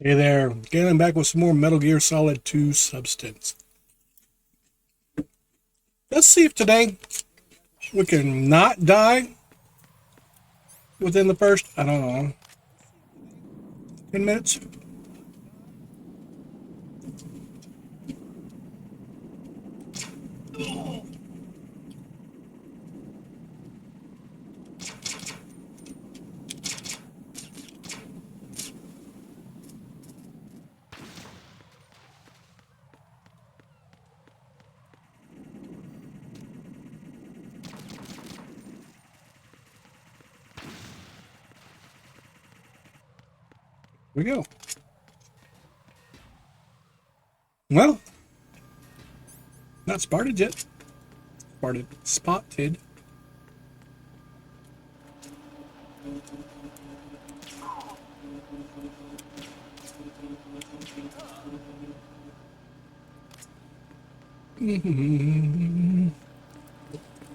Hey there, Galen back with some more Metal Gear Solid 2 Substance. Let's see if today we can not die within the first, I don't know, 10 minutes. Here we go. Well, not spotted yet. Spotted.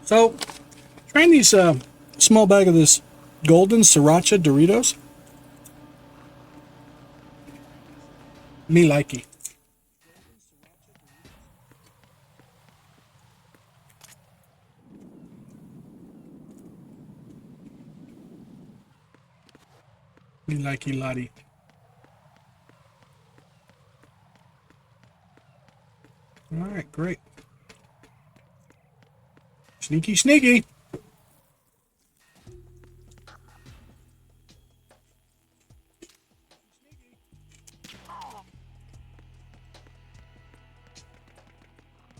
So, trying these small bag of this golden sriracha Doritos. Me likey. Me likey lottie. All right, great. Sneaky, sneaky.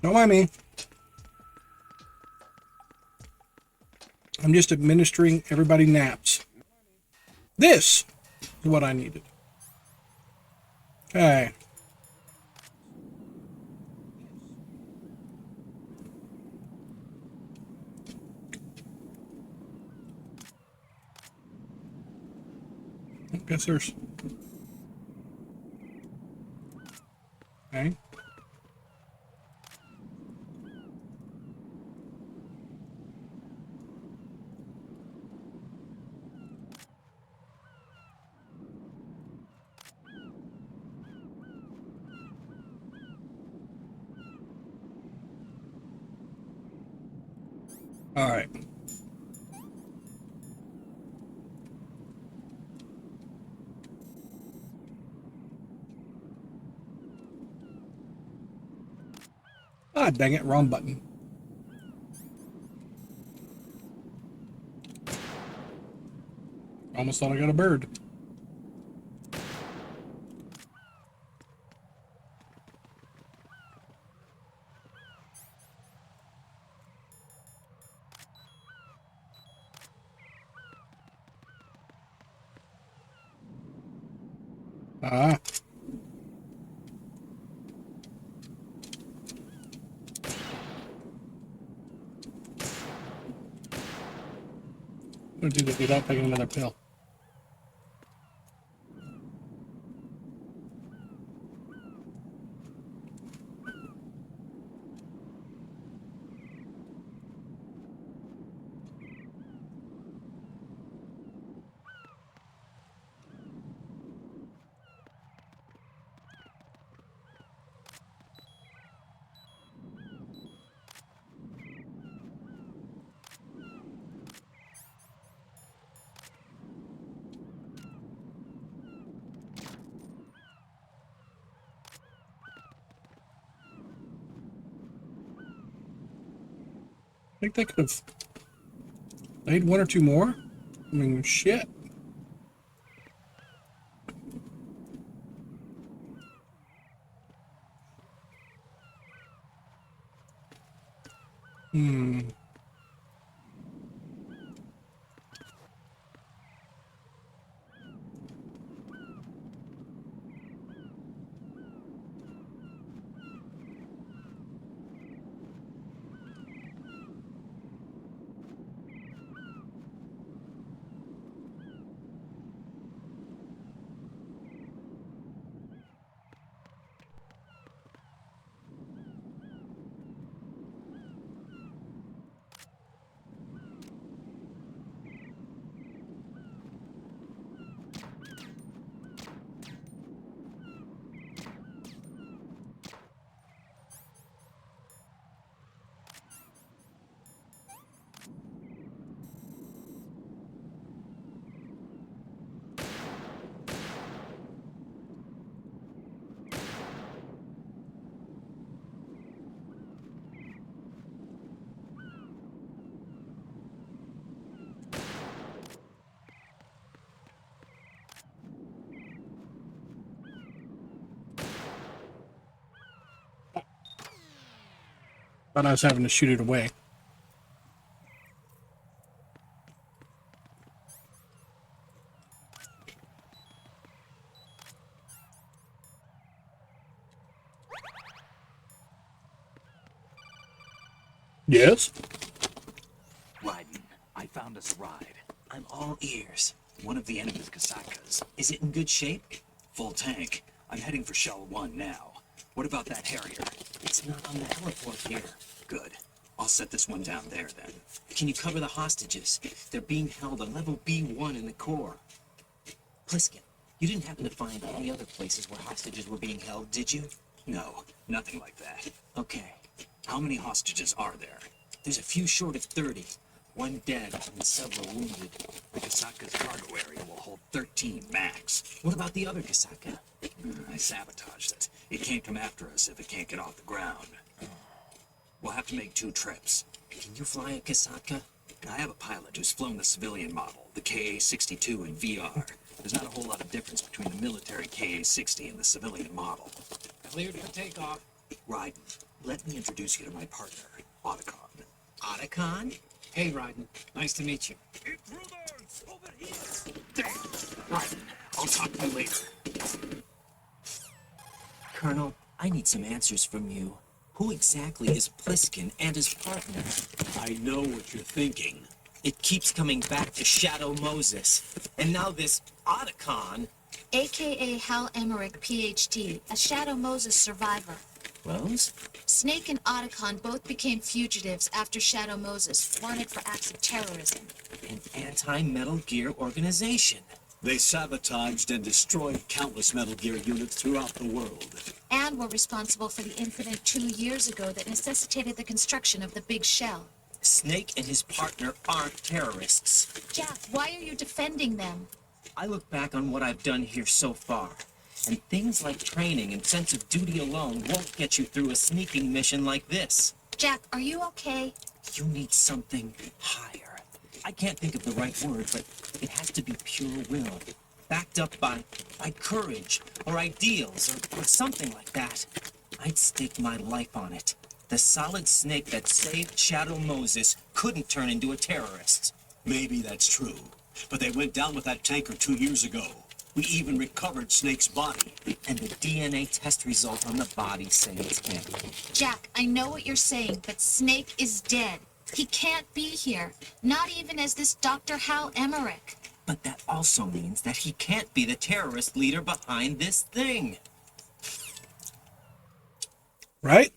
Don't mind me. I'm just administering everybody naps. This is what I needed. Okay. I guess there's... Okay. All right. Ah, dang it, wrong button. Almost thought I got a bird. Ah. I'm gonna do this without taking another pill. I think they could have made one or two more. I mean, shit. Hmm. Thought I was having to shoot it away. Yes? Raiden, I found us a ride. I'm all ears. One of the enemy's Kasakas. Is it in good shape? Full tank. I'm heading for Shell 1 now. What about that Harrier? It's not on the heliport here. Good. I'll set this one down there then. Can you cover the hostages? They're being held on level B1 in the core. Pliskin, you didn't happen to find any other places where hostages were being held, did you? No, nothing like that. Okay. How many hostages are there? There's a few short of 30. One dead and several wounded. The Kasaka's cargo area will hold 13 max. What about the other Kasaka? I sabotaged it. It can't come after us if it can't get off the ground. We'll have to make 2 trips. Can you fly a Kasaka? I have a pilot who's flown the civilian model, the KA-62 in VR. There's not a whole lot of difference between the military KA-60 and the civilian model. Cleared for takeoff. Raiden, let me introduce you to my partner, Otacon. Otacon? Hey, Raiden. Nice to meet you. Intruders! Over here! Damn! Raiden, I'll talk to you later. Colonel, I need some answers from you. Who exactly is Pliskin and his partner? I know what you're thinking. It keeps coming back to Shadow Moses. And now this Otacon. AKA Hal Emmerich, PhD, a Shadow Moses survivor. Rose? Snake and Otacon both became fugitives after Shadow Moses, wanted for acts of terrorism. An anti-Metal Gear organization. They sabotaged and destroyed countless Metal Gear units throughout the world. And were responsible for the incident 2 years ago that necessitated the construction of the Big Shell. Snake and his partner aren't terrorists. Jack, why are you defending them? I look back on what I've done here so far, and things like training and sense of duty alone won't get you through a sneaking mission like this. Jack, are you okay? You need something higher. I can't think of the right word, but it has to be pure will, backed up by courage, or ideals, or something like that. I'd stake my life on it. The Solid Snake that saved Shadow Moses couldn't turn into a terrorist. Maybe that's true, but they went down with that tanker 2 years ago. We even recovered Snake's body. And the DNA test result on the body say it's him. Jack, I know what you're saying, but Snake is dead. He can't be here, not even as this Dr. Hal Emmerich. But that also means that he can't be the terrorist leader behind this thing. Right?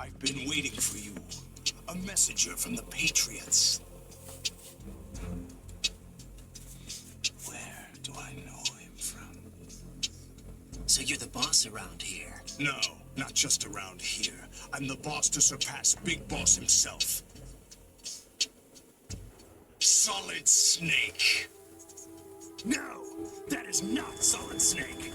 I've been waiting for you. A messenger from the Patriots. Where do I know him from? So you're the boss around here? No, not just around here. I'm the boss to surpass Big Boss himself. Solid Snake. No, that is not Solid Snake.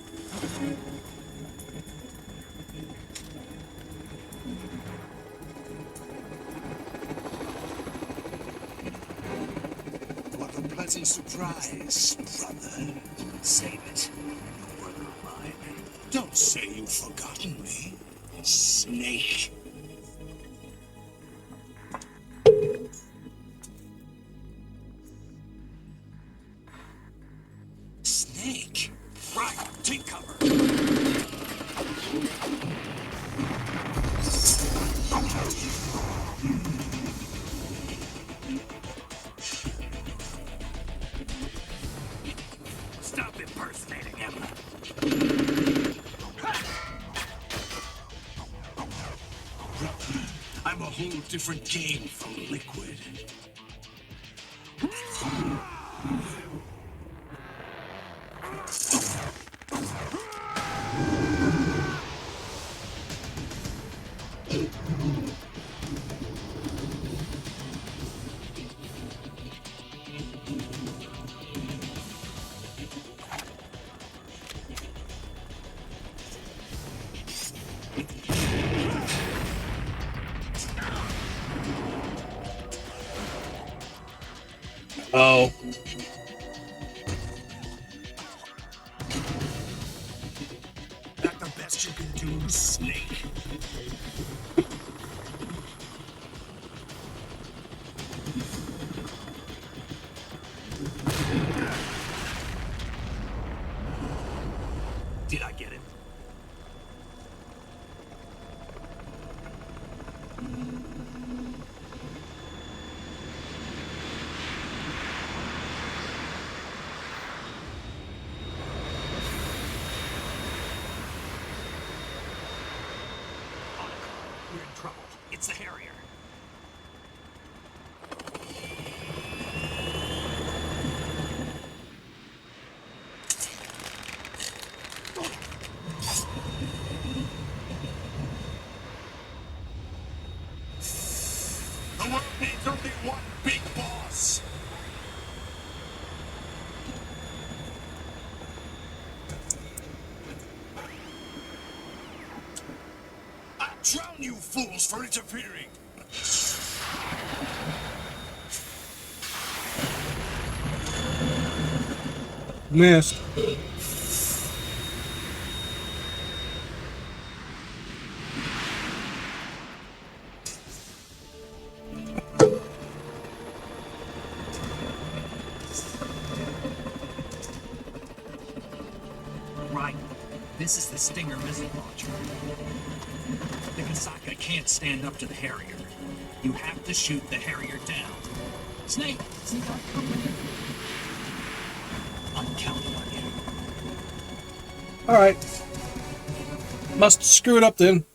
What a pleasant surprise, brother. Save it. No brother of mine. Don't say you've forgotten me, Snake. Snake? Right, take cover. Stop impersonating him. I'm a whole different game from Liquid. Oh. That the best you can do, Snake? Did I get it? We're in trouble. It's the Harrier. The world needs only one big boss. I'll drown you fools for interfering. Missed. Right. This is the Stinger missile launcher. The Kasaka can't stand up to the Harrier. You have to shoot the Harrier down. Snake, I'll come with you. I'm counting on you. Alright. Must screw it up then.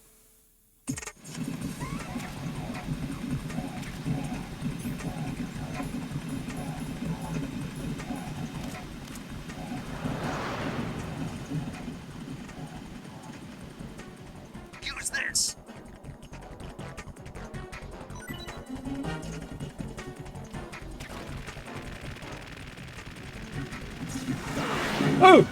Use this. Oh!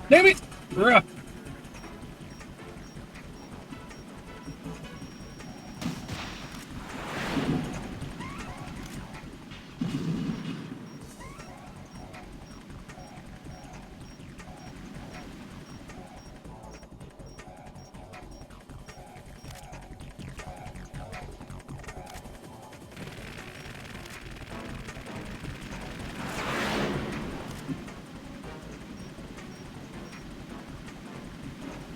Damn it! Bruh.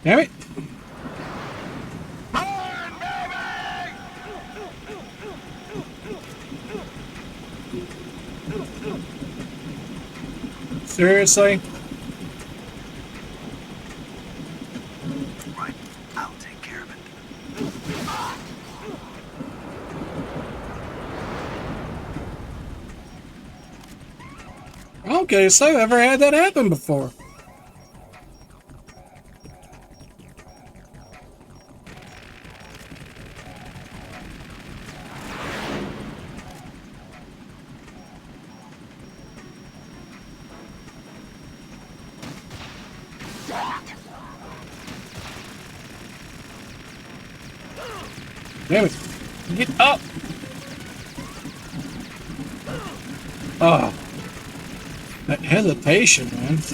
Damn it! Seriously? Right. I'll take care of it. Okay, so ever had that happen before? Damn it. Get up! Oh. That hesitation, man. Is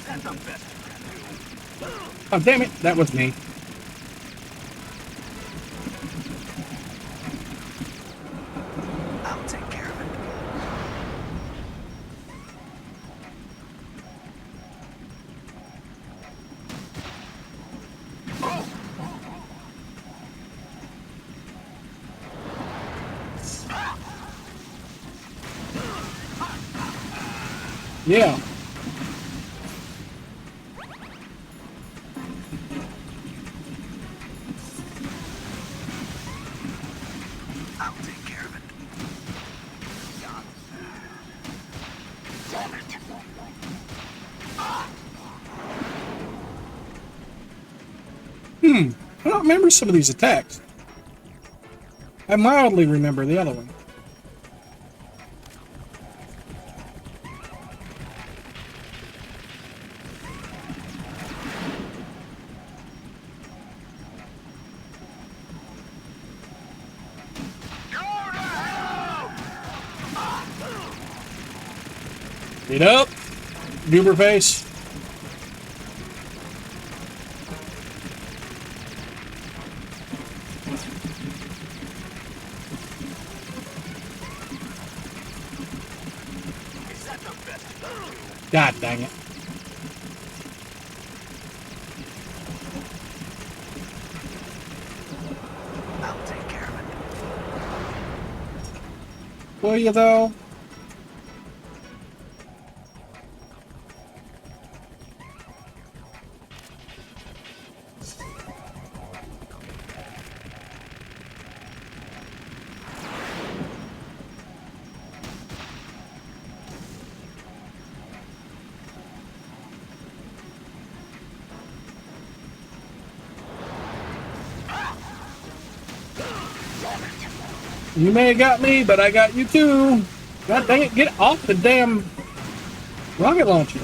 that the best you can do? Oh, damn it. That was me. I'll take care of it. Yeah. I'll take care of it. Damn it. I don't remember some of these attacks. I mildly remember the other one. Get up, goober face. God dang it. I'll take care of it. Will you though? You may have got me, but I got you too. God dang it, get off the damn rocket launcher.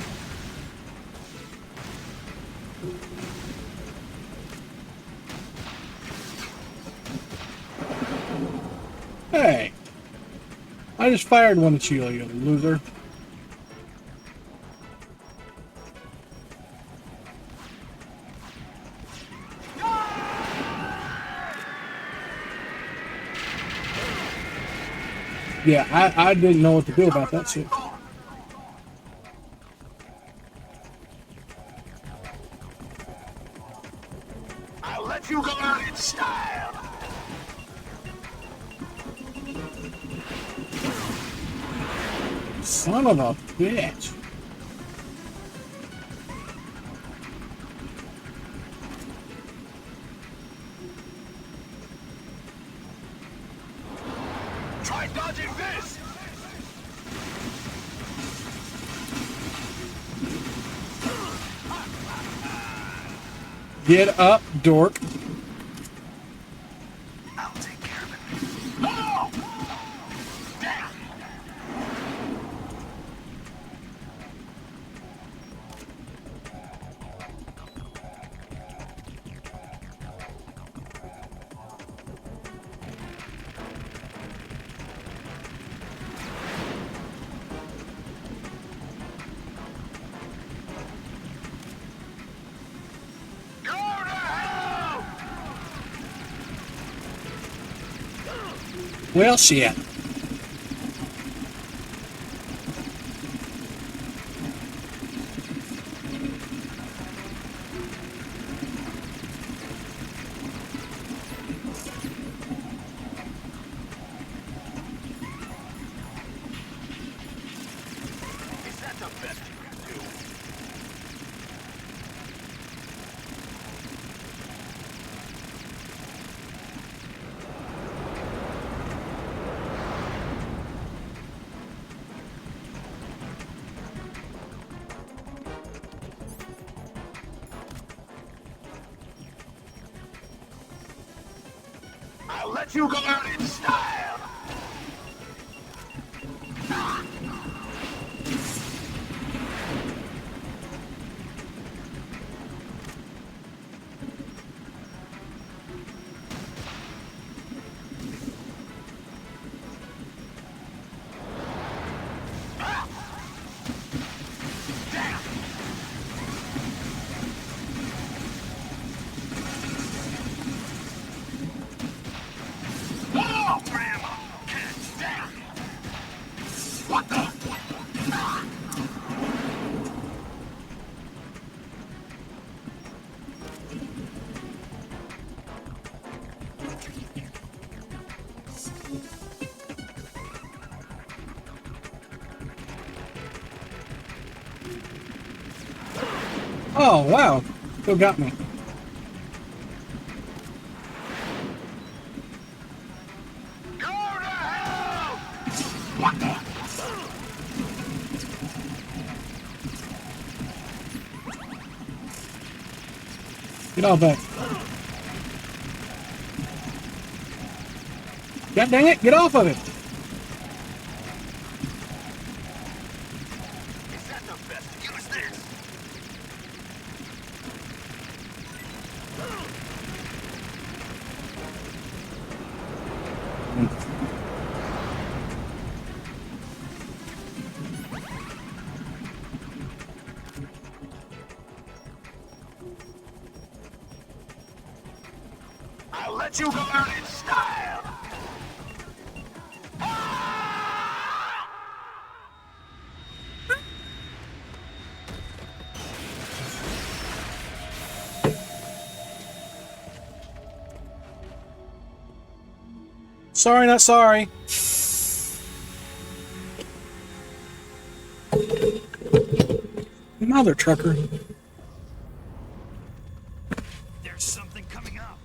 Hey. I just fired one at you, you loser. Yeah, I didn't know what to do about that shit. I'll let you go out in style. Son of a bitch. Try dodging this. Get up, dork. I'll take care of it. Oh! Damn. Go to hell! Well, shit. Is that the best you can do? I'll let you go out in style. Oh, grandma! Damn! What the? Oh, wow. Still got me. Go to hell! What the? Get all back. God dang it, get off of him! Is that the best? Use this! I'll let you learn in style! Sorry, not sorry. Mother trucker. There's something coming up.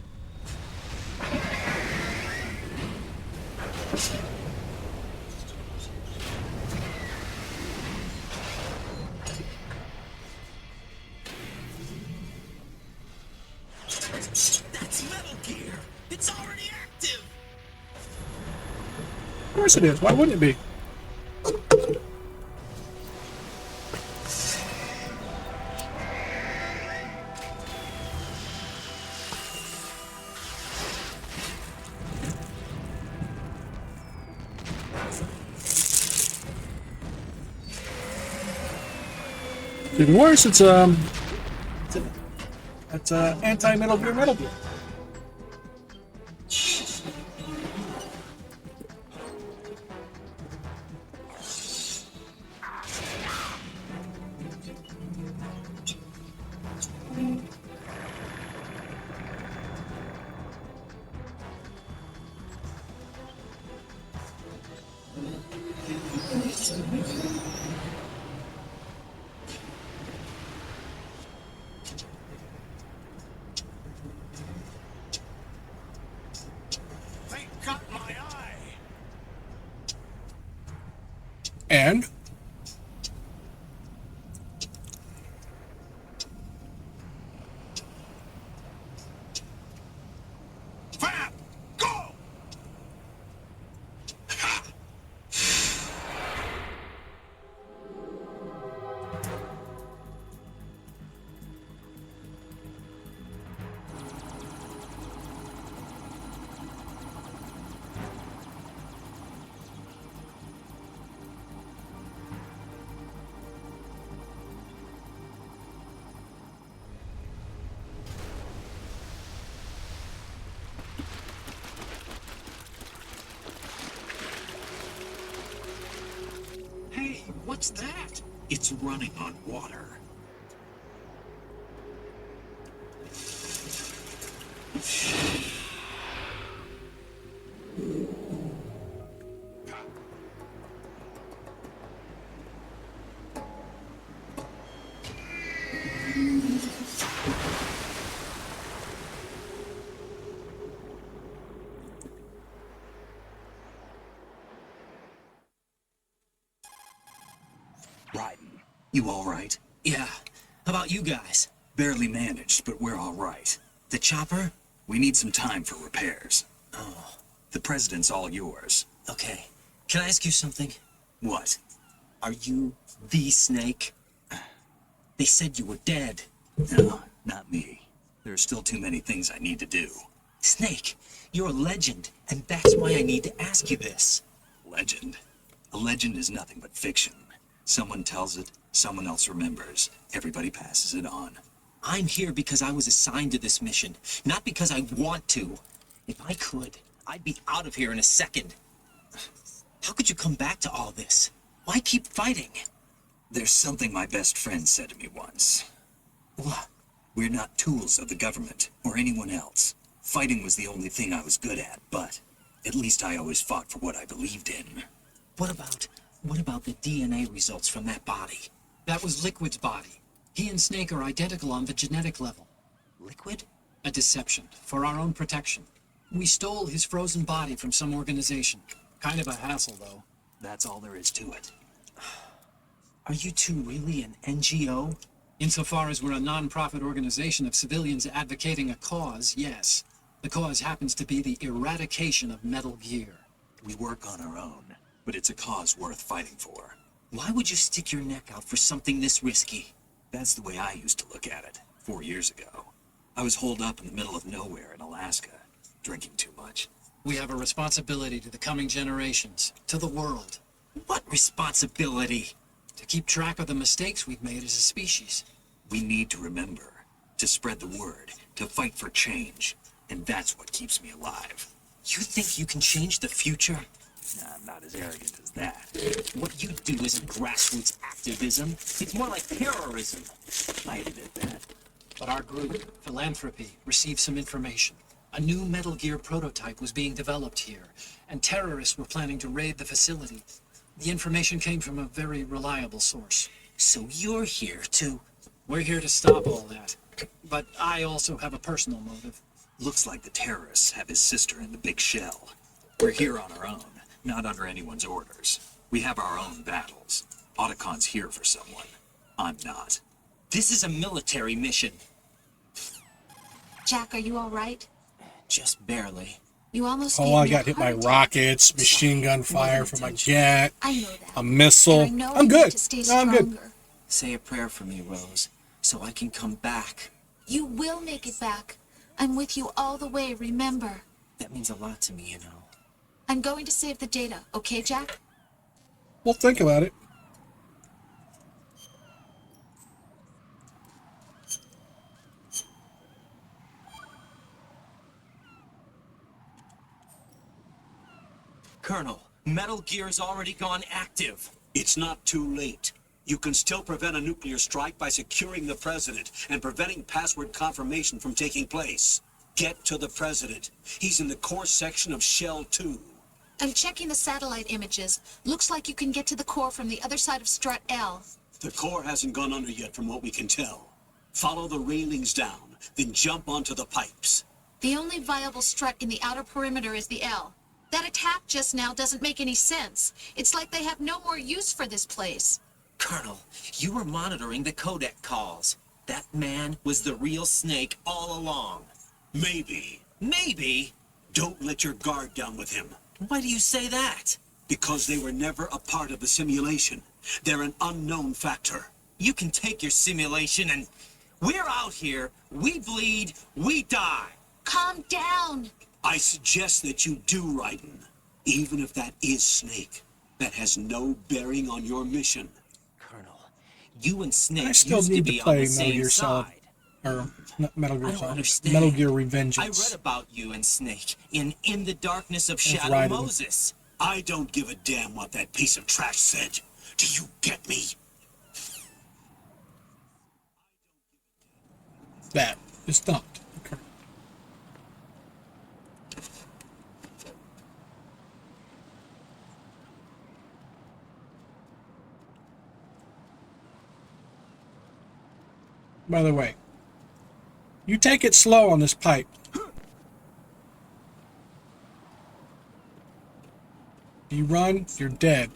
That's Metal Gear! It's already active! Of course it is. Why wouldn't it be? Even worse, it's anti-Metal Gear Metal Gear. They got my eye! And Fab! Go! Hey, what's that? It's running on water. Raiden, you all right? Yeah. How about you guys? Barely managed, but we're all right. The chopper? We need some time for repairs. Oh. The president's all yours. Okay. Can I ask you something? What? Are you the Snake? They said you were dead. No, not me. There are still too many things I need to do. Snake, you're a legend, and that's why I need to ask you this. Legend? A legend is nothing but fiction. Someone tells it, someone else remembers. Everybody passes it on. I'm here because I was assigned to this mission, not because I want to. If I could, I'd be out of here in a second. How could you come back to all this? Why keep fighting? There's something my best friend said to me once. What? We're not tools of the government or anyone else. Fighting was the only thing I was good at, but at least I always fought for what I believed in. What about the DNA results from that body? That was Liquid's body. He and Snake are identical on the genetic level. Liquid? A deception, for our own protection. We stole his frozen body from some organization. Kind of a hassle, though. That's all there is to it. Are you two really an NGO? Insofar as we're a non-profit organization of civilians advocating a cause, yes. The cause happens to be the eradication of Metal Gear. We work on our own, but it's a cause worth fighting for. Why would you stick your neck out for something this risky? That's the way I used to look at it 4 years ago. I was holed up in the middle of nowhere in Alaska, drinking too much. We have a responsibility to the coming generations, to the world, What responsibility? to keep track of the mistakes we've made as a species. We need to remember, to spread the word, to fight for change. And that's what keeps me alive. You think you can change the future? Nah, I'm not as arrogant as that. What you do isn't grassroots activism. It's more like terrorism. I admit that. But our group, Philanthropy, received some information. A new Metal Gear prototype was being developed here, and terrorists were planning to raid the facility. The information came from a very reliable source. So you're here to... We're here to stop all that. But I also have a personal motive. Looks like the terrorists have his sister in the big shell. We're here on our own, not under anyone's orders. We have our own battles. Otacon's here for someone. I'm not. This is a military mission. Jack, are you all right? Just barely. You almost Oh, gave I me a got hit by heart attack. rockets, machine gun fire from a jet, I know that. a missile. And I know I'm we need good. to stay No, I'm good. stronger. Say a prayer for me, Rose, so I can come back. You will make it back. I'm with you all the way, remember. That means a lot to me, you know. I'm going to save the data, okay, Jack? Well, think about it. Colonel, Metal Gear's already gone active. It's not too late. You can still prevent a nuclear strike by securing the president and preventing password confirmation from taking place. Get to the president. He's in the core section of Shell 2. I'm checking the satellite images. Looks like you can get to the core from the other side of Strut L. The core hasn't gone under yet from what we can tell. Follow the railings down, then jump onto the pipes. The only viable strut in the outer perimeter is the L. That attack just now doesn't make any sense. It's like they have no more use for this place. Colonel, you were monitoring the codec calls. That man was the real Snake all along. Maybe. Maybe? Don't let your guard down with him. Why do you say that? Because they were never a part of the simulation. They're an unknown factor. You can take your simulation and... We're out here, we bleed, we die. Calm down. I suggest that you do, Raiden. Even if that is Snake. That has no bearing on your mission. Colonel, you and Snake I still used to need to be on play the Metal same Gear Solid. side. Or not Metal Gear I don't Solid. understand. Metal Gear I Revengeance. read about you and Snake in the Darkness of Shadow Raiden. Moses. I don't give a damn what that piece of trash said. Do you get me? That is not. Okay. By the way, you take it slow on this pipe. If you run, you're dead.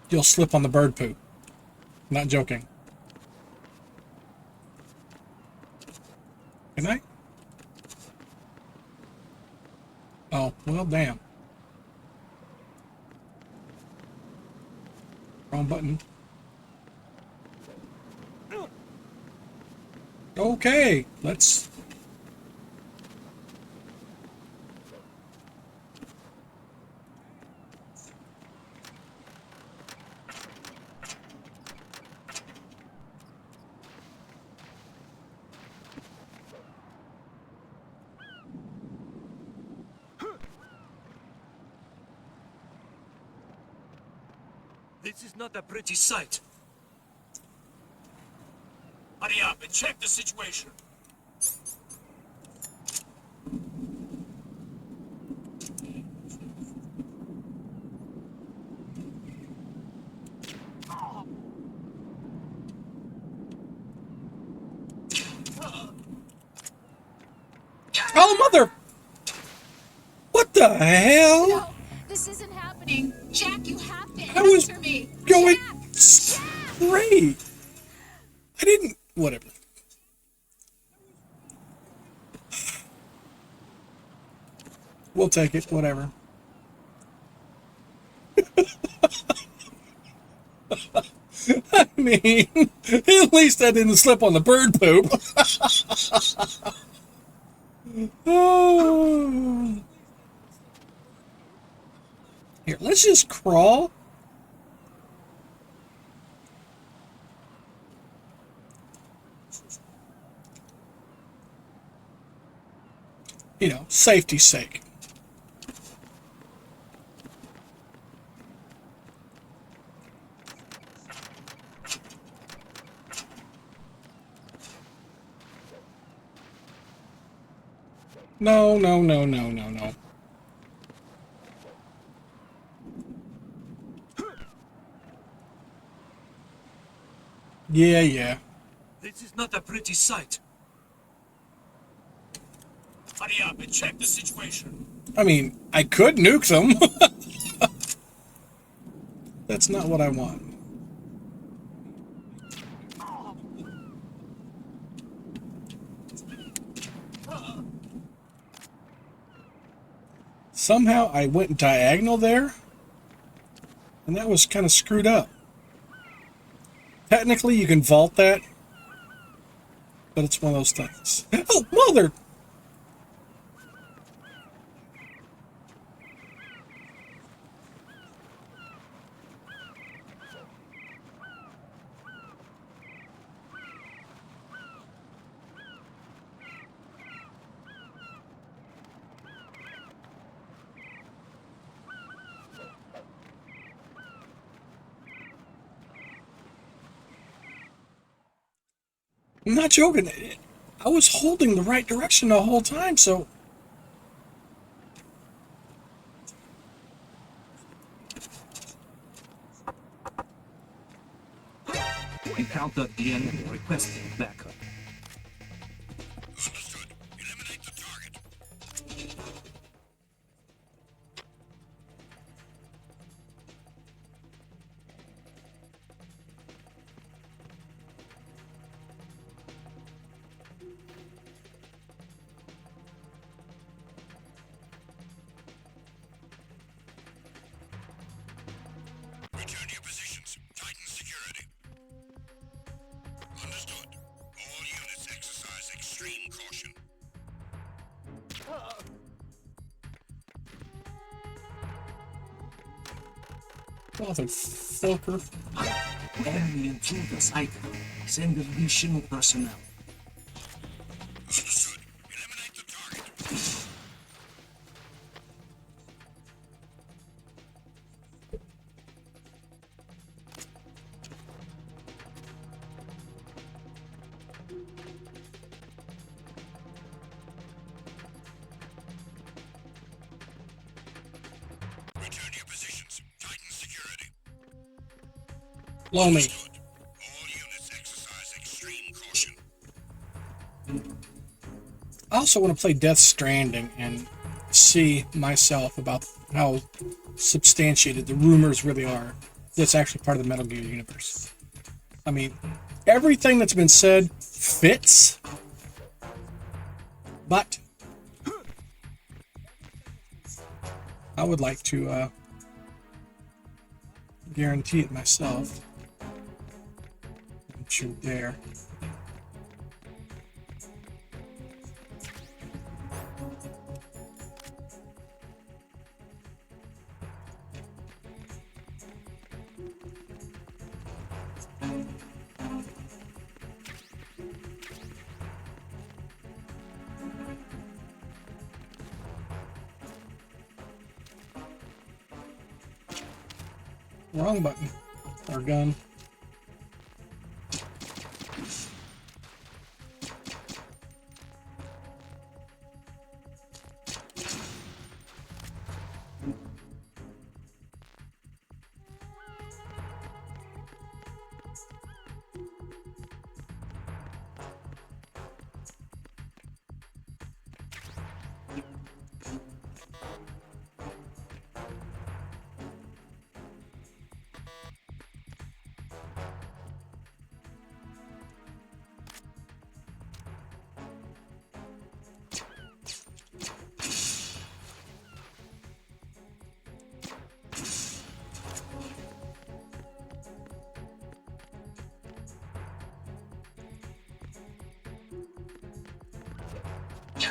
You'll slip on the bird poop. Not joking. Can I? Oh, well, damn. Wrong button. Okay, let's... This is not a pretty sight. Hurry up and check the situation. Oh, mother! What the hell? No, this isn't happening. Jack, you have to I was answer me. going Jack! straight. I didn't... Whatever. We'll take it, whatever. I mean, at least I didn't slip on the bird poop. Oh. Here, let's just crawl. You know, safety's sake. No, no, no, no, no, no. Yeah, yeah. This is not a pretty sight. Hurry up and check the situation. I mean, I could nuke them. That's not what I want. Somehow I went diagonal there, and that was kind of screwed up. Technically, you can vault that, but it's one of those things. Oh, mother! I'm not joking. I was holding the right direction the whole time, so... Encounter the enemy requesting backup. Understood. Eliminate the target. Return to your positions. Tighten security. Understood. All units exercise extreme caution. Motherfucker. Enemy intruders item. Send additional personnel. Understood. Eliminate the target. Return to your positions. Tighten security. Blow me. Understood. All units exercise extreme caution. I also want to play Death Stranding and see myself about how substantiated the rumors really are. That's actually part of the Metal Gear universe. I mean, everything that's been said fits, but I would like to guarantee it myself. Shoot there. Wrong button. Or gun.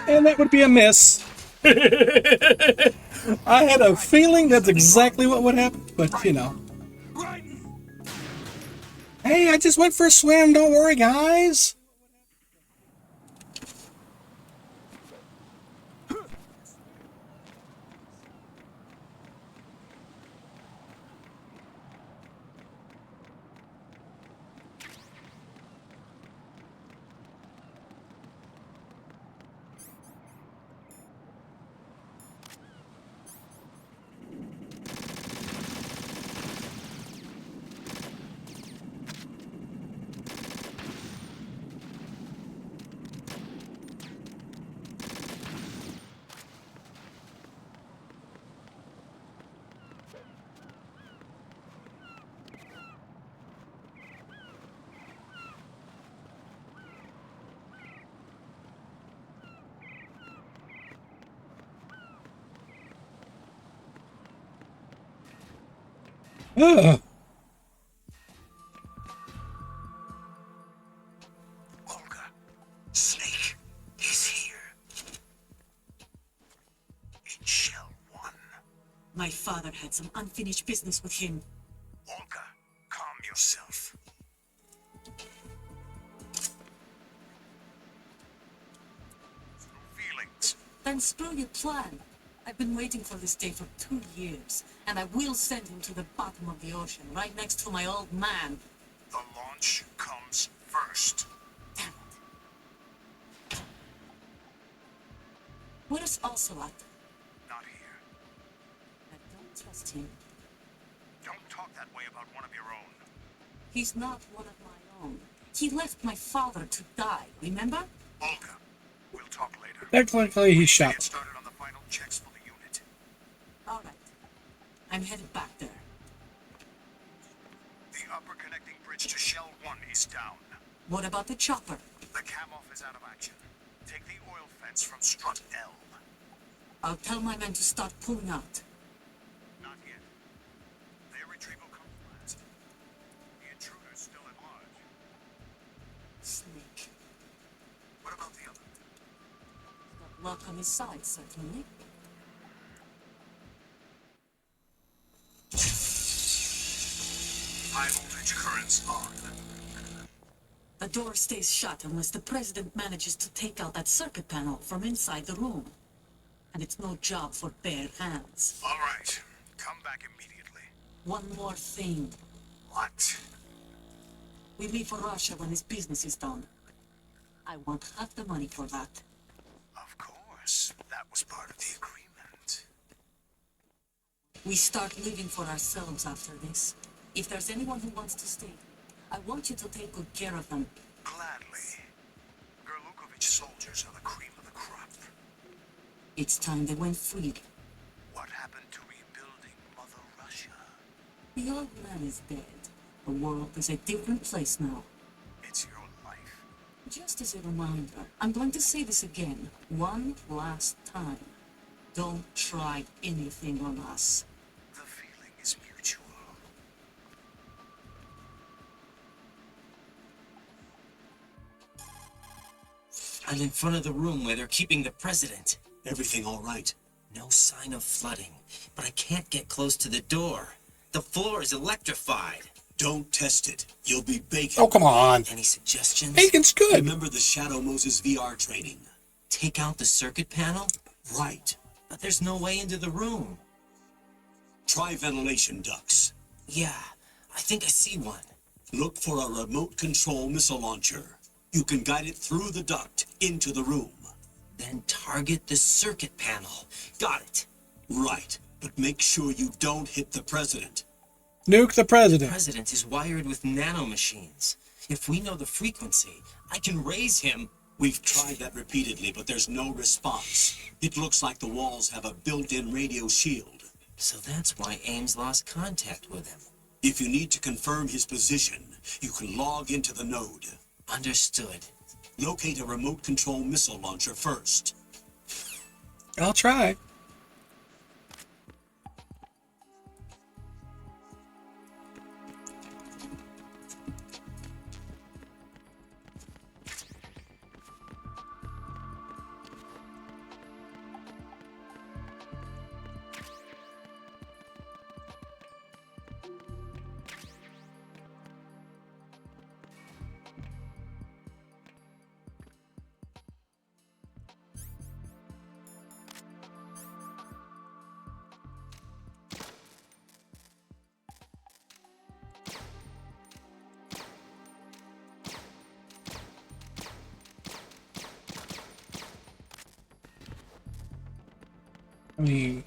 And that would be a miss. I had a feeling that's exactly what would happen, but you know. Raiden! Hey, I just went for a swim. Don't worry, guys. Ugh. Olga, Snake is here. In Shell 1. My father had some unfinished business with him. Olga, calm yourself. Feelings. Then spill your plan. I've been waiting for this day for 2 years, and I will send him to the bottom of the ocean, right next to my old man. The launch comes first. Damn it. Where's Ocelot? Not here. I don't trust him. Don't talk that way about one of your own. He's not one of my own. He left my father to die, remember? Olga, we'll talk later. Technically, he Get shot. started on the final checks for the unit. All right. I'm headed back there. The upper connecting bridge to Shell 1 is down. What about the chopper? The cam-off is out of action. Take the oil fence from strut L. I'll tell my men to start pulling out. Not yet. Their retrieval comes last. The intruder's still at large. Snake. What about the other? Got luck on his side, certainly. High voltage currents on. The door stays shut unless the president manages to take out that circuit panel from inside the room. And it's no job for bare hands. All right. Come back immediately. One more thing. What? We leave for Russia when this business is done. I want half the money for that. Of course. That was part of the agreement. We start living for ourselves after this. If there's anyone who wants to stay, I want you to take good care of them. Gladly. Gerlukovich soldiers are the cream of the crop. It's time they went free. What happened to rebuilding Mother Russia? The old man is dead. The world is a different place now. It's your life. Just as a reminder, I'm going to say this again, one last time. Don't try anything on us. The feeling is mutual. I'm in front of the room where they're keeping the president. Everything all right? No sign of flooding, but I can't get close to the door. The floor is electrified. Don't test it. You'll be bacon. Oh, come on. Any suggestions? Bacon's good. Remember the Shadow Moses VR training? Take out the circuit panel? Right. But there's no way into the room. Try ventilation ducts. Yeah, I think I see one. Look for a remote control missile launcher. You can guide it through the duct into the room. Then target the circuit panel. Got it. Right. But make sure you don't hit the president. Nuke the The president. president is wired with nanomachines. If we know the frequency, I can raise him. We've tried that repeatedly, but there's no response. It looks like the walls have a built-in radio shield. So that's why Ames lost contact with him. If you need to confirm his position, you can log into the node. Understood. Locate a remote control missile launcher first. I'll try. I mean,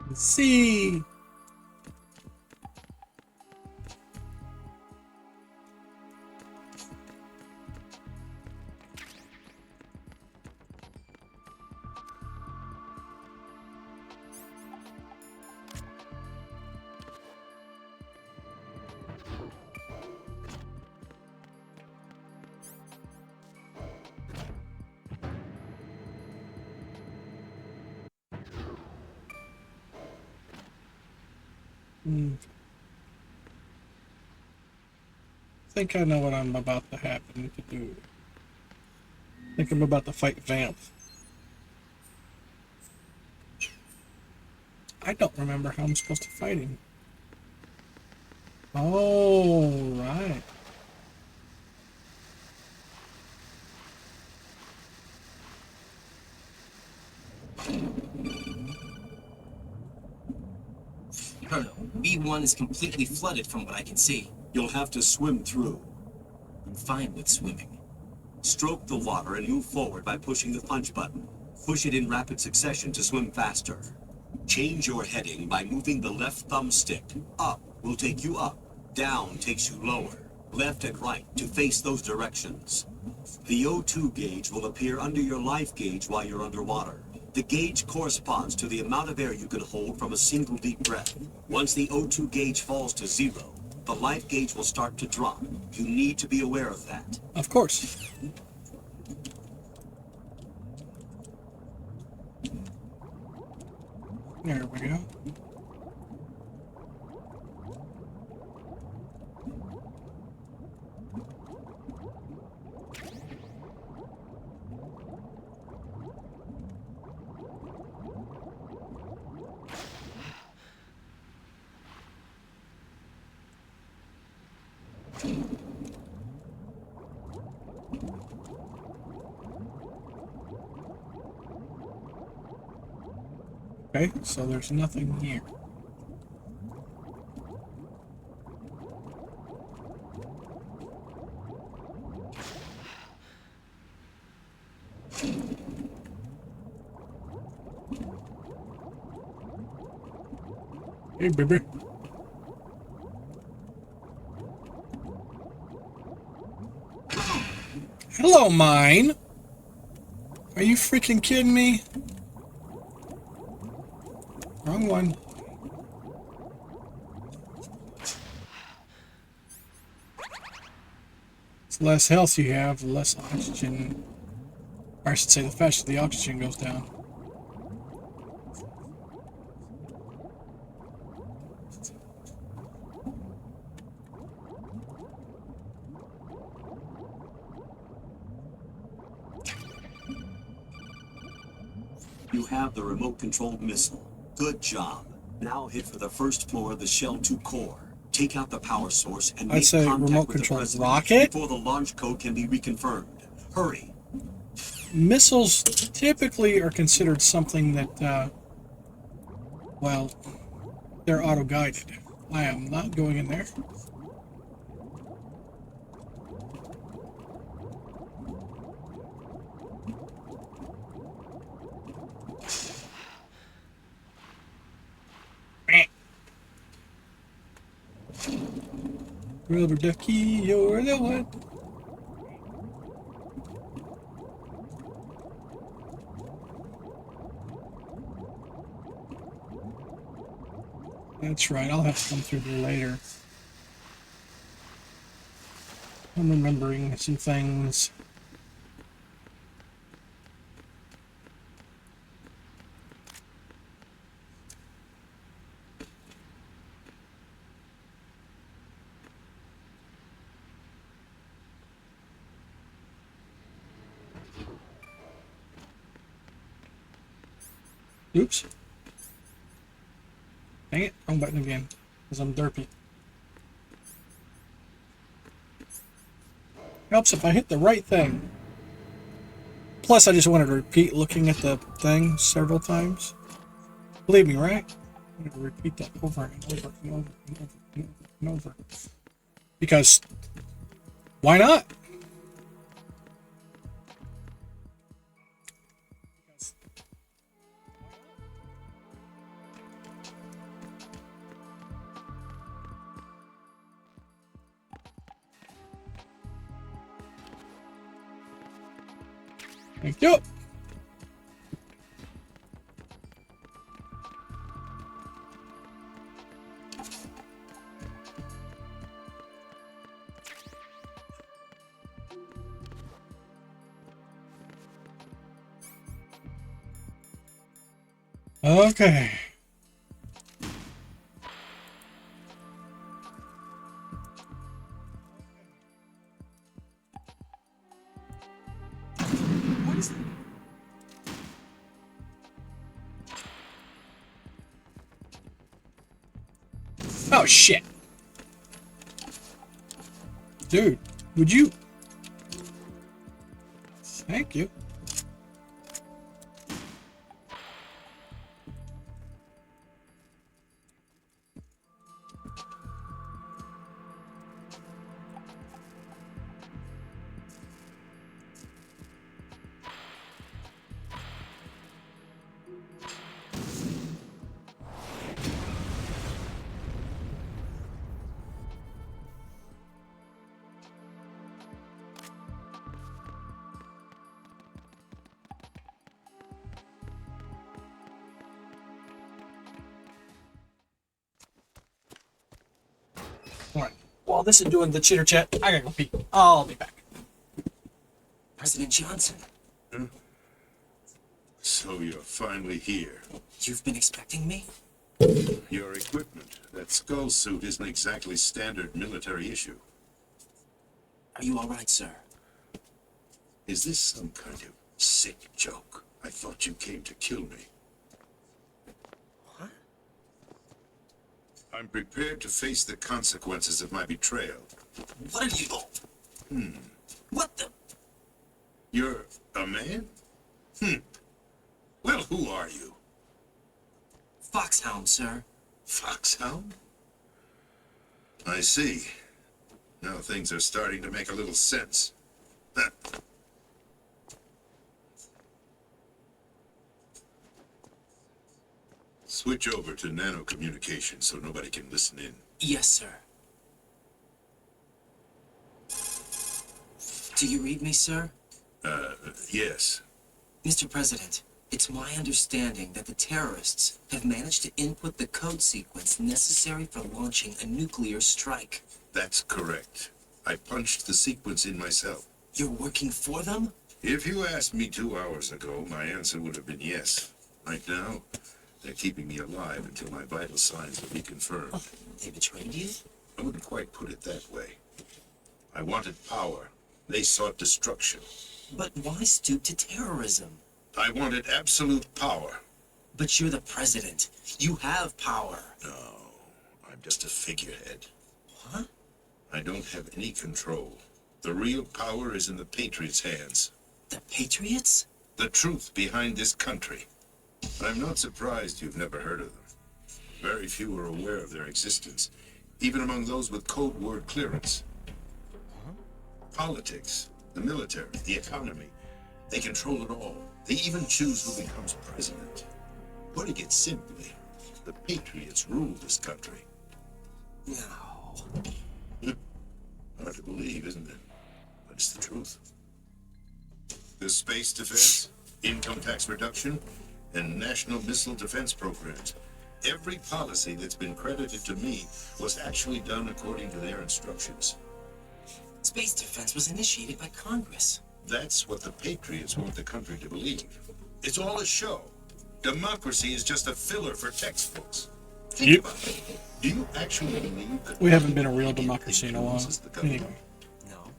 let's see. I think I know what I'm about to happen to do. I think I'm about to fight Vamp. I don't remember how I'm supposed to fight him. Oh, right. Colonel, B1 is completely flooded from what I can see. You'll have to swim through. I'm fine with swimming. Stroke the water and move forward by pushing the punch button. Push it in rapid succession to swim faster. Change your heading by moving the left thumbstick. Up will take you up. Down takes you lower. Left and right to face those directions. The O2 gauge will appear under your life gauge while you're underwater. The gauge corresponds to the amount of air you can hold from a single deep breath. Once the O2 gauge falls to 0, the life gauge will start to drop. You need to be aware of that. Of course. There we go. Okay, so there's nothing here. Hey, baby. Hello, mine. Are you freaking kidding me? Wrong one. The less health you have, the less oxygen. Or I should say, the faster the oxygen goes down. You have the remote-controlled missile. Good job. Now hit for the first floor of the Shell 2 core. Take out the power source and I'd make say contact with the remote-controlled president rocket? before the launch code can be reconfirmed. Hurry. Missiles typically are considered something that, well, they're auto-guided. I am not going in there. Rubber ducky, you're the one. That's right, I'll have to come through here later. I'm remembering some things. Oops. Dang it, wrong button again. Because I'm derpy. Helps if I hit the right thing. Plus, I just wanted to repeat looking at the thing several times. Believe me, right? I wanted to repeat that over and over and over and over and over and over. Because, why not? Thank you. Okay. What is that? Oh shit. Dude, would you? Thank you. Alright. While this is doing the chitter chat, I gotta go pee. I'll be back. President Johnson, So you're finally here. you've been expecting me? Your equipment, that skull suit, isn't exactly standard military issue. Are you all right, sir? Is this some kind of sick joke? I thought you came to kill me. What? I'm prepared to face the consequences of my betrayal. What are you? What the? You're a man? Well, who are you? Foxhound, sir. Foxhound? I see. Now things are starting to make a little sense. Huh. Switch over to nano-communication so nobody can listen in. Yes, sir. Do you read me, sir? Yes. Mr. President, it's my understanding that the terrorists have managed to input the code sequence necessary for launching a nuclear strike. That's correct. I punched the sequence in myself. You're working for them? If you asked me 2 hours ago, my answer would have been yes. Right now, they're keeping me alive until my vital signs are reconfirmed. They betrayed you? I wouldn't quite put it that way. I wanted power. They sought destruction. But why stoop to terrorism? I wanted absolute power. But you're the president. You have power. No, I'm just a figurehead. What? I don't have any control. The real power is in the Patriots' hands. The Patriots? The truth behind this country. I'm not surprised you've never heard of them. Very few are aware of their existence, even among those with code word clearance. Politics, the military, the economy, they control it all. They even choose who becomes president. Putting it simply, the Patriots rule this country. No. Hard to believe, isn't it? But it's the truth. The space defense, income tax reduction, and national missile defense programs. Every policy that's been credited to me was actually done according to their instructions. Space defense was initiated by Congress. That's what the Patriots want the country to believe. It's all a show. Democracy is just a filler for textbooks. Think Yep. about it. Do you actually believe that We haven't been a real democracy in a while. influences the government? Anyway. No.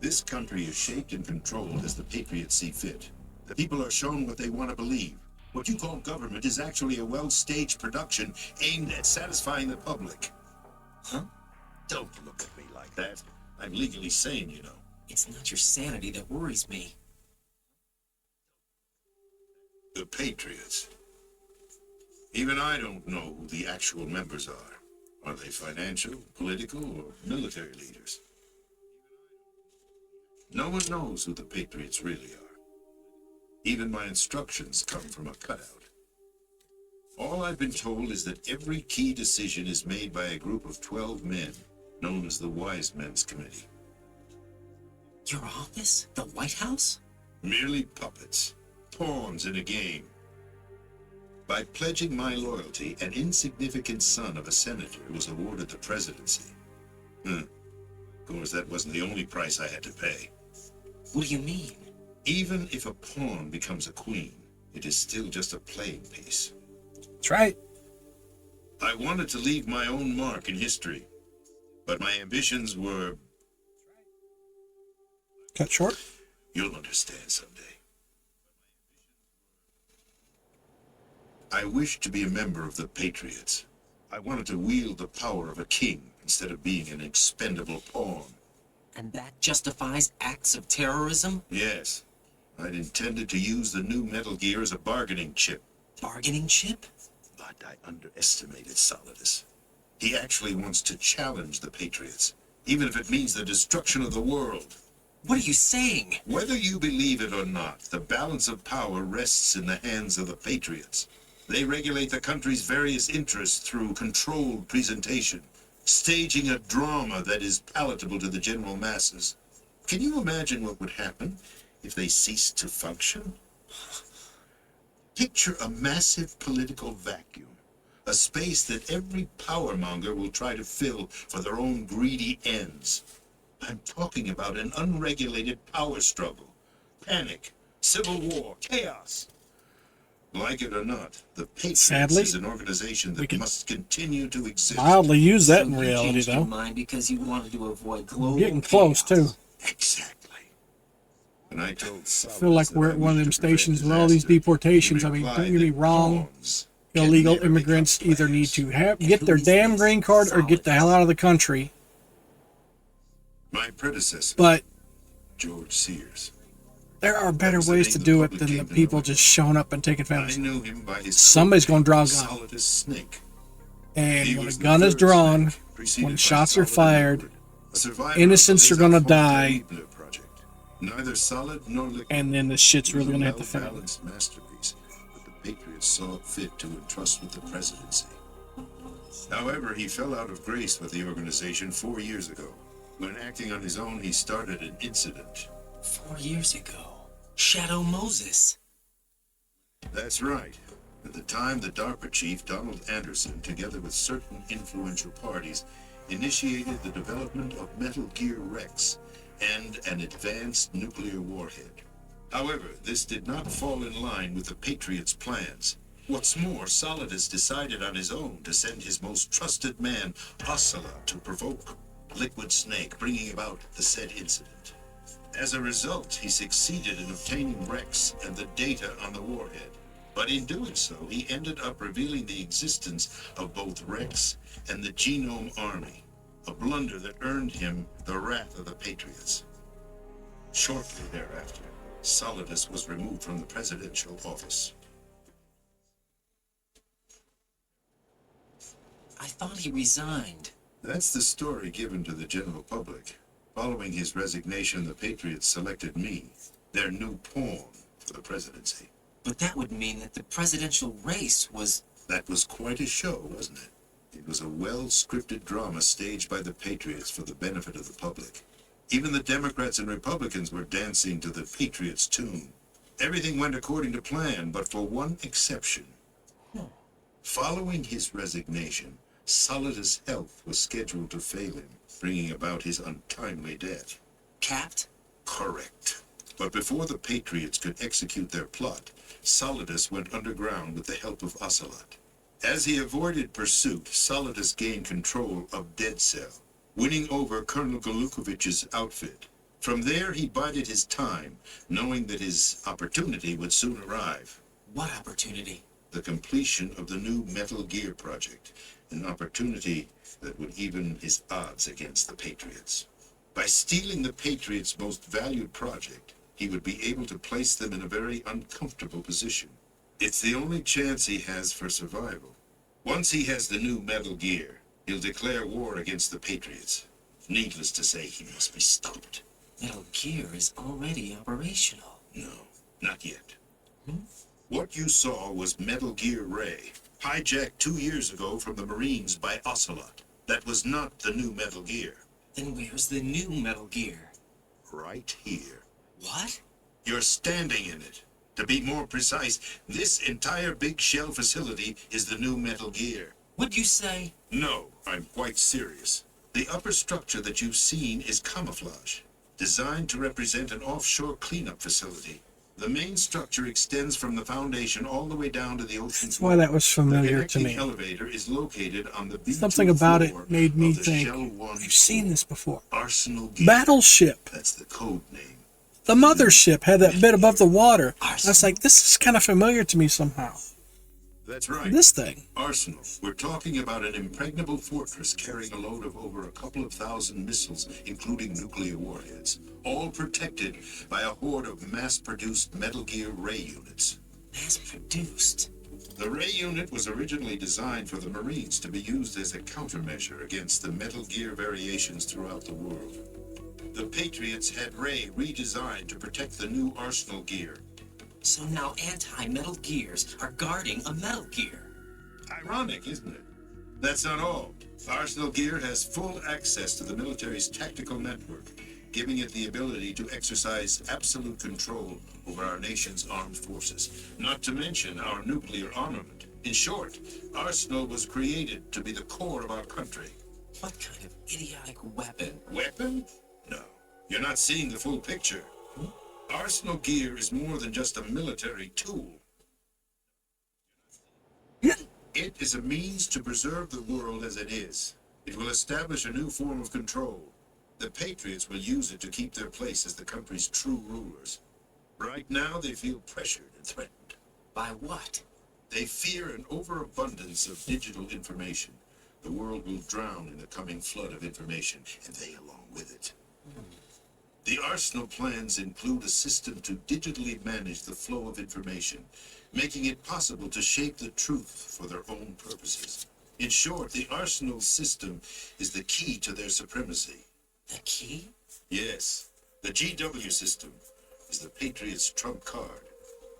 This country is shaped and controlled as the Patriots see fit. The people are shown what they want to believe. What you call government is actually a well-staged production aimed at satisfying the public. Huh? Don't look at me like that. I'm legally sane, you know. It's not your sanity that worries me. The Patriots. Even I don't know who the actual members are. Are they financial, political, or military leaders? No one knows who the Patriots really are. Even my instructions come from a cutout. All I've been told is that every key decision is made by a group of 12 men, known as the Wise Men's Committee. Your office? The White House? Merely puppets, pawns in a game. By pledging my loyalty, an insignificant son of a senator was awarded the presidency. Of course, that wasn't the only price I had to pay. What do you mean? Even if a pawn becomes a queen, it is still just a playing piece. That's right. I wanted to leave my own mark in history, but my ambitions were... Cut short. You'll understand someday. I wished to be a member of the Patriots. I wanted to wield the power of a king instead of being an expendable pawn. And that justifies acts of terrorism? Yes. I'd intended to use the new Metal Gear as a bargaining chip. Bargaining chip? But I underestimated Solidus. He actually wants to challenge the Patriots, even if it means the destruction of the world. What are you saying? Whether you believe it or not, the balance of power rests in the hands of the Patriots. They regulate the country's various interests through controlled presentation, staging a drama that is palatable to the general masses. Can you imagine what would happen if they ceased to function? Picture a massive political vacuum, a space that every powermonger will try to fill for their own greedy ends. I'm talking about an unregulated power struggle, panic, civil war, chaos. Like it or not, the Patriots Sadly, is an organization we that can must continue to exist. mildly use that So in you reality, changed your though. mind because you wanted to avoid global Getting close, chaos. too. Exactly. And I told I feel like we're at one of them stations with all these disaster. deportations. He I mean, replied don't get me that wrong. pawns can Illegal never become immigrants either need players. to get their damn green card or get the hell out of the country. My predecessor, But George Sears. there are better ways to do it than the people just showing up and taking I advantage. knew him by his Somebody's code going to draw a name, gun. Solid Snake. And He when a was the gun is third drawn, snake, preceded when by shots are Solid and fired, Liquid, a survivor innocents of the are gonna Laissez-faire die. Terrible project. Neither Solid nor Liquid and then the shit's was a really going to hit the fan. well-balanced masterpiece that the Patriots saw fit to entrust with the presidency. However, he fell out of grace with the organization 4 years ago. When acting on his own, he started an incident. 4 years ago. Shadow Moses. That's right. At the time, the DARPA chief, Donald Anderson, together with certain influential parties, initiated the development of Metal Gear Rex and an advanced nuclear warhead. However, this did not fall in line with the Patriots' plans. What's more, Solidus decided on his own to send his most trusted man, Ocelot, to provoke Liquid Snake, bringing about the said incident. As a result, he succeeded in obtaining Rex and the data on the warhead. But in doing so, he ended up revealing the existence of both Rex and the Genome Army, a blunder that earned him the wrath of the Patriots. Shortly thereafter, Solidus was removed from the presidential office. I thought he resigned. That's the story given to the general public. Following his resignation, the Patriots selected me, their new pawn, for the presidency. But that would mean that the presidential race was... That was quite a show, wasn't it? It was a well-scripted drama staged by the Patriots for the benefit of the public. Even the Democrats and Republicans were dancing to the Patriots' tune. Everything went according to plan, but for one exception. Following his resignation, Solidus' health was scheduled to fail him, bringing about his untimely death. Capped? Correct. But before the Patriots could execute their plot, Solidus went underground with the help of Ocelot. As he avoided pursuit, Solidus gained control of Dead Cell, winning over Colonel Golukovich's outfit. From there, he bided his time, knowing that his opportunity would soon arrive. What opportunity? The completion of the new Metal Gear project. An opportunity that would even his odds against the Patriots. By stealing the Patriots' most valued project, he would be able to place them in a very uncomfortable position. It's the only chance he has for survival. Once he has the new Metal Gear, he'll declare war against the Patriots. Needless to say, he must be stopped. Metal Gear is already operational. No, not yet. What you saw was Metal Gear Ray, hijacked 2 years ago from the Marines by Ocelot. That was not the new Metal Gear. Then where's the new Metal Gear? Right here. What? You're standing in it. To be more precise, this entire big shell facility is the new Metal Gear. What'd you say? No, I'm quite serious. The upper structure that you've seen is camouflage, designed to represent an offshore cleanup facility. The main structure extends from the foundation all the way down to the ocean. That's why that was familiar to The me. elevator is located on the B2 Something about it floor made me of the think, Shell 1 I've seen this before. Arsenal Gear. Battleship. That's the code name. The mothership had that bit above the water. I was like, this is kind of familiar to me somehow. That's right. This thing. Arsenal. We're talking about an impregnable fortress carrying a load of over a couple of thousand missiles, including nuclear warheads, all protected by a horde of mass-produced Metal Gear Ray units. Mass-produced? The Ray unit was originally designed for the Marines to be used as a countermeasure against the Metal Gear variations throughout the world. The Patriots had Ray redesigned to protect the new Arsenal Gear. So now anti-Metal Gears are guarding a Metal Gear. Ironic, isn't it? That's not all. Arsenal Gear has full access to the military's tactical network, giving it the ability to exercise absolute control over our nation's armed forces, not to mention our nuclear armament. In short, Arsenal was created to be the core of our country. What kind of idiotic weapon? Weapon? No. You're not seeing the full picture. Arsenal Gear is more than just a military tool. It is a means to preserve the world as it is. It will establish a new form of control. The Patriots will use it to keep their place as the country's true rulers. Right now, they feel pressured and threatened. By what? They fear an overabundance of digital information. The world will drown in the coming flood of information, and they along with it. The Arsenal plans include a system to digitally manage the flow of information, making it possible to shape the truth for their own purposes. In short, the Arsenal system is the key to their supremacy. The key? Yes, the GW system is the Patriots' trump card.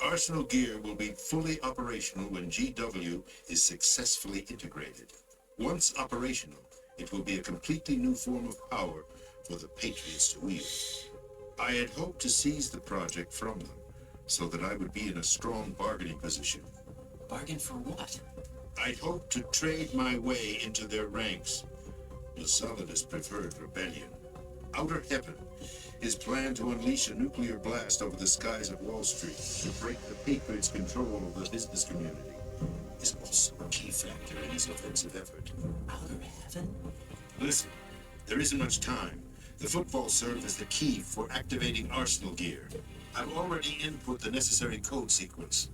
Arsenal Gear will be fully operational when GW is successfully integrated. Once operational, it will be a completely new form of power for the Patriots to wield. I had hoped to seize the project from them, so that I would be in a strong bargaining position. Bargain for what? I'd hoped to trade my way into their ranks. The Solidist preferred rebellion. Outer Heaven, his plan to unleash a nuclear blast over the skies of Wall Street to break the Patriots' control of the business community, is also a key factor in his offensive effort. Outer Heaven? Listen, there isn't much time. The football served as the key for activating Arsenal Gear. I've already input the necessary code sequence.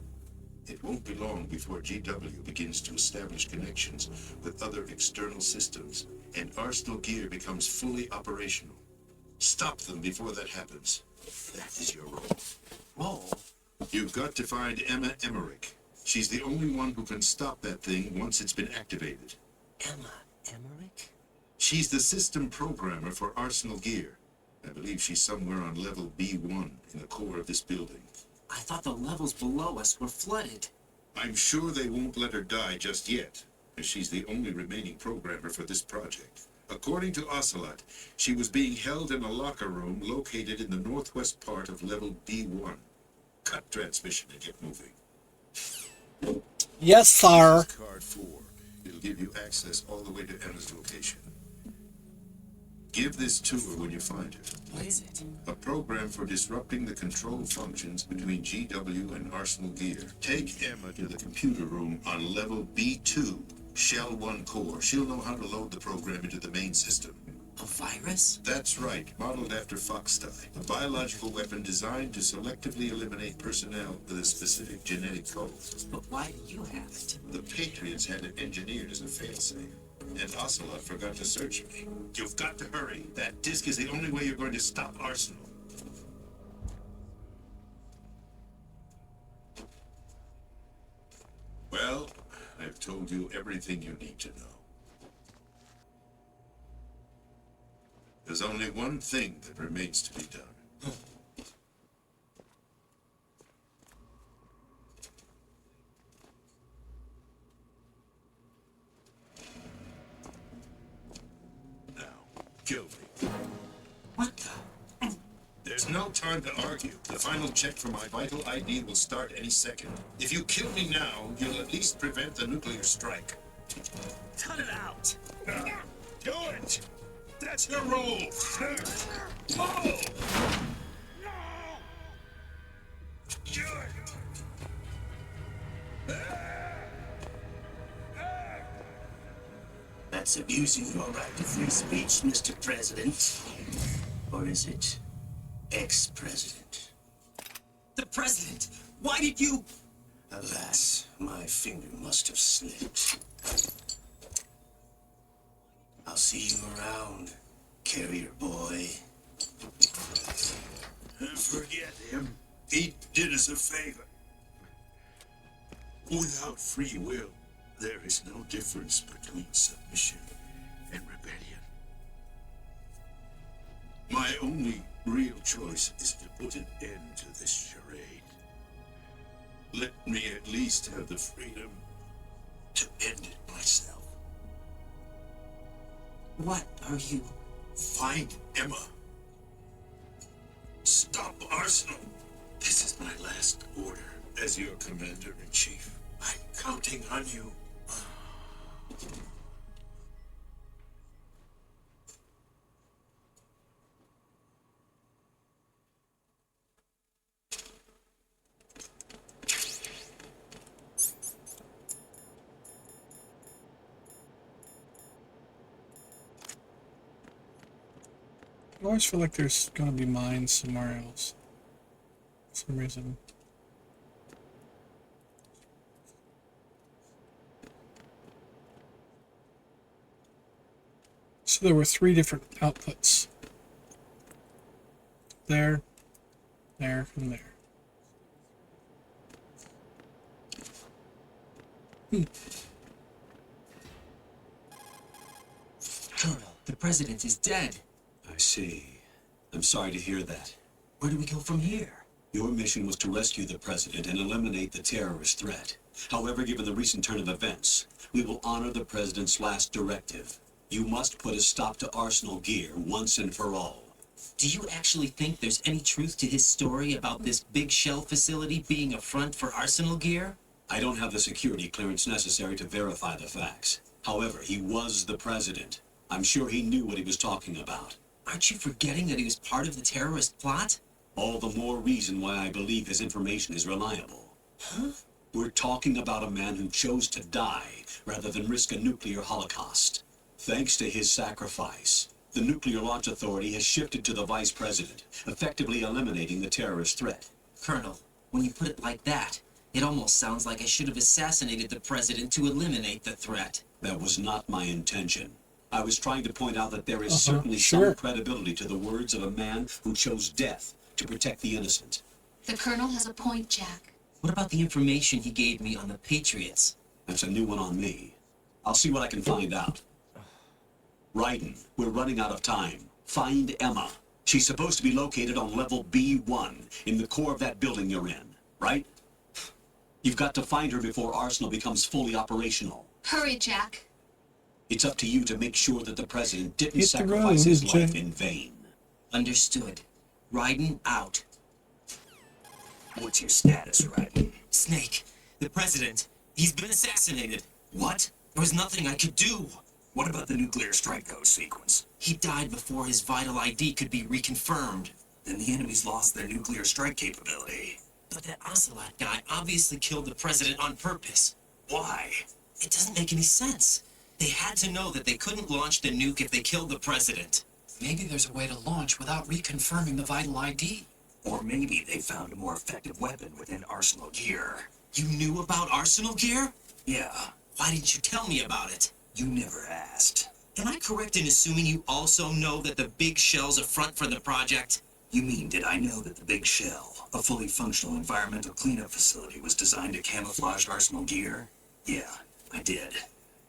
It won't be long before GW begins to establish connections with other external systems, and Arsenal Gear becomes fully operational. Stop them before that happens. That is your role. Role? You've got to find Emma Emmerich. She's the only one who can stop that thing once it's been activated. Emma Emmerich? She's the system programmer for Arsenal Gear. I believe she's somewhere on level B1 in the core of this building. I thought the levels below us were flooded. I'm sure they won't let her die just yet, as she's the only remaining programmer for this project. According to Ocelot, she was being held in a locker room located in the northwest part of level B1. Cut transmission and get moving. Yes, sir. Card 4. It'll give you access all the way to Emma's location. Give this to her when you find it. What is it? A program for disrupting the control functions between GW and Arsenal Gear. Take Emma to the computer room on level B2, Shell 1 core. She'll know how to load the program into the main system. A virus? That's right, modeled after Foxdie, a biological weapon designed to selectively eliminate personnel with a specific genetic code. But why do you have it? The Patriots had it engineered as a failsafe, and Ocelot forgot to search me. You've got to hurry. That disc is the only way you're going to stop Arsenal. Well, I've told you everything you need to know. There's only one thing that remains to be done. Now, kill me. What the? There's no time to argue. The final check for my vital ID will start any second. If you kill me now, you'll at least prevent the nuclear strike. Cut it out! Do it! That's your role! Oh! That's abusing your right to free speech, Mr. President. Or is it ex-president? The president! Why did you... Alas, my finger must have slipped. I'll see you around, carrier boy. Forget him. He did us a favor. Without free will, there is no difference between submission and rebellion. My only real choice is to put an end to this charade. Let me at least have the freedom to end it myself. What are you... Find Emma. Stop Arsenal. This is my last order as your commander-in-chief. I'm counting on you. I always feel like there's gonna be mines somewhere else. For some reason. So there were 3 different outputs. There, there, and there. Colonel, the president is dead. I see. I'm sorry to hear that. Where do we go from here? Your mission was to rescue the president and eliminate the terrorist threat. However, given the recent turn of events, we will honor the president's last directive. You must put a stop to Arsenal gear once and for all. Do you actually think there's any truth to his story about this big shell facility being a front for Arsenal gear? I don't have the security clearance necessary to verify the facts. However, he was the president. I'm sure he knew what he was talking about. Aren't you forgetting that he was part of the terrorist plot? All the more reason why I believe his information is reliable. Huh? We're talking about a man who chose to die rather than risk a nuclear holocaust. Thanks to his sacrifice, the Nuclear Launch Authority has shifted to the vice president, effectively eliminating the terrorist threat. Colonel, when you put it like that, it almost sounds like I should have assassinated the president to eliminate the threat. That was not my intention. I was trying to point out that there is certainly sure. some credibility to the words of a man who chose death to protect the innocent. The Colonel has a point, Jack. What about the information he gave me on the Patriots? That's a new one on me. I'll see what I can find out. Raiden, we're running out of time. Find Emma. She's supposed to be located on level B1 in the core of that building you're in, right? You've got to find her before Arsenal becomes fully operational. Hurry, Jack. It's up to you to make sure that the president didn't Hit the sacrifice road, his Jack. life in vain. Understood. Raiden out. What's your status, Raiden? Snake, the president, he's been assassinated. What? There was nothing I could do. What about the nuclear strike code sequence? He died before his vital ID could be reconfirmed. Then the enemy's lost their nuclear strike capability. But that Ocelot guy obviously killed the president on purpose. Why? It doesn't make any sense. They had to know that they couldn't launch the nuke if they killed the president. Maybe there's a way to launch without reconfirming the vital ID. Or maybe they found a more effective weapon within Arsenal gear. You knew about Arsenal gear? Yeah, Why didn't you tell me about it? you never asked. Am I correct in assuming you also know that the big shell's a front for the project? You mean, did I know that the Big Shell, a fully functional environmental cleanup facility, was designed to camouflage Arsenal gear? Yeah, I did.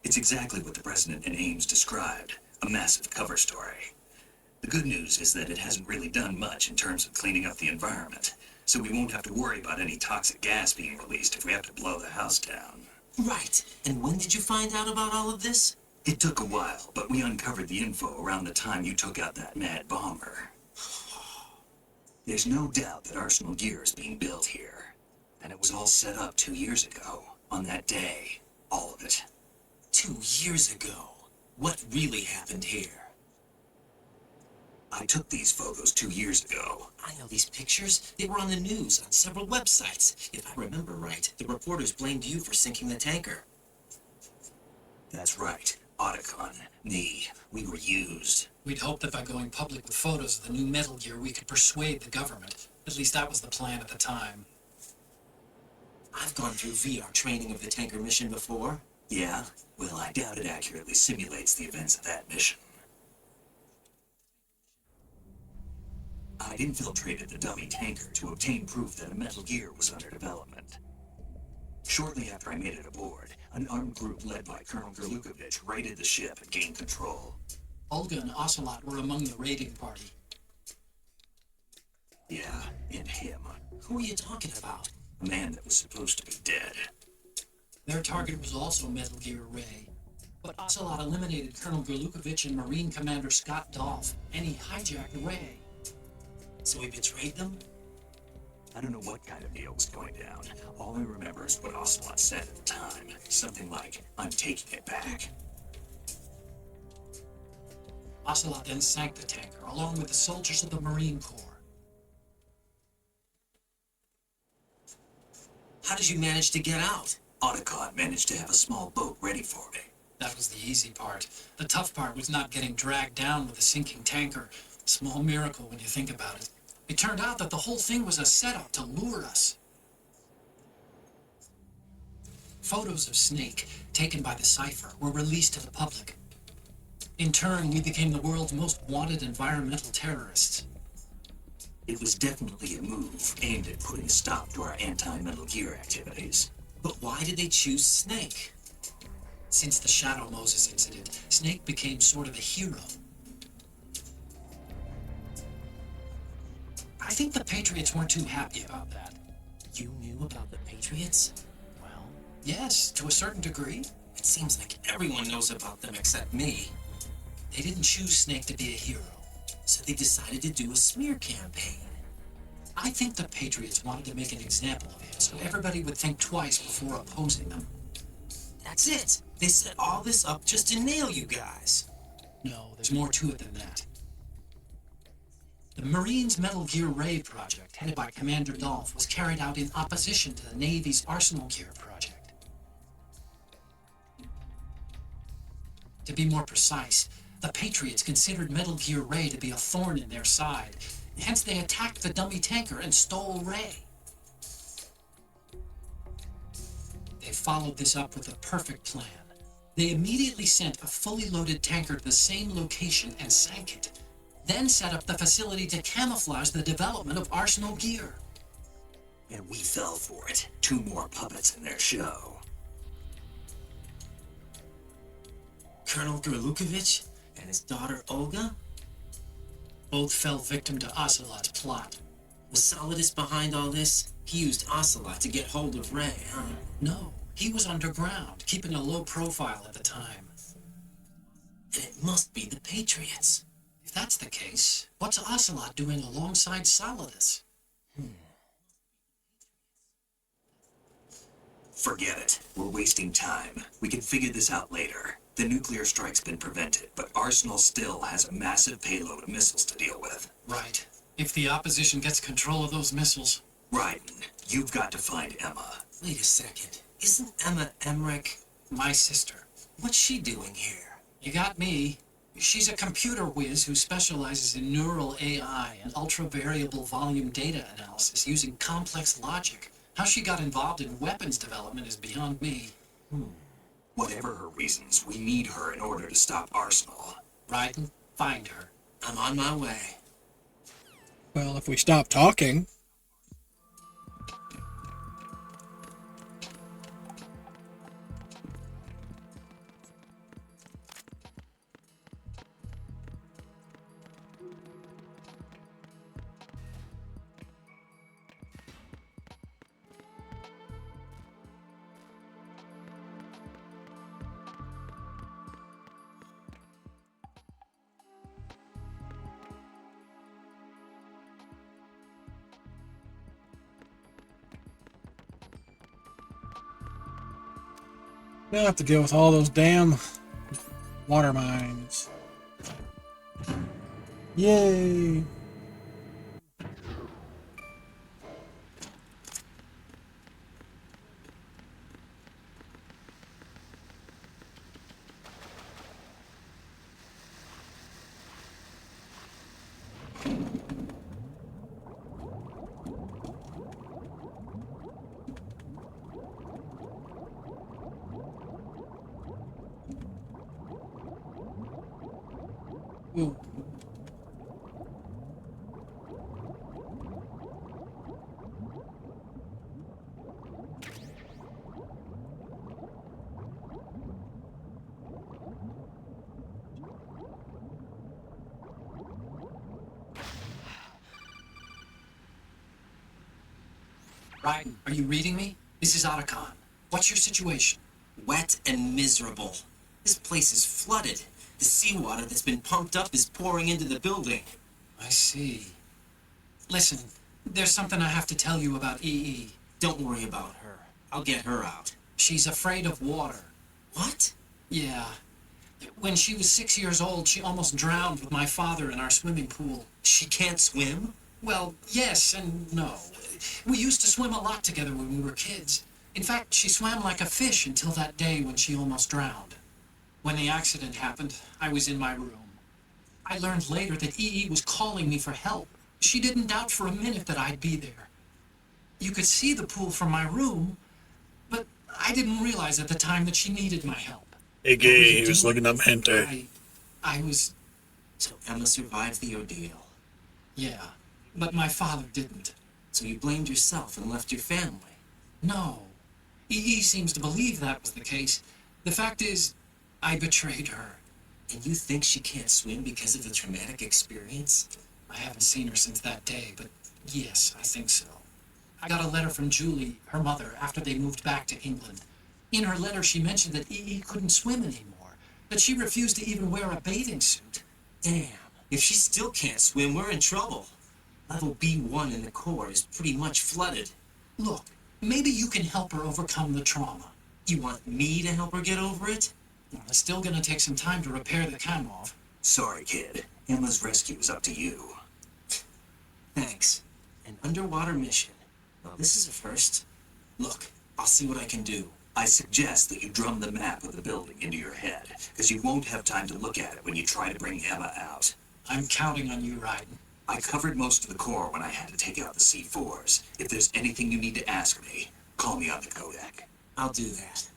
It's exactly what the President and Ames described, a massive cover story. The good news is that it hasn't really done much in terms of cleaning up the environment, so we won't have to worry about any toxic gas being released if we have to blow the house down. Right. And when did you find out about all of this? It took a while, but we uncovered the info around the time you took out that mad bomber. There's no doubt that Arsenal gear is being built here, and it was all set up 2 years ago, on that day, all of it. 2 years ago. What really happened here? I took these photos 2 years ago. I know these pictures. They were on the news on several websites. If I remember right, the reporters blamed you for sinking the tanker. That's right, Otacon, me, we were used. We'd hoped that by going public with photos of the new Metal Gear, we could persuade the government. At least that was the plan at the time. I've gone through VR training of the tanker mission before. Yeah? Well, I doubt it accurately simulates the events of that mission. I'd infiltrated the dummy tanker to obtain proof that a Metal Gear was under development. Shortly after I made it aboard, an armed group led by Colonel Gerlukovich raided the ship and gained control. Olga and Ocelot were among the raiding party. Yeah, and him. Who are you talking about? A man that was supposed to be dead. Their target was also Metal Gear Ray. But Ocelot eliminated Colonel Gerlukovich and Marine Commander Scott Dolph, and he hijacked Ray. So he betrayed them? I don't know what kind of deal was going down. All I remember is what Ocelot said at the time. Something like, I'm taking it back. Ocelot then sank the tanker, along with the soldiers of the Marine Corps. How did you manage to get out? Otacon managed to have a small boat ready for me. That was the easy part. The tough part was not getting dragged down with the sinking tanker. Small miracle when you think about it. It turned out that the whole thing was a setup to lure us. Photos of Snake, taken by the Cypher, were released to the public. In turn, we became the world's most wanted environmental terrorists. It was definitely a move aimed at putting a stop to our anti-Metal Gear activities. But why did they choose Snake? Since the Shadow Moses incident, Snake became sort of a hero. I think the Patriots weren't too happy about that. You knew about the Patriots? Well, yes, to a certain degree. It seems like everyone knows about them except me. They didn't choose Snake to be a hero. So they decided to do a smear campaign. I think the Patriots wanted to make an example of him so everybody would think twice before opposing them. That's it. They set all this up just to nail you guys. No, there's more to it than that. The Marines' Metal Gear Ray project, headed by Commander Dolph, was carried out in opposition to the Navy's Arsenal Gear project. To be more precise, the Patriots considered Metal Gear Ray to be a thorn in their side. Hence, they attacked the dummy tanker and stole Ray. They followed this up with a perfect plan. They immediately sent a fully loaded tanker to the same location and sank it. Then set up the facility to camouflage the development of Arsenal Gear. And we fell for it. 2 more puppets in their show. Colonel Gerlukovich and his daughter Olga? Both fell victim to Ocelot's plot. Was Solidus behind all this? He used Ocelot to get hold of Ray, huh? No, he was underground, keeping a low profile at the time. Then it must be the Patriots. If that's the case, what's Ocelot doing alongside Solidus? Forget it. We're wasting time. We can figure this out later. The nuclear strike's been prevented, but Arsenal still has a massive payload of missiles to deal with. Right. If the opposition gets control of those missiles. Raiden, you've got to find Emma. Wait a second. Isn't Emma Emmerich? My sister. What's she doing here? You got me. She's a computer whiz who specializes in neural AI and ultra-variable volume data analysis using complex logic. How she got involved in weapons development is beyond me. Whatever her reasons, we need her in order to stop Arsenal. Raiden, find her. I'm on my way. Well, if we stop talking. Now I have to deal with all those damn water mines. Yay! Ooh. Raiden, are you reading me? This is Otacon. What's your situation? Wet and miserable. This place is flooded. The seawater that's been pumped up is pouring into the building. I see. Listen, there's something I have to tell you about EE. Don't worry about her. I'll get her out. She's afraid of water. What? Yeah. When she was 6 years old, she almost drowned with my father in our swimming pool. She can't swim? Well, yes and no. We used to swim a lot together when we were kids. In fact, she swam like a fish until that day when she almost drowned. When the accident happened, I was in my room. I learned later that EE was calling me for help. She didn't doubt for a minute that I'd be there. You could see the pool from my room, but I didn't realize at the time that she needed my help. AKA, he was looking up hentai. I was... So Emma survived the ordeal. Yeah, but my father didn't. So you blamed yourself and left your family? No. EE seems to believe that was the case. The fact is, I betrayed her. And you think she can't swim because of the traumatic experience? I haven't seen her since that day, but yes, I think so. I got a letter from Julie, her mother, after they moved back to England. In her letter, she mentioned that EE couldn't swim anymore, that she refused to even wear a bathing suit. Damn, if she still can't swim, we're in trouble. Level B1 in the core is pretty much flooded. Look, maybe you can help her overcome the trauma. You want me to help her get over it? Well, it's still gonna take some time to repair the Kamov. Sorry, kid. Emma's rescue is up to you. Thanks. An underwater mission. Well, this is a first. Look, I'll see what I can do. I suggest that you drum the map of the building into your head, because you won't have time to look at it when you try to bring Emma out. I'm counting on you, Raiden. I covered most of the core when I had to take out the C4s. If there's anything you need to ask me, call me on the Kodak. I'll do that.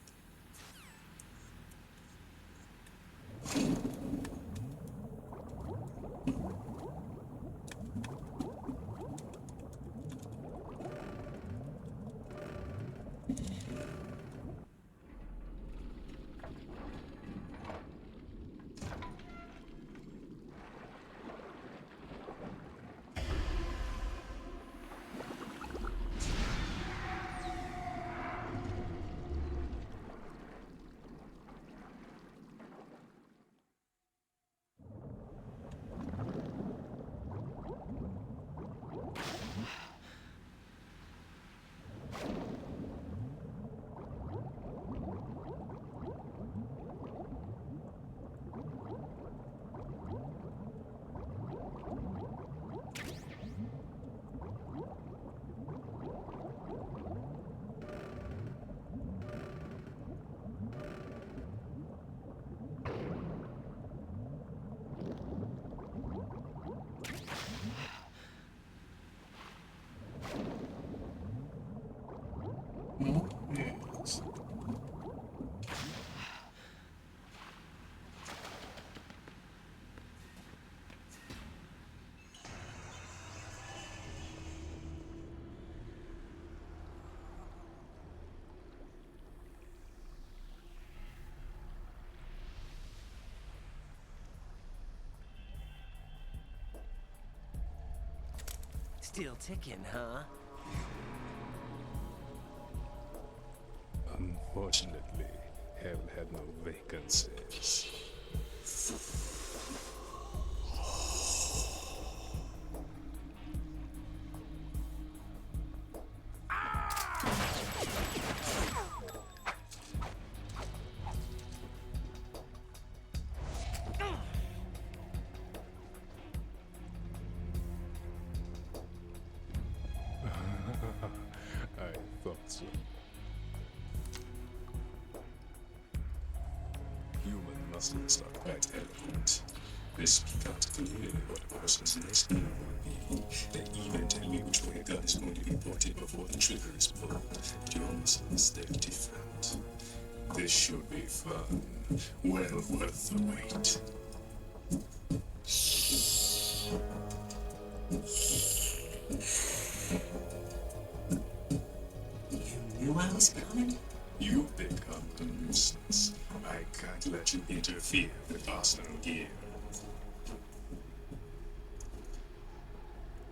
Still ticking, huh? Unfortunately, hell had no vacancies. I thought so. Human muscles are quite eloquent. They speak out clearly what a person's next move will be. They even tell you which way a gun is going to be pointed before the trigger is pulled. Your muscles, they're different. This should be fun. Well worth the wait. You knew I was coming? You've become a nuisance. I can't let you interfere with Arsenal gear.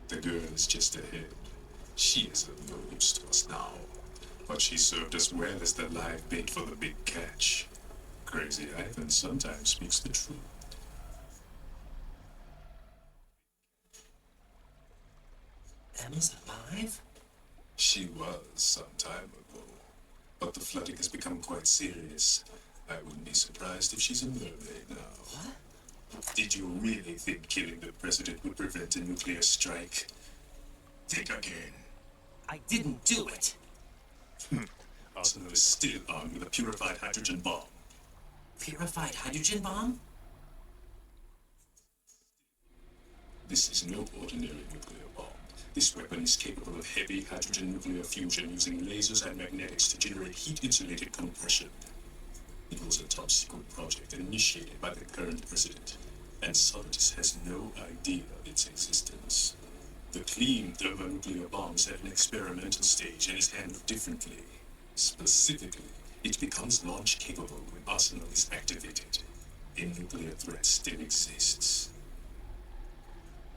The girl is just ahead. She is of no use to us now. But she served us well as the live bait for the big catch. Crazy Ivan sometimes speaks the truth. Emma's alive? She was some time ago. But the flooding has become quite serious. I wouldn't be surprised if she's a mermaid now. What? Did you really think killing the president would prevent a nuclear strike? Think again. I didn't do it. Arsenal is still armed with a purified hydrogen bomb. Purified hydrogen bomb? This is no ordinary nuclear bomb. This weapon is capable of heavy hydrogen nuclear fusion using lasers and magnetics to generate heat-insulated compression. It was a top-secret project initiated by the current president, and Solidus has no idea of its existence. The clean thermonuclear bombs at an experimental stage and is handled differently. Specifically, it becomes launch-capable when Arsenal is activated. A nuclear threat still exists.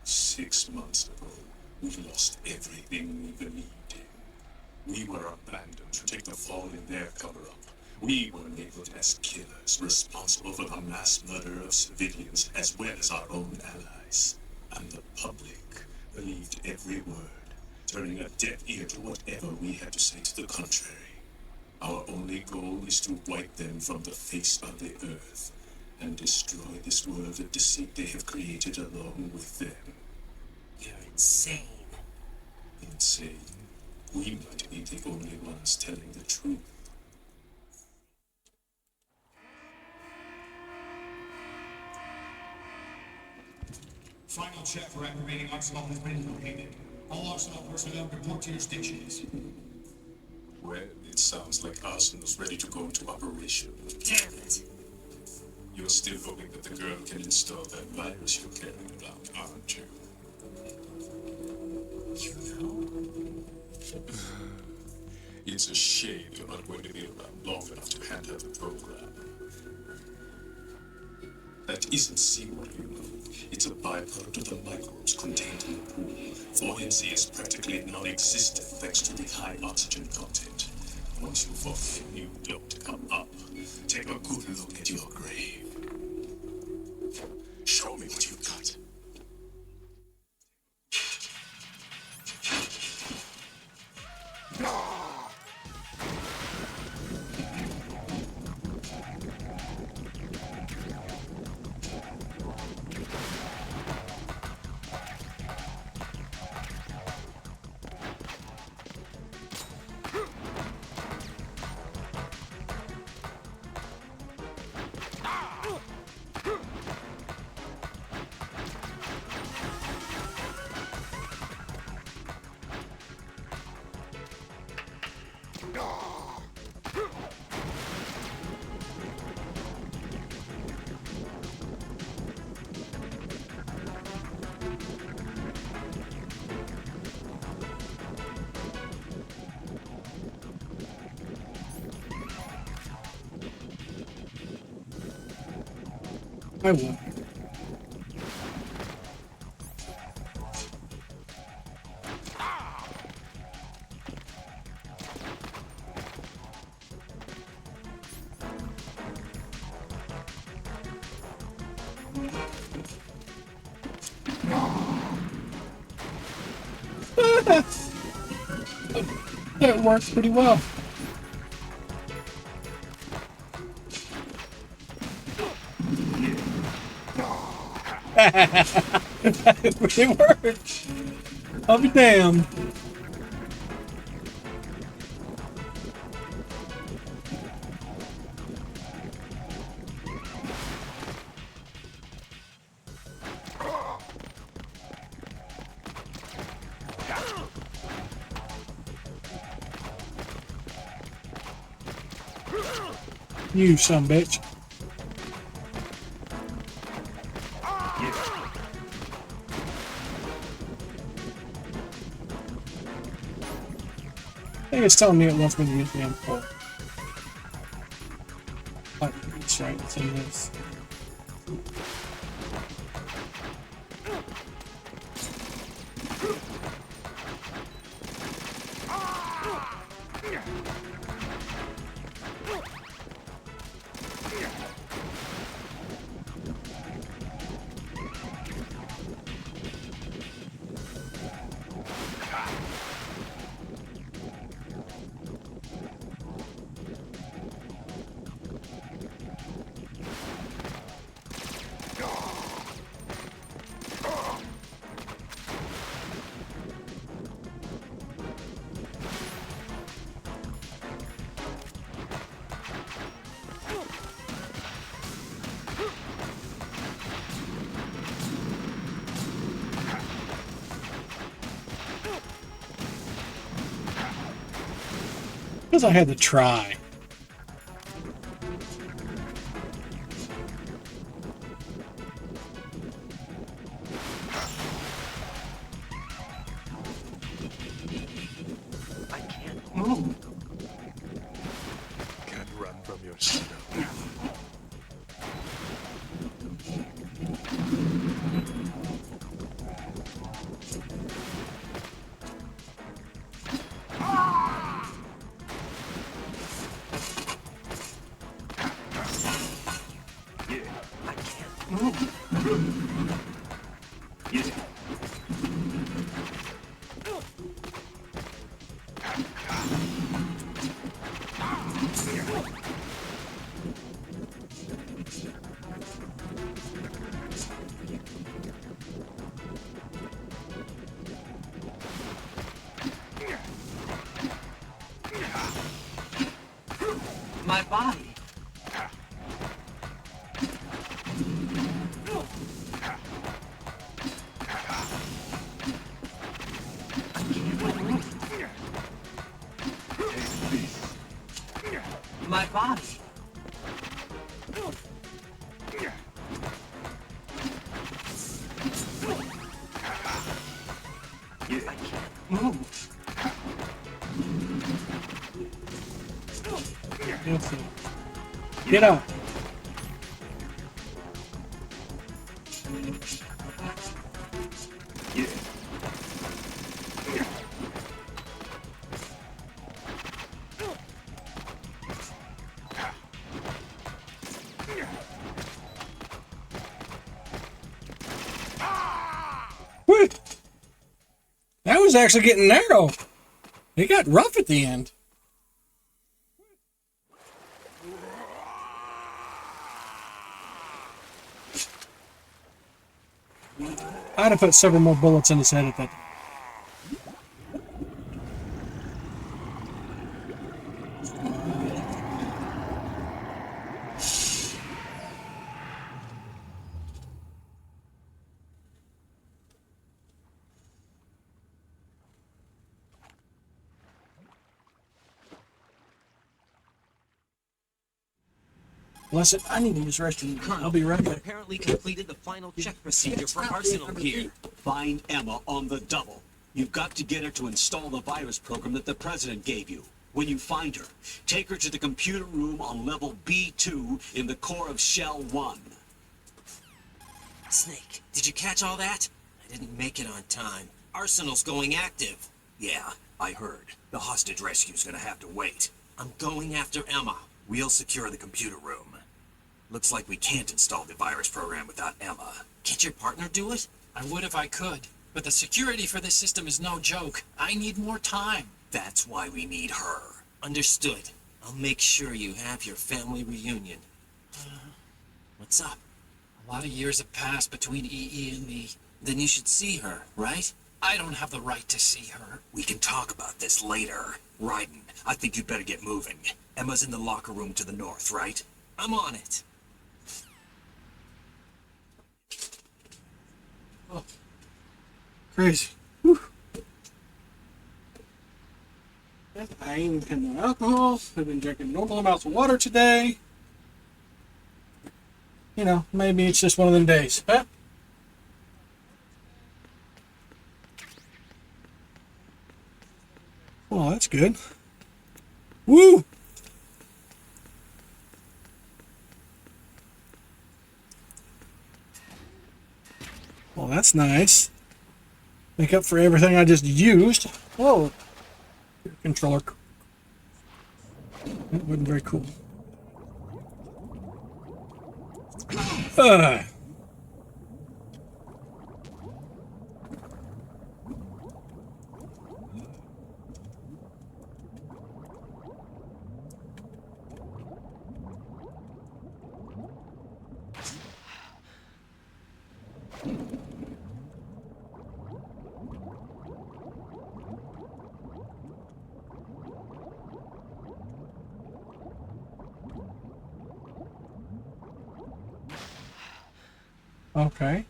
6 months ago, we lost everything we believed in. We were abandoned to take the fall in their cover-up. We were labeled as killers responsible for the mass murder of civilians as well as our own allies. And the public believed every word, turning a deaf ear to whatever we had to say to the contrary. Our only goal is to wipe them from the face of the earth and destroy this world of deceit they have created along with them. You're insane. Insane? We might be the only ones telling the truth. Final check for activating Arsenal has been completed. All Arsenal personnel report to your stations. Well, it sounds like Arsenal's ready to go into operation. Damn it. You're still hoping that the girl can install that virus you're carrying around, aren't you? You know? It's a shame you're not going to be around long enough to hand her the program. That isn't seawater, you know. It's a byproduct of the microbes contained in the pool. Buoyancy is practically non-existent thanks to the high oxygen content. Once you fall in, you don't come up. Take a good look at your grave. Show me what you've got. I will. It worked pretty well. It worked. I'll be damned. You son of a bitch. I think it's telling me it wants me to use the M4. Oh, that's right, it's in this. Because I had to try. I can't move. Can't run from your shadow. My body. My body. I can't move. Get up. Whew. That was actually getting narrow. It got rough at the end. I'd have put several more bullets in his head at that. Listen, I need to use restroom. I'll be right back. Apparently completed the final check procedure for arsenal gear. Find Emma on the double. You've got to get her to install the virus program that the president gave you. When you find her, take her to the computer room on level B2 in the core of Shell 1. Snake, did you catch all that? I didn't make it on time. Arsenal's going active. Yeah, I heard. The hostage rescue's gonna have to wait. I'm going after Emma. We'll secure the computer room. Looks like we can't install the virus program without Emma. Can't your partner do it? I would if I could, but the security for this system is no joke. I need more time. That's why we need her. Understood. I'll make sure you have your family reunion. What's up? A lot of years have passed between EE and me. Then you should see her, right? I don't have the right to see her. We can talk about this later. Raiden, I think you'd better get moving. Emma's in the locker room to the north, right? I'm on it. Crazy. Whew. I ain't had no alcohol. I've been drinking normal amounts of water today. You know, maybe it's just one of them days. Huh? Oh, that's good. Woo! Well, that's nice. Make up for everything I just used. Whoa. Controller. That wasn't very cool. Okay.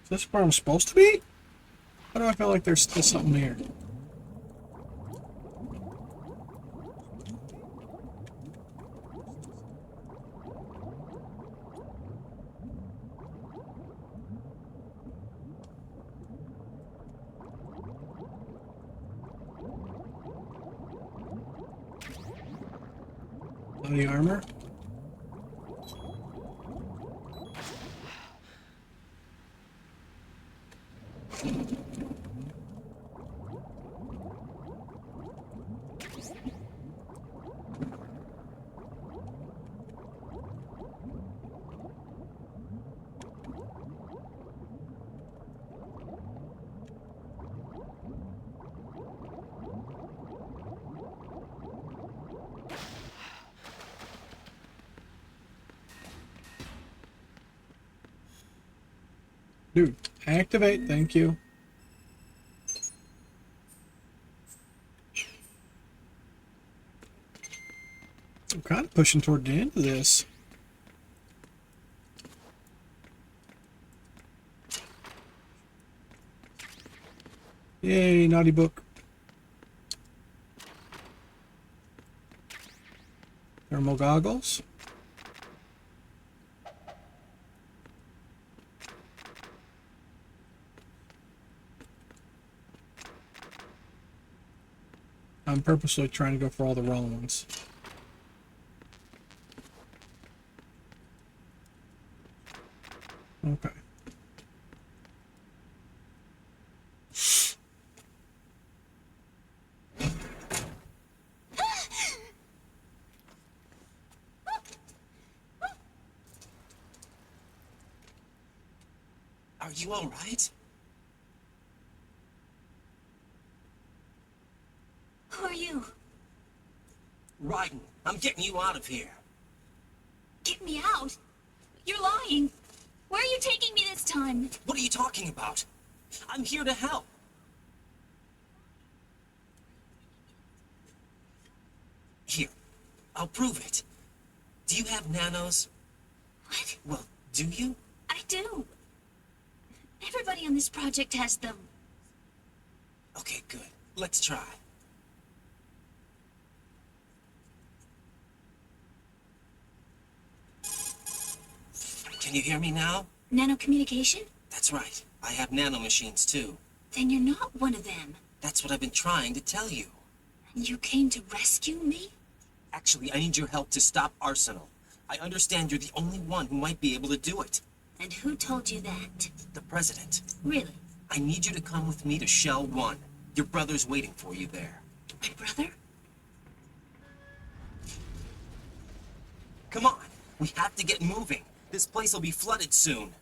Is this where I'm supposed to be? Why do I feel like there's still something here? Body armor. Dude, activate, thank you. I'm kind of pushing toward the end of this. Yay, naughty book. Thermal goggles. I'm purposely trying to go for all the wrong ones. Okay. Are you all right? Who are you? Raiden, I'm getting you out of here. Get me out? You're lying. Where are you taking me this time? What are you talking about? I'm here to help. Here, I'll prove it. Do you have nanos? What? Well, do you? I do. Everybody on this project has them. Okay, good. Let's try. Can you hear me now? Nanocommunication? That's right. I have nanomachines too. Then you're not one of them. That's what I've been trying to tell you. You came to rescue me? Actually, I need your help to stop Arsenal. I understand you're the only one who might be able to do it. And who told you that? The President. Really? I need you to come with me to Shell 1. Your brother's waiting for you there. My brother? Come on. We have to get moving. This place will be flooded soon.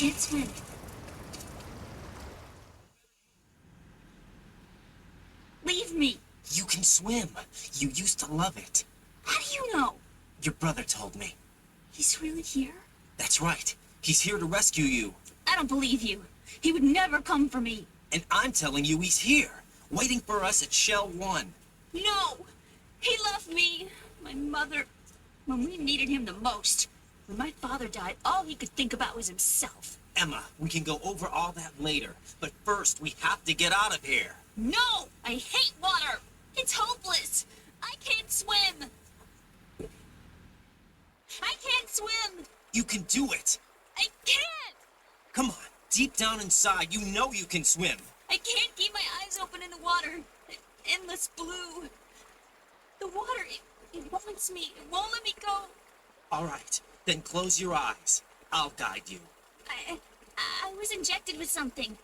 can't swim. Leave me. You can swim. You used to love it. How do you know? Your brother told me. He's really here? That's right. He's here to rescue you. I don't believe you. He would never come for me. And I'm telling you he's here, waiting for us at Shell 1. No! He left me. My mother. When we needed him the most. When my father died, all he could think about was himself. Emma, we can go over all that later, but first we have to get out of here. No! I hate water! It's hopeless! I can't swim! I can't swim! You can do it. I can't! Come on, deep down inside, you know you can swim. I can't keep my eyes open in the water. Endless blue. The water, it wants me. It won't let me go. All right, then close your eyes. I'll guide you. I was injected with something.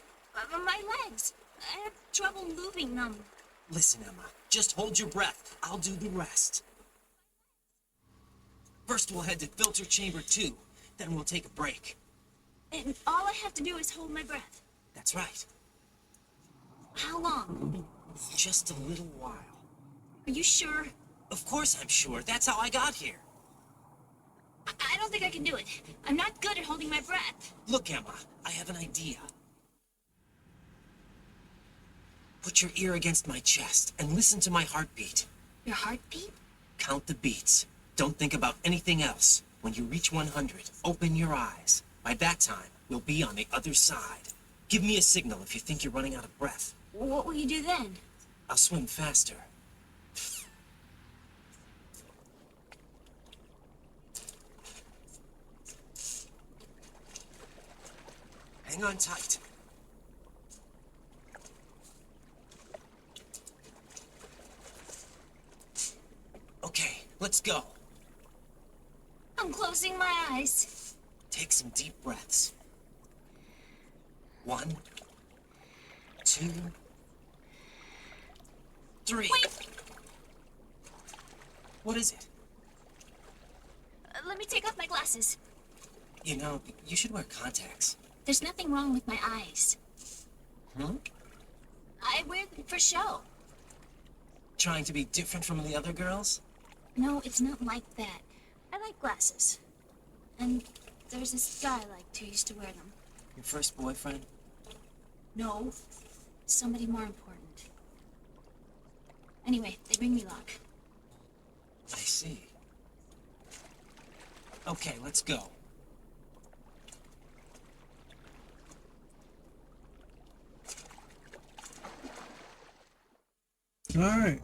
My legs. I have trouble moving them. Listen, Emma, just hold your breath. I'll do the rest. First, we'll head to filter chamber 2. Then we'll take a break. And all I have to do is hold my breath. That's right. How long? Just a little while. Are you sure? Of course I'm sure. That's how I got here. I don't think I can do it. I'm not good at holding my breath. Look, Emma, I have an idea. Put your ear against my chest and listen to my heartbeat. Your heartbeat? Count the beats. Don't think about anything else. When you reach 100, open your eyes. By that time, we'll be on the other side. Give me a signal if you think you're running out of breath. What will you do then? I'll swim faster. Hang on tight. Okay, let's go. I'm closing my eyes. Take some deep breaths. 1, 2, 3. Wait! What is it? Let me take off my glasses. You know, you should wear contacts. There's nothing wrong with my eyes. Hmm? I wear them for show. Trying to be different from the other girls? No, it's not like that. I like glasses. And there's this guy I liked who used to wear them. Your first boyfriend? No, somebody more important. Anyway, they bring me luck. I see. Okay, let's go. All right.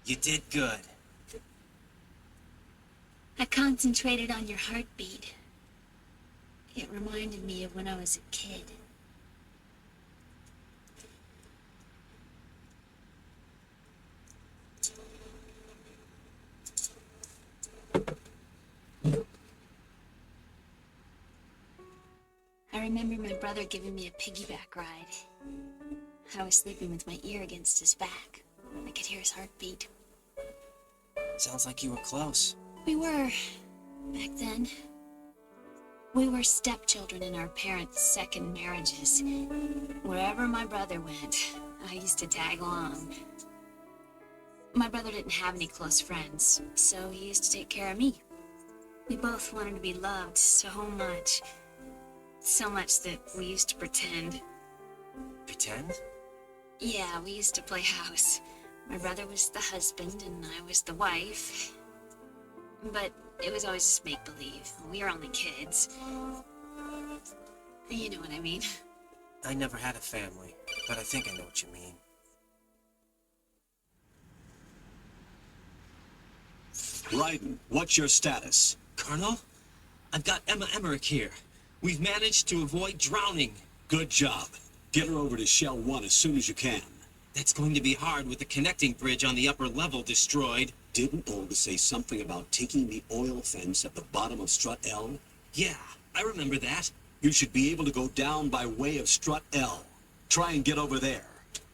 You did good. I concentrated on your heartbeat. It reminded me of when I was a kid. I remember my brother giving me a piggyback ride. I was sleeping with my ear against his back. I could hear his heartbeat. Sounds like you were close. We were, back then. We were stepchildren in our parents' second marriages. Wherever my brother went, I used to tag along. My brother didn't have any close friends, so he used to take care of me. We both wanted to be loved so much. So much that we used to pretend. Pretend? Yeah, we used to play house. My brother was the husband and I was the wife. But it was always just make-believe. We were only kids. You know what I mean. I never had a family, but I think I know what you mean. Raiden, what's your status? Colonel, I've got Emma Emmerich here. We've managed to avoid drowning. Good job. Get her over to Shell 1 as soon as you can. That's going to be hard with the connecting bridge on the upper level destroyed. Didn't Olga say something about taking the oil fence at the bottom of Strut L? Yeah, I remember that. You should be able to go down by way of Strut L. Try and get over there.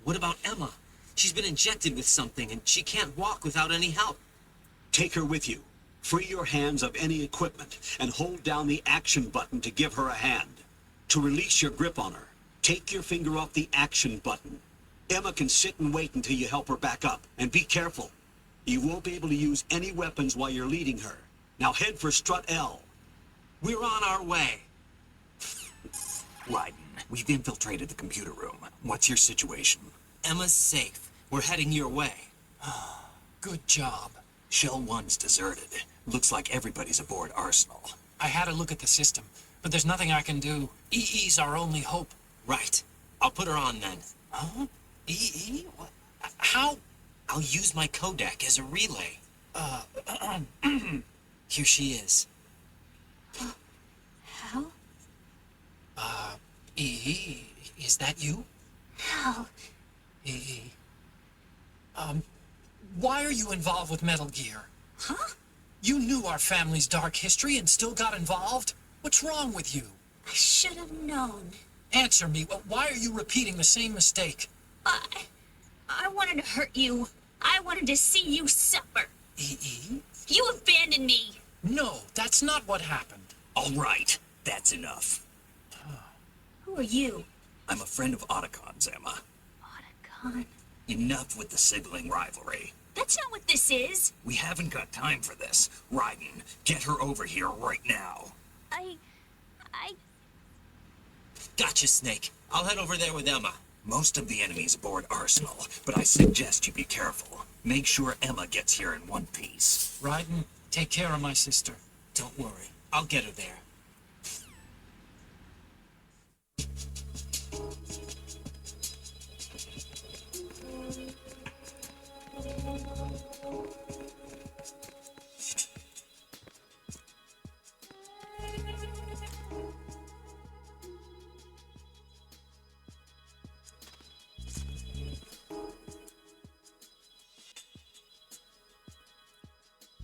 What about Emma? She's been injected with something and she can't walk without any help. Take her with you. Free your hands of any equipment and hold down the action button to give her a hand. To release your grip on her, take your finger off the action button. Emma can sit and wait until you help her back up. And be careful. You won't be able to use any weapons while you're leading her. Now head for Strut L. We're on our way. Raiden, we've infiltrated the computer room. What's your situation? Emma's safe. We're heading your way. Good job. Shell 1's deserted. Looks like everybody's aboard Arsenal. I had a look at the system, but there's nothing I can do. EE's our only hope. Right. I'll put her on then. Huh? EE? What? How? I'll use my Kodak as a relay. Here she is. Hal? EE, is that you? Hal. EE. Why are you involved with Metal Gear? Huh? You knew our family's dark history and still got involved? What's wrong with you? I should have known. Answer me. Why are you repeating the same mistake? I wanted to hurt you. I wanted to see you suffer. EE? You abandoned me. No, that's not what happened. All right, that's enough. Who are you? I'm a friend of Otacon's, Emma. Otacon? Enough with the sibling rivalry. That's not what this is. We haven't got time for this. Raiden, get her over here right now. I... Gotcha, Snake. I'll head over there with Emma. Most of the enemy's aboard Arsenal, but I suggest you be careful. Make sure Emma gets here in one piece. Raiden, take care of my sister. Don't worry. I'll get her there.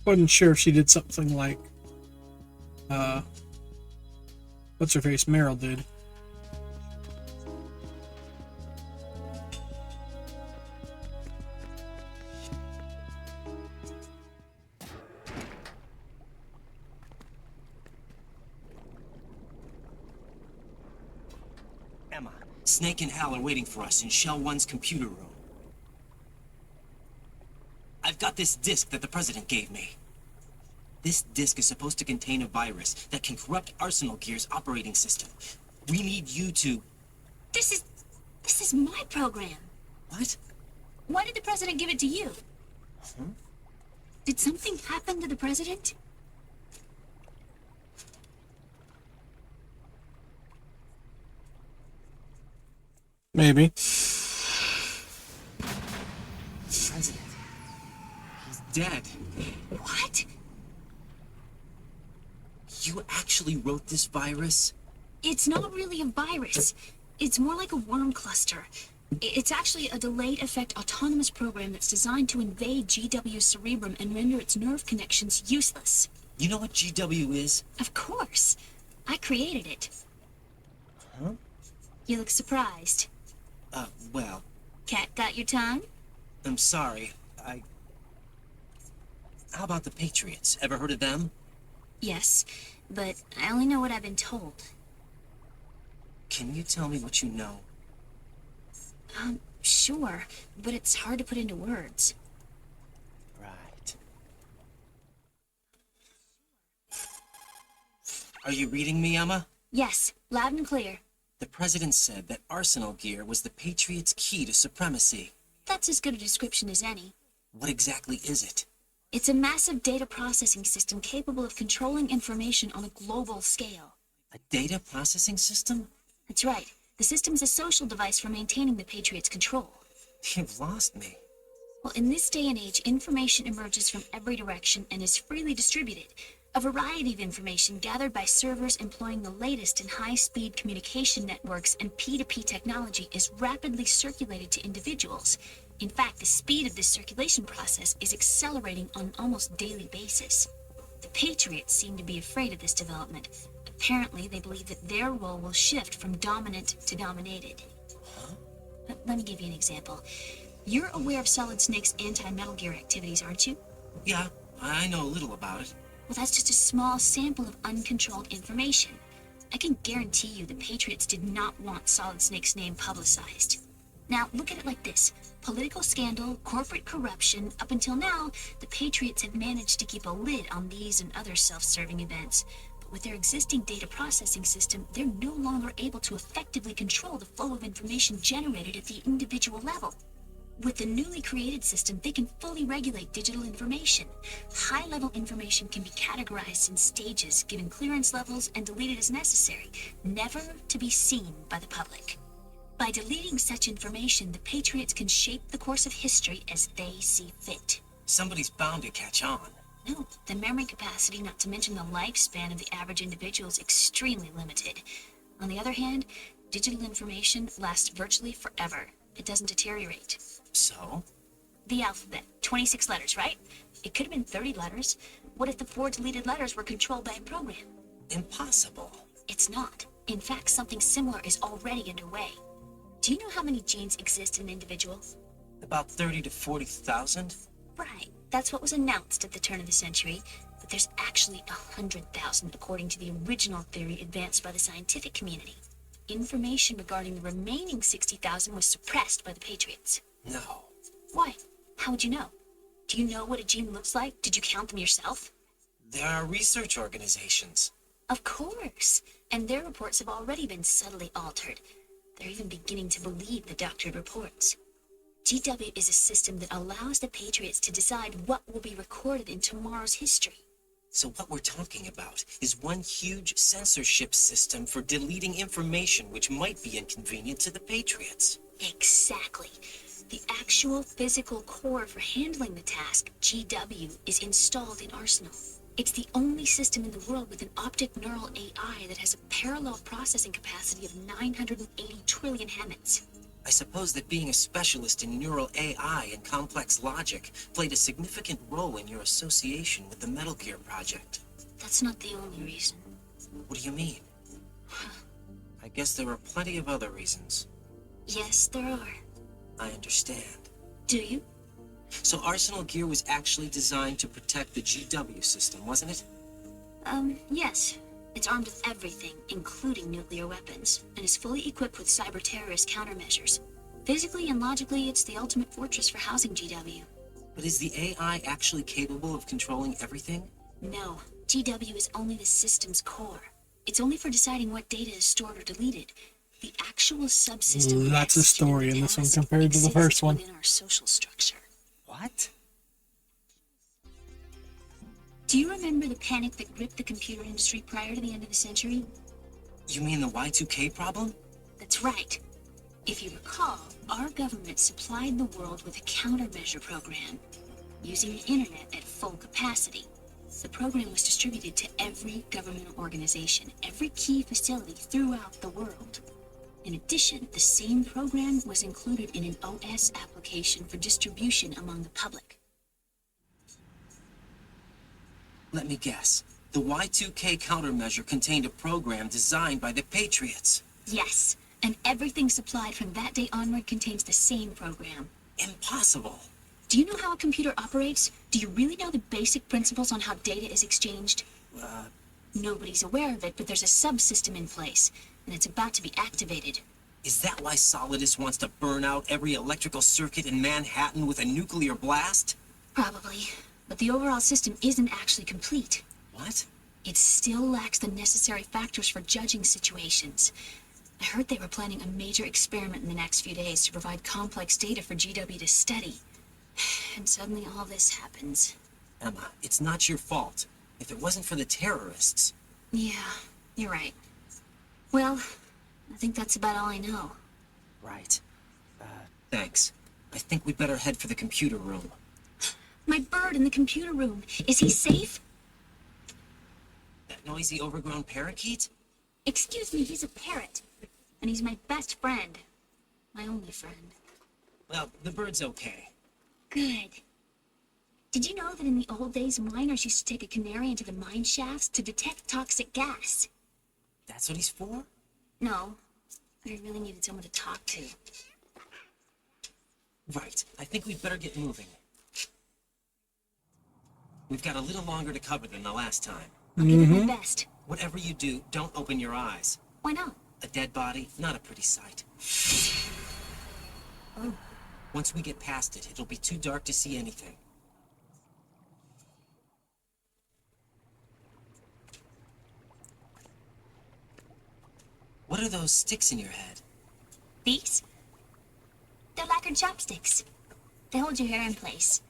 Wasn't sure if she did something like, what's her face, Meryl did. Emma, Snake and Hal are waiting for us in Shell 1's computer room. I've got this disk that the President gave me. This disk is supposed to contain a virus that can corrupt Arsenal Gear's operating system. We need you to... This is my program. What? Why did the President give it to you? Huh? Did something happen to the President? Maybe. President. He's dead. What? You actually wrote this virus? It's not really a virus. It's more like a worm cluster. It's actually a delayed effect autonomous program that's designed to invade GW's cerebrum and render its nerve connections useless. You know what GW is? Of course. I created it. Huh? You look surprised. Well... Cat got your tongue? I'm sorry. How about the Patriots? Ever heard of them? Yes, but I only know what I've been told. Can you tell me what you know? Sure, but it's hard to put into words. Right. Are you reading me, Emma? Yes, loud and clear. The president said that arsenal gear was the Patriots' key to supremacy. That's as good a description as any. What exactly is it? It's a massive data processing system capable of controlling information on a global scale. A data processing system? That's right. The system is a social device for maintaining the Patriots' control. You've lost me. Well, in this day and age, information emerges from every direction and is freely distributed. A variety of information gathered by servers employing the latest in high-speed communication networks and P2P technology is rapidly circulated to individuals. In fact, the speed of this circulation process is accelerating on an almost daily basis. The Patriots seem to be afraid of this development. Apparently, they believe that their role will shift from dominant to dominated. Let me give you an example. You're aware of Solid Snake's anti-Metal Gear activities, aren't you? Yeah, I know a little about it. Well, that's just a small sample of uncontrolled information. I can guarantee you the Patriots did not want Solid Snake's name publicized. Now, look at it like this. Political scandal, corporate corruption, up until now, the Patriots have managed to keep a lid on these and other self-serving events. But with their existing data processing system, they're no longer able to effectively control the flow of information generated at the individual level. With the newly created system, they can fully regulate digital information. High-level information can be categorized in stages, given clearance levels, and deleted as necessary, never to be seen by the public. By deleting such information, the Patriots can shape the course of history as they see fit. Somebody's bound to catch on. No, the memory capacity, not to mention the lifespan of the average individual, is extremely limited. On the other hand, digital information lasts virtually forever. It doesn't deteriorate. So? The alphabet, 26 letters, right? It could have been 30 letters. What if the 4 deleted letters were controlled by a program? Impossible. It's not. In fact, something similar is already underway. Do you know how many genes exist in an individual? About 30 to 40,000? Right. That's what was announced at the turn of the century. But there's actually 100,000 according to the original theory advanced by the scientific community. Information regarding the remaining 60,000 was suppressed by the Patriots. No. Why? How would you know? Do you know what a gene looks like? Did you count them yourself? There are research organizations. Of course. And their reports have already been subtly altered. They're even beginning to believe the doctored reports. GW is a system that allows the Patriots to decide what will be recorded in tomorrow's history. So what we're talking about is one huge censorship system for deleting information which might be inconvenient to the Patriots. Exactly. The actual physical core for handling the task, GW, is installed in Arsenal. It's the only system in the world with an optic neural AI that has a parallel processing capacity of 980 trillion Hammets. I suppose that being a specialist in neural AI and complex logic played a significant role in your association with the Metal Gear project. That's not the only reason. What do you mean? I guess there are plenty of other reasons. Yes, there are. I understand. Do you? So Arsenal Gear was actually designed to protect the GW system, wasn't it? Yes. It's armed with everything, including nuclear weapons, and is fully equipped with cyber-terrorist countermeasures. Physically and logically, it's the ultimate fortress for housing GW. But is the AI actually capable of controlling everything? No. GW is only the system's core. It's only for deciding what data is stored or deleted. The actual subsystem... Lots of story in this one compared to the first one. ...within our social structure. What? Do you remember the panic that gripped the computer industry prior to the end of the century? You mean the Y2K problem? That's right. If you recall, our government supplied the world with a countermeasure program, using the internet at full capacity. The program was distributed to every government organization, every key facility throughout the world. In addition, the same program was included in an OS application for distribution among the public. Let me guess. The Y2K countermeasure contained a program designed by the Patriots. Yes, and everything supplied from that day onward contains the same program. Impossible. Do you know how a computer operates? Do you really know the basic principles on how data is exchanged? Nobody's aware of it, but there's a subsystem in place, and it's about to be activated. Is that why Solidus wants to burn out every electrical circuit in Manhattan with a nuclear blast? Probably. But the overall system isn't actually complete. What? it still lacks the necessary factors for judging situations. I heard they were planning a major experiment in the next few days to provide complex data for GW to study. And suddenly all this happens. Emma, it's not your fault. If it wasn't for the terrorists... Yeah, you're right. Well, I think that's about all I know. Right. Thanks. I think we'd better head for the computer room. My bird in the computer room. Is he safe? That noisy, overgrown parakeet? Excuse me, he's a parrot. And he's my best friend. My only friend. Well, the bird's okay. Good. Did you know that in the old days, miners used to take a canary into the mine shafts to detect toxic gas? That's what he's for? No. I really needed someone to talk to. Right. I think we'd better get moving. We've got a little longer to cover than the last time. I'll give it my best. Whatever you do, don't open your eyes. Why not? A dead body, not a pretty sight. Oh. Once we get past it, it'll be too dark to see anything. What are those sticks in your head? These? They're lacquered chopsticks. They hold your hair in place.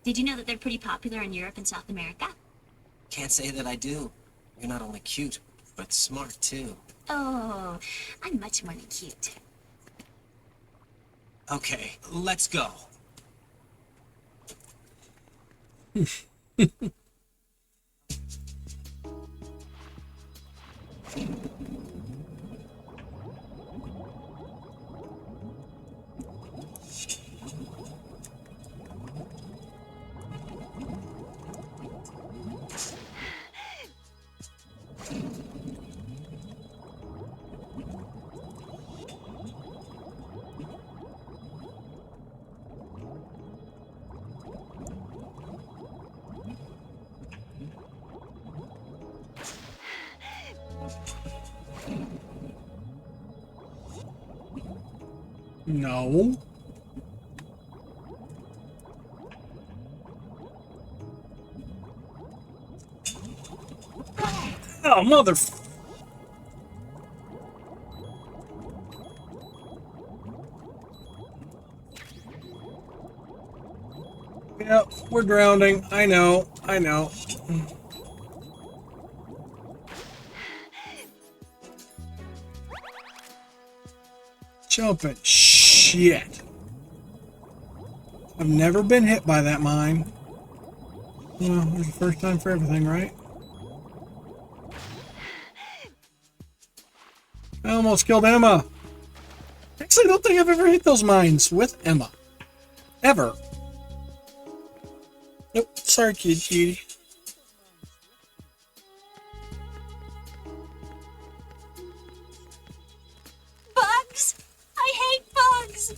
Did you know that they're pretty popular in Europe and South America? Can't say that I do. You're not only cute, but smart too. Oh, I'm much more than cute. Okay, let's go. No. Oh, mother... Yep, we're drowning. I know. I know. Jumping. Shit. I've never been hit by that mine. Well, there's a first time for everything, right? I almost killed Emma. Actually, I don't think I've ever hit those mines with Emma. Ever. Nope. Sorry, kitty. Bugs! I hate bugs!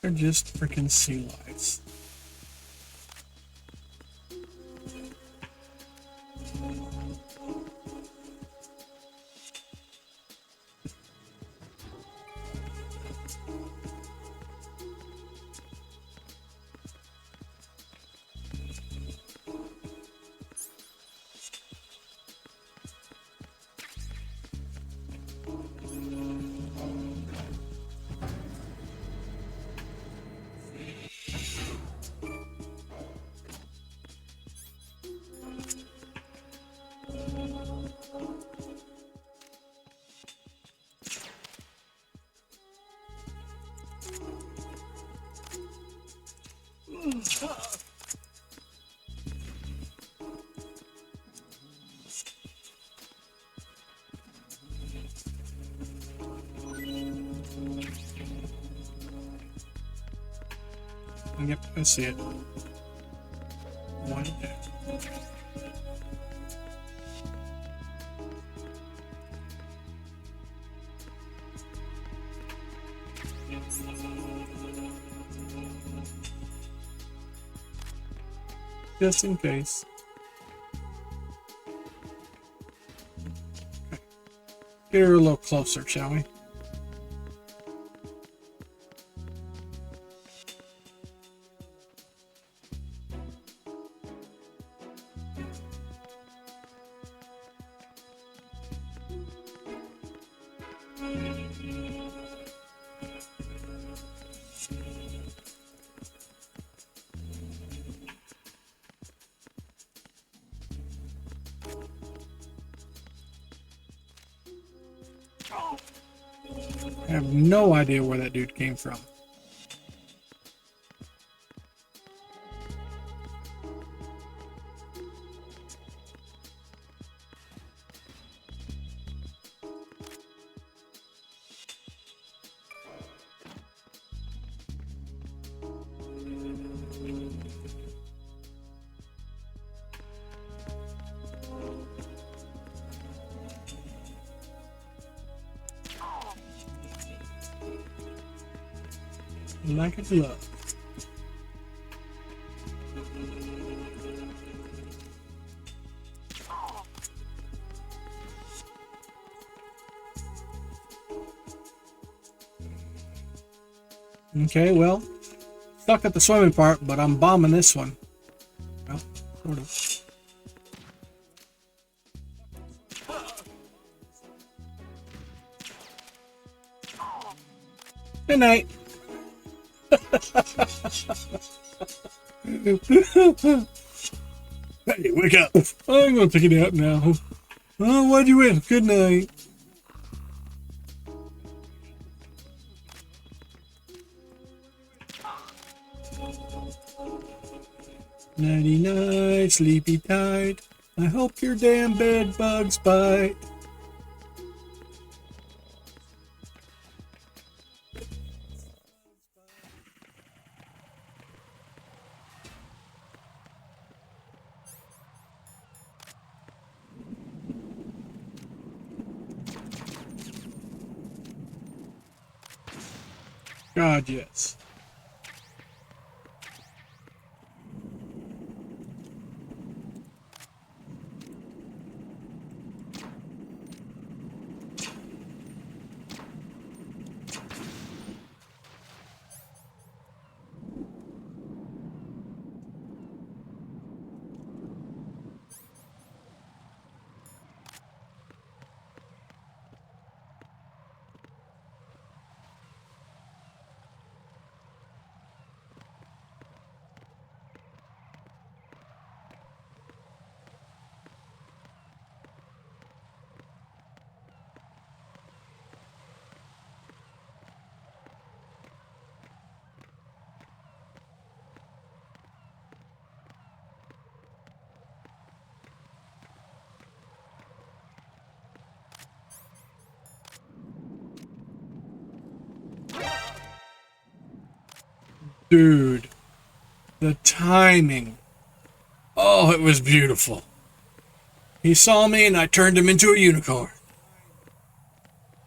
They're just freaking sea lights. Yep, I see it. One day. Just in case. Get her a little closer, shall we? I have no idea where that dude came from. Like a glove. Okay, well, stuck at the swimming part, but I'm bombing this one. Well, sort of. Good night. Hey, wake up. I'm gonna take it out now. Oh, why'd you win? Good night. Nighty night, sleepy tight. I hope your damn bed bugs bite. God, yes. Dude, the timing. Oh, it was beautiful. He saw me and I turned him into a unicorn.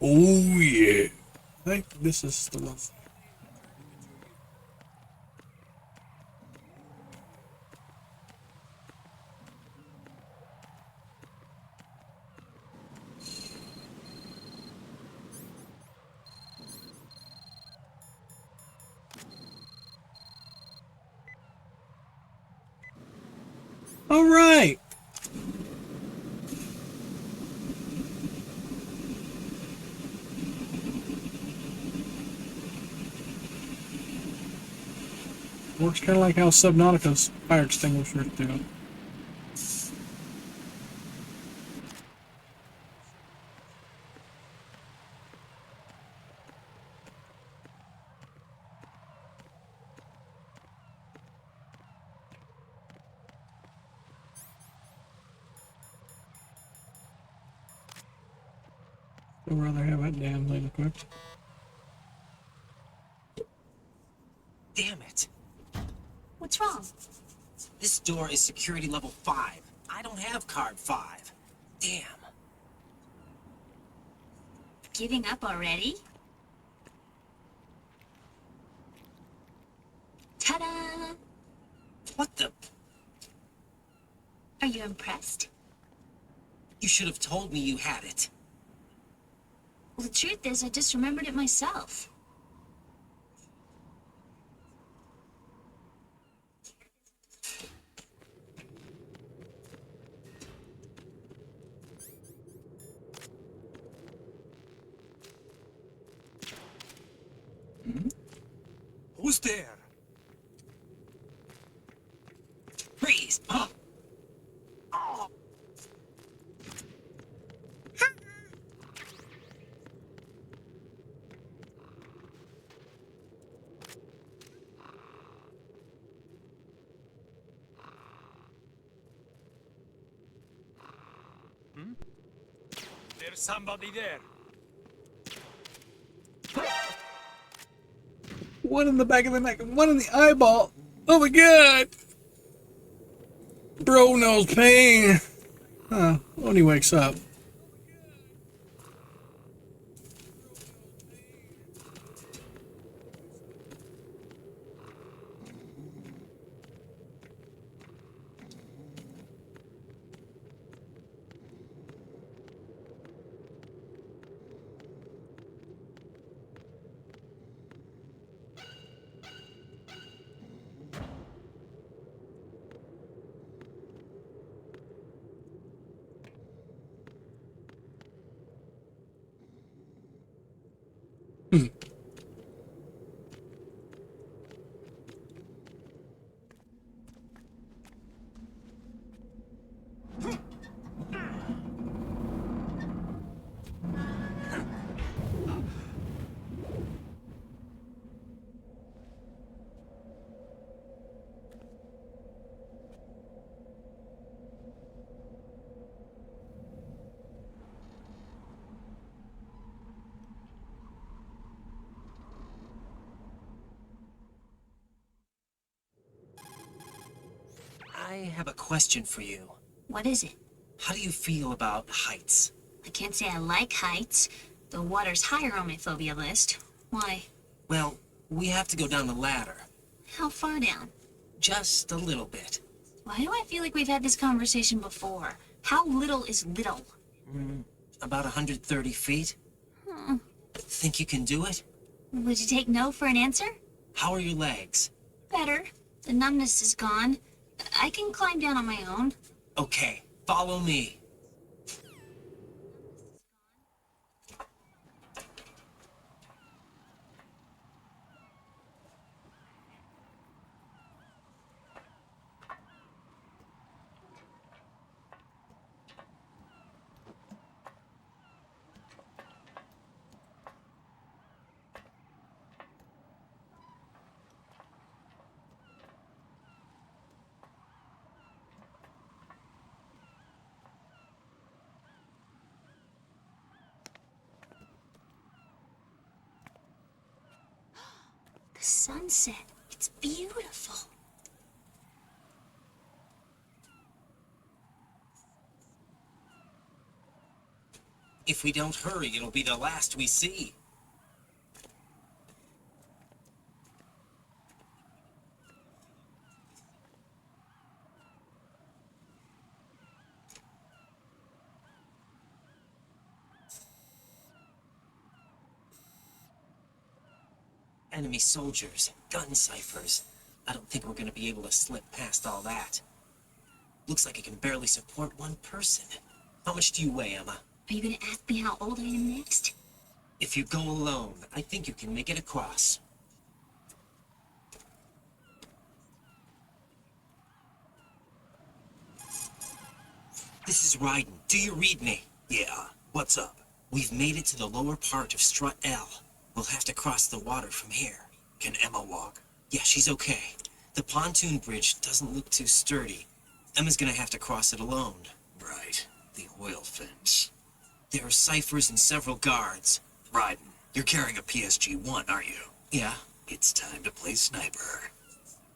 Oh, yeah. I think this is the one. All right. Works kind of like how Subnautica's fire extinguishers do. I'd rather have that damn thing equipped. Damn it. What's wrong? This door is security level 5. I don't have card 5. Damn. Giving up already? Ta-da! What the? Are you impressed? You should have told me you had it. Well, the truth is, I just remembered it myself. Who's there? Freeze! Huh? There's somebody there. One in the back of the neck and one in the eyeball. Oh my god! Bro knows pain. Huh, when he wakes up. I have a question for you. What is it? How do you feel about heights? I can't say I like heights. The water's higher on my phobia list. Why? Well, we have to go down the ladder. How far down? Just a little bit. Why do I feel like we've had this conversation before? How little is little? About 130 feet. Think you can do it? Would you take no for an answer? How are your legs? Better. The numbness is gone. I can climb down on my own. Okay, follow me. The sunset. It's beautiful. If we don't hurry, it'll be the last we see. Enemy soldiers, gun ciphers. I don't think we're gonna be able to slip past all that. Looks like it can barely support one person. How much do you weigh, Emma? Are you gonna ask me how old I am next? If you go alone, I think you can make it across. This is Raiden. Do you read me? Yeah, what's up? We've made it to the lower part of Strut L. We'll have to cross the water from here. Can Emma walk? Yeah, she's okay. The pontoon bridge doesn't look too sturdy. Emma's gonna have to cross it alone. Right, the oil fence. There are ciphers and several guards. Raiden, you're carrying a PSG-1, aren't you? Yeah, It's time to play sniper.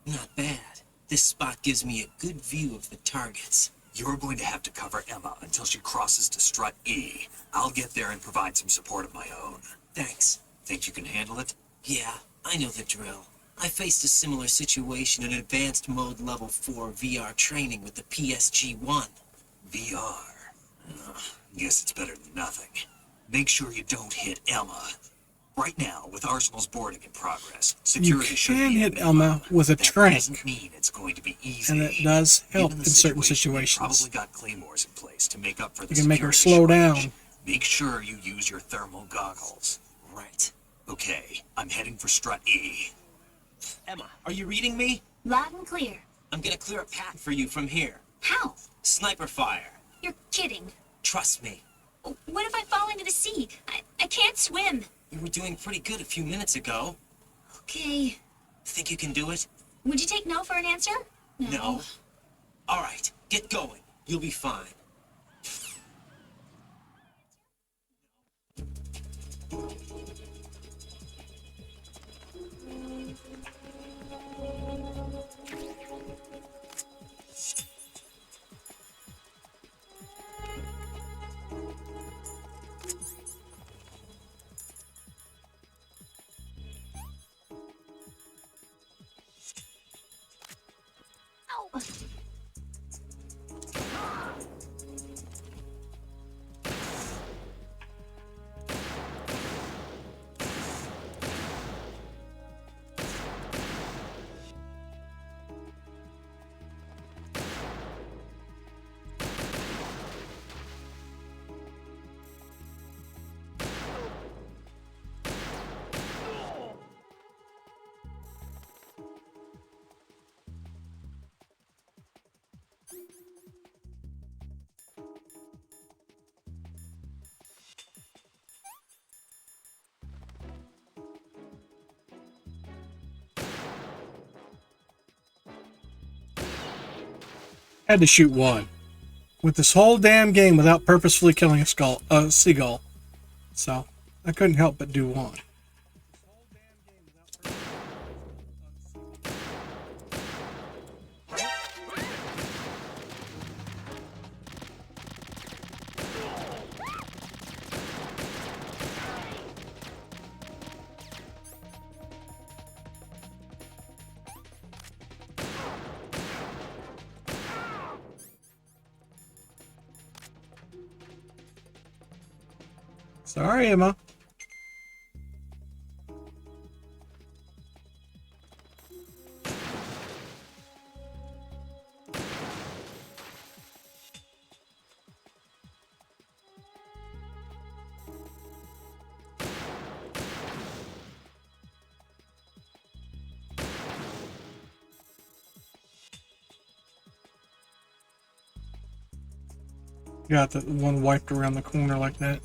not bad. This spot gives me a good view of the targets. You're going to have to cover Emma until she crosses to strut E. I'll get there and provide some support of my own. Thanks. Think you can handle it? Yeah, I know the drill. I faced a similar situation in advanced mode level 4 VR training with the PSG-1. VR. Guess it's better than nothing. Make sure you don't hit Emma. Right now, with Arsenal's boarding in progress, You security should can be hit at Elma minimum. with a That trank, doesn't mean it's going to be easy. and it does help Given in the certain situation, situations. You've probably got claymores in place to make up for the You can make her security slow shortage. down. Make sure you use your thermal goggles. Right. Okay, I'm heading for strut E. Emma, are you reading me? Loud and clear. I'm gonna clear a path for you from here. How? Sniper fire. You're kidding. Trust me. What if I fall into the sea? I can't swim. You were doing pretty good a few minutes ago. Okay. Think you can do it? Would you take no for an answer? No. All right, get going. You'll be fine. Ow. Had to shoot one. With this whole damn game without purposefully killing a seagull. So, I couldn't help but do one. Sorry, Emma. Got the one wiped around the corner like that.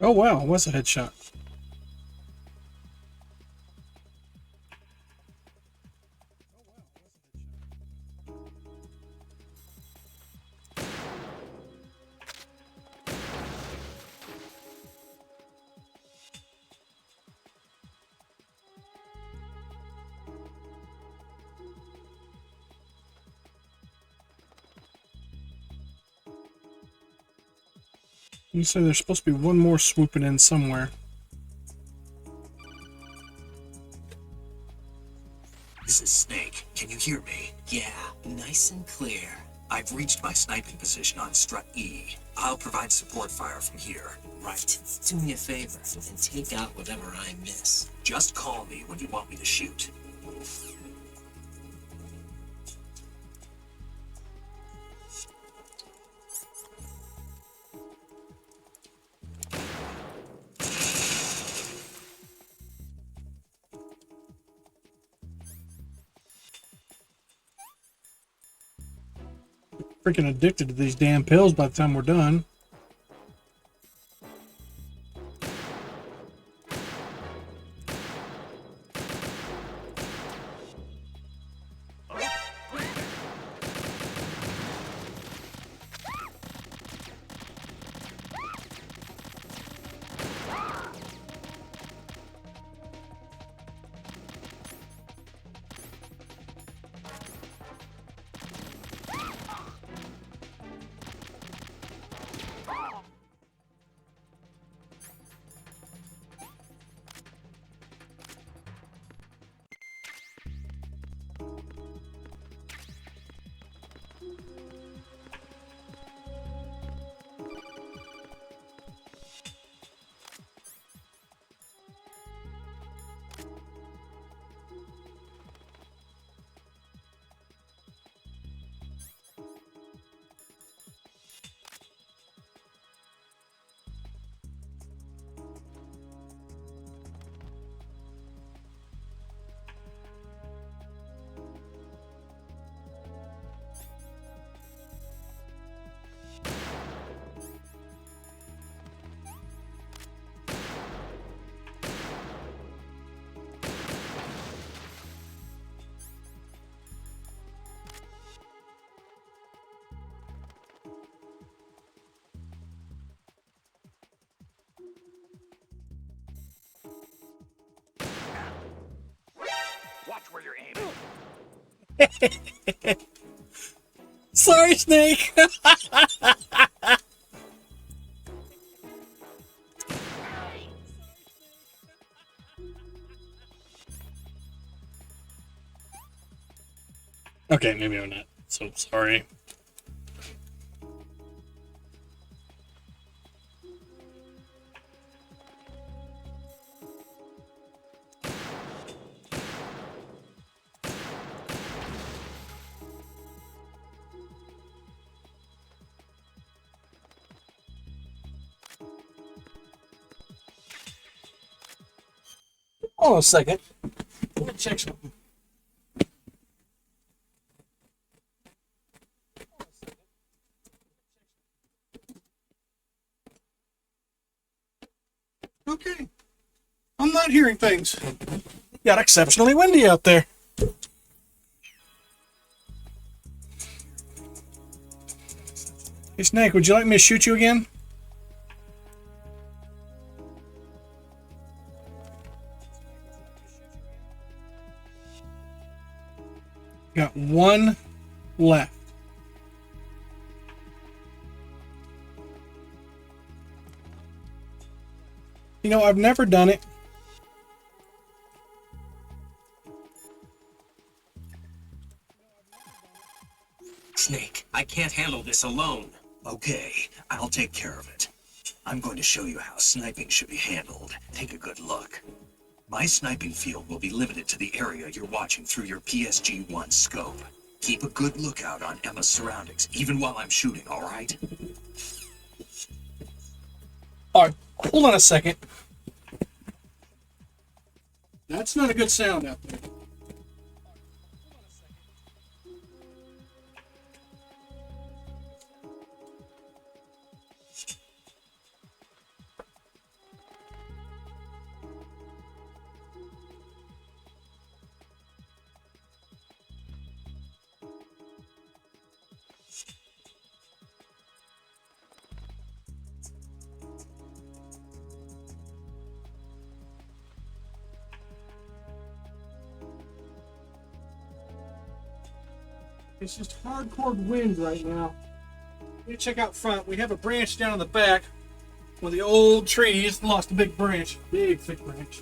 Oh wow, it was a headshot. You say there's supposed to be one more swooping in somewhere. This is Snake. Can you hear me? Yeah, nice and clear. I've reached my sniping position on strut E. I'll provide support fire from here. Right. Do me a favor and take out whatever I miss. Just call me when you want me to shoot. Freaking addicted to these damn pills by the time we're done. Watch where you're aiming. Sorry, Snake. Okay, maybe I'm not so sorry. Hold on a second. Let me check something. Okay. I'm not hearing things. Got exceptionally windy out there. Hey, Snake, would you like me to shoot you again? Got one left. You know, I've never done it. Snake, I can't handle this alone. Okay, I'll take care of it. I'm going to show you how sniping should be handled. Take a good look. My sniping field will be limited to the area you're watching through your PSG-1 scope. Keep a good lookout on Emma's surroundings, even while I'm shooting, all right? All right, hold on a second. That's not a good sound out there. It's just hardcore wind right now. You check out front. We have a branch down in the back. One of the old trees lost a big branch. Big, thick branch.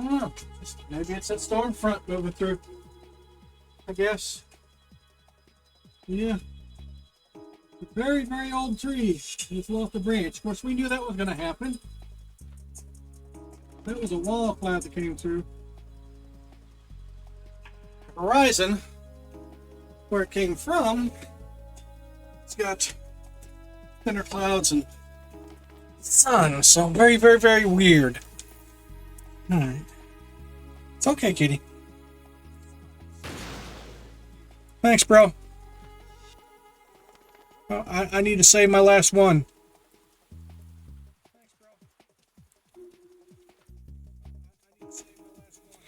I don't know. Maybe it's that storm front moving through. I guess. Yeah. A very, very old tree. It's lost a branch. Of course, we knew that was going to happen. That was a wall cloud that came through. The horizon, where it came from, it's got thinner clouds and sun. So very, very, very weird. Alright. It's okay, kitty. Thanks, bro. Well, I need to save my last one. Thanks, bro. I need to save my last one.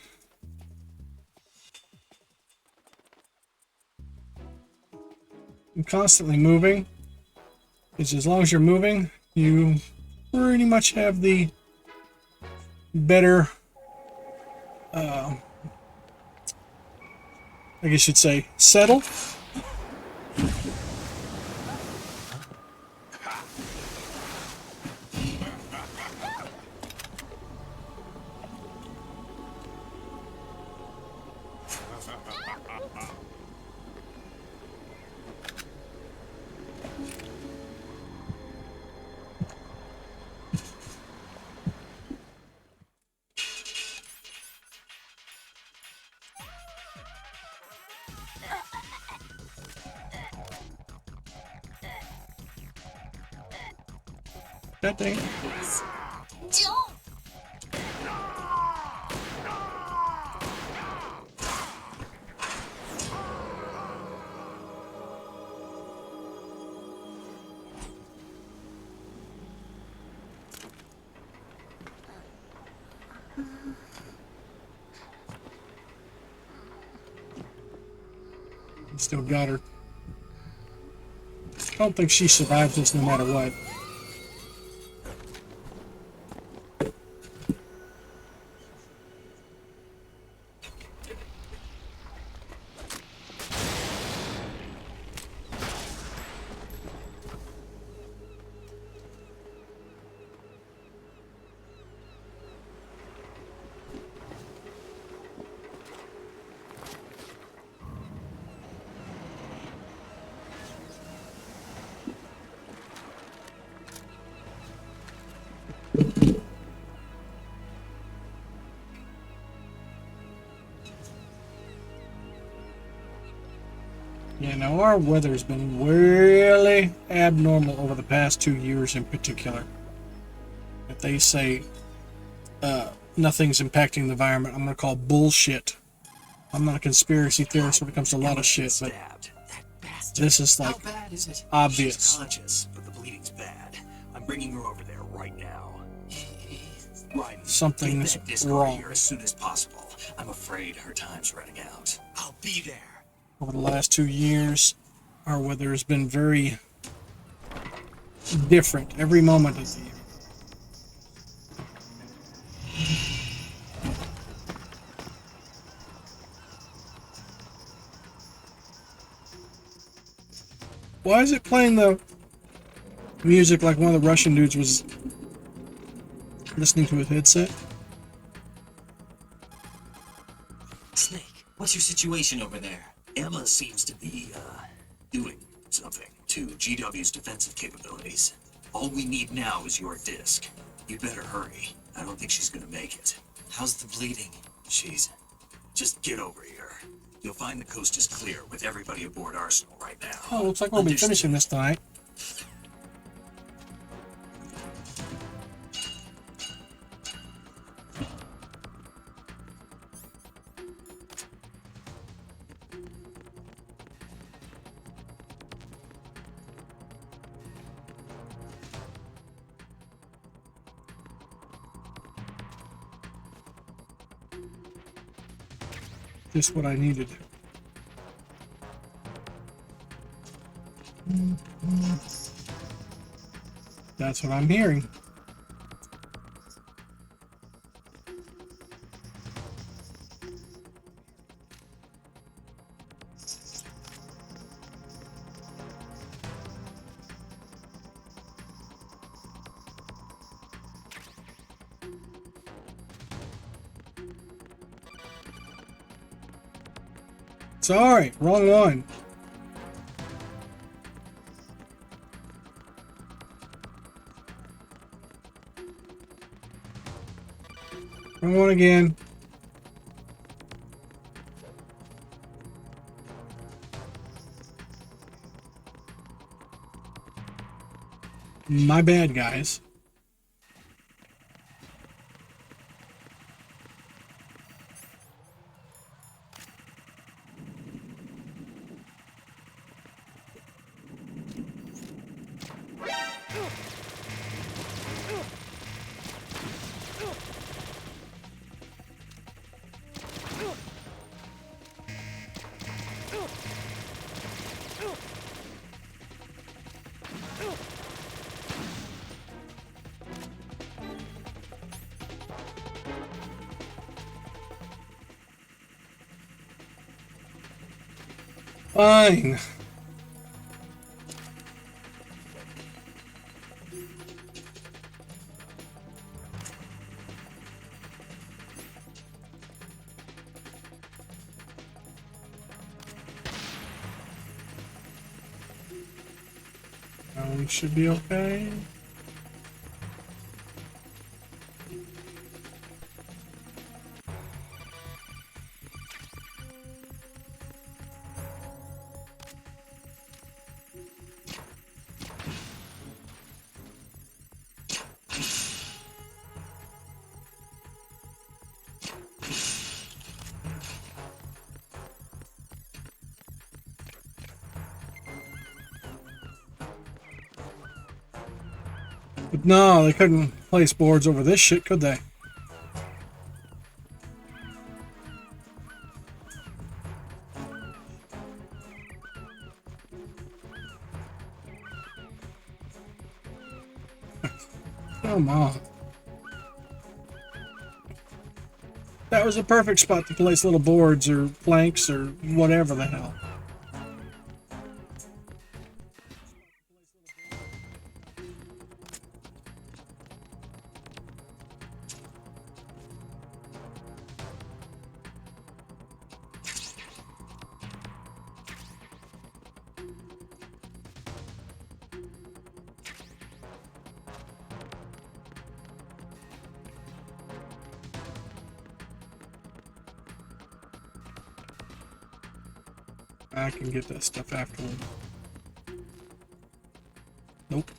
I'm constantly moving. Because as long as you're moving, you pretty much have the better, I guess you'd say, settle. That thing. Still got her. I don't think she survives this no matter what. Yeah, now our weather's been really abnormal over the past 2 years in particular. If they say nothing's impacting the environment, I'm going to call bullshit. I'm not a conspiracy theorist when it comes to a lot of shit, but this is like How bad is it? She's obvious. conscious, but the bleeding's bad. I'm bringing her over there right now. Raiden, Something's get that disc over wrong. here as soon as possible. I'm afraid her time's running out. I'll be there. Over the last 2 years, our weather has been very different every moment of the year. Why is it playing the music like one of the Russian dudes was listening to his headset? Snake, what's your situation over there? Emma seems to be, doing something to GW's defensive capabilities. All we need now is your disc. You better hurry. I don't think she's gonna make it. How's the bleeding? Just get over here. You'll find the coast is clear with everybody aboard Arsenal right now. Oh, looks like we'll be finishing this tonight. Just what I needed. That's what I'm hearing. Sorry, wrong one. Wrong one again. My bad, guys. Fine. Should be okay. But no, they couldn't place boards over this shit, could they? Come on. That was a perfect spot to place little boards or planks or whatever the hell. I can get that stuff afterward. Nope.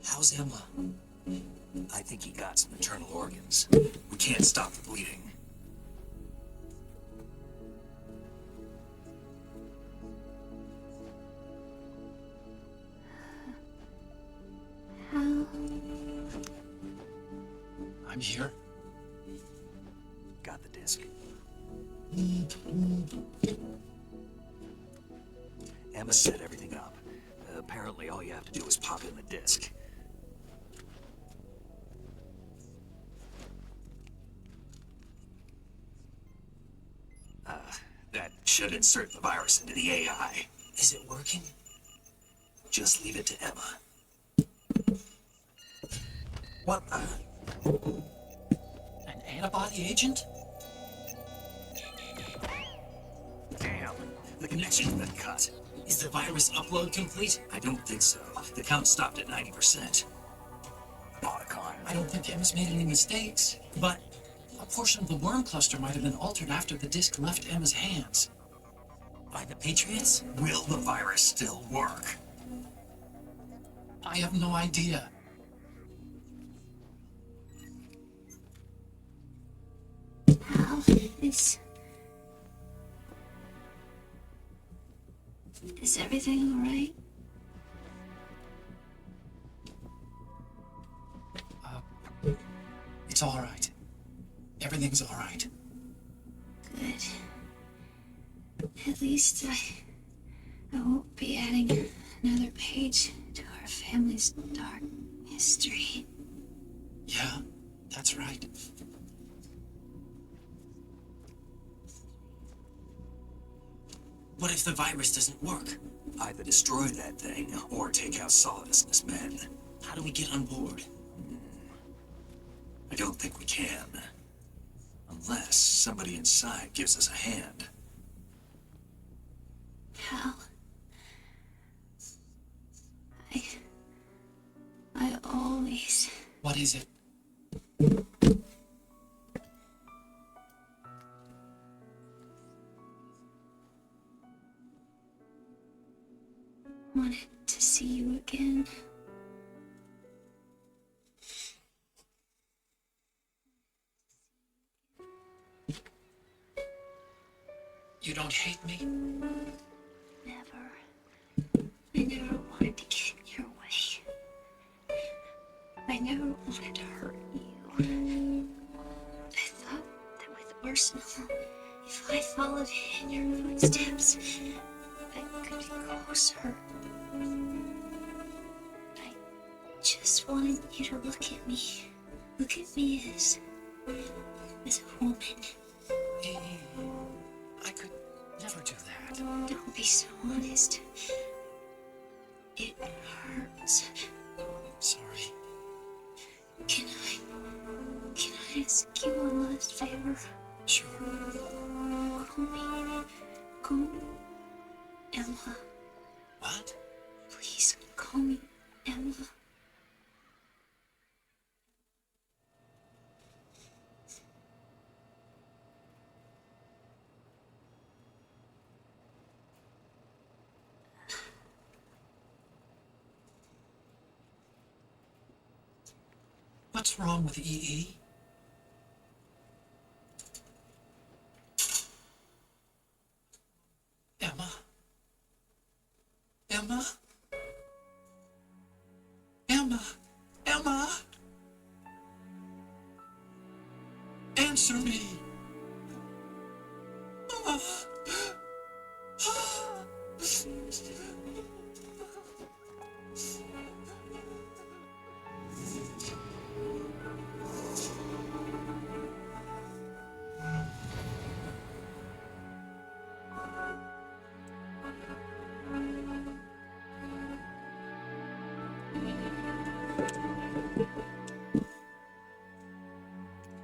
How's Emma? I think he got some internal organs. We can't stop the bleeding. I'm here. Got the disc. Emma set everything up. Apparently, all you have to do is pop in the disc. That should insert the virus into the AI. Is it working? Just leave it to Emma. What the? An antibody agent? Damn, the connection's been cut. Is the virus upload complete? I don't think so. The count stopped at 90%. Otacon. I don't think Emma's made any mistakes, but a portion of the worm cluster might have been altered after the disc left Emma's hands. By the Patriots? Will the virus still work? I have no idea. How is everything all right? It's all right. Everything's all right. Good. At least I won't be adding another page to our family's dark history. Yeah, that's right. What if the virus doesn't work? Either destroy that thing or take out Solidus' men. How do we get on board? I don't think we can. Unless somebody inside gives us a hand. How? I always... What is it? wanted to see you again. You don't hate me? Never. I never wanted to get in your way. I never wanted to hurt you. I thought that with Arsenal, if I followed in your footsteps, I could be closer. I just wanted you to look at me. Look at me as a woman. I could never do that. Don't be so honest. It hurts. Sorry. Can I ask you one last favor? Sure. Call me Emma. What? Please call me Emma. What's wrong with EE? Emma? Emma? Emma? Emma? Answer me!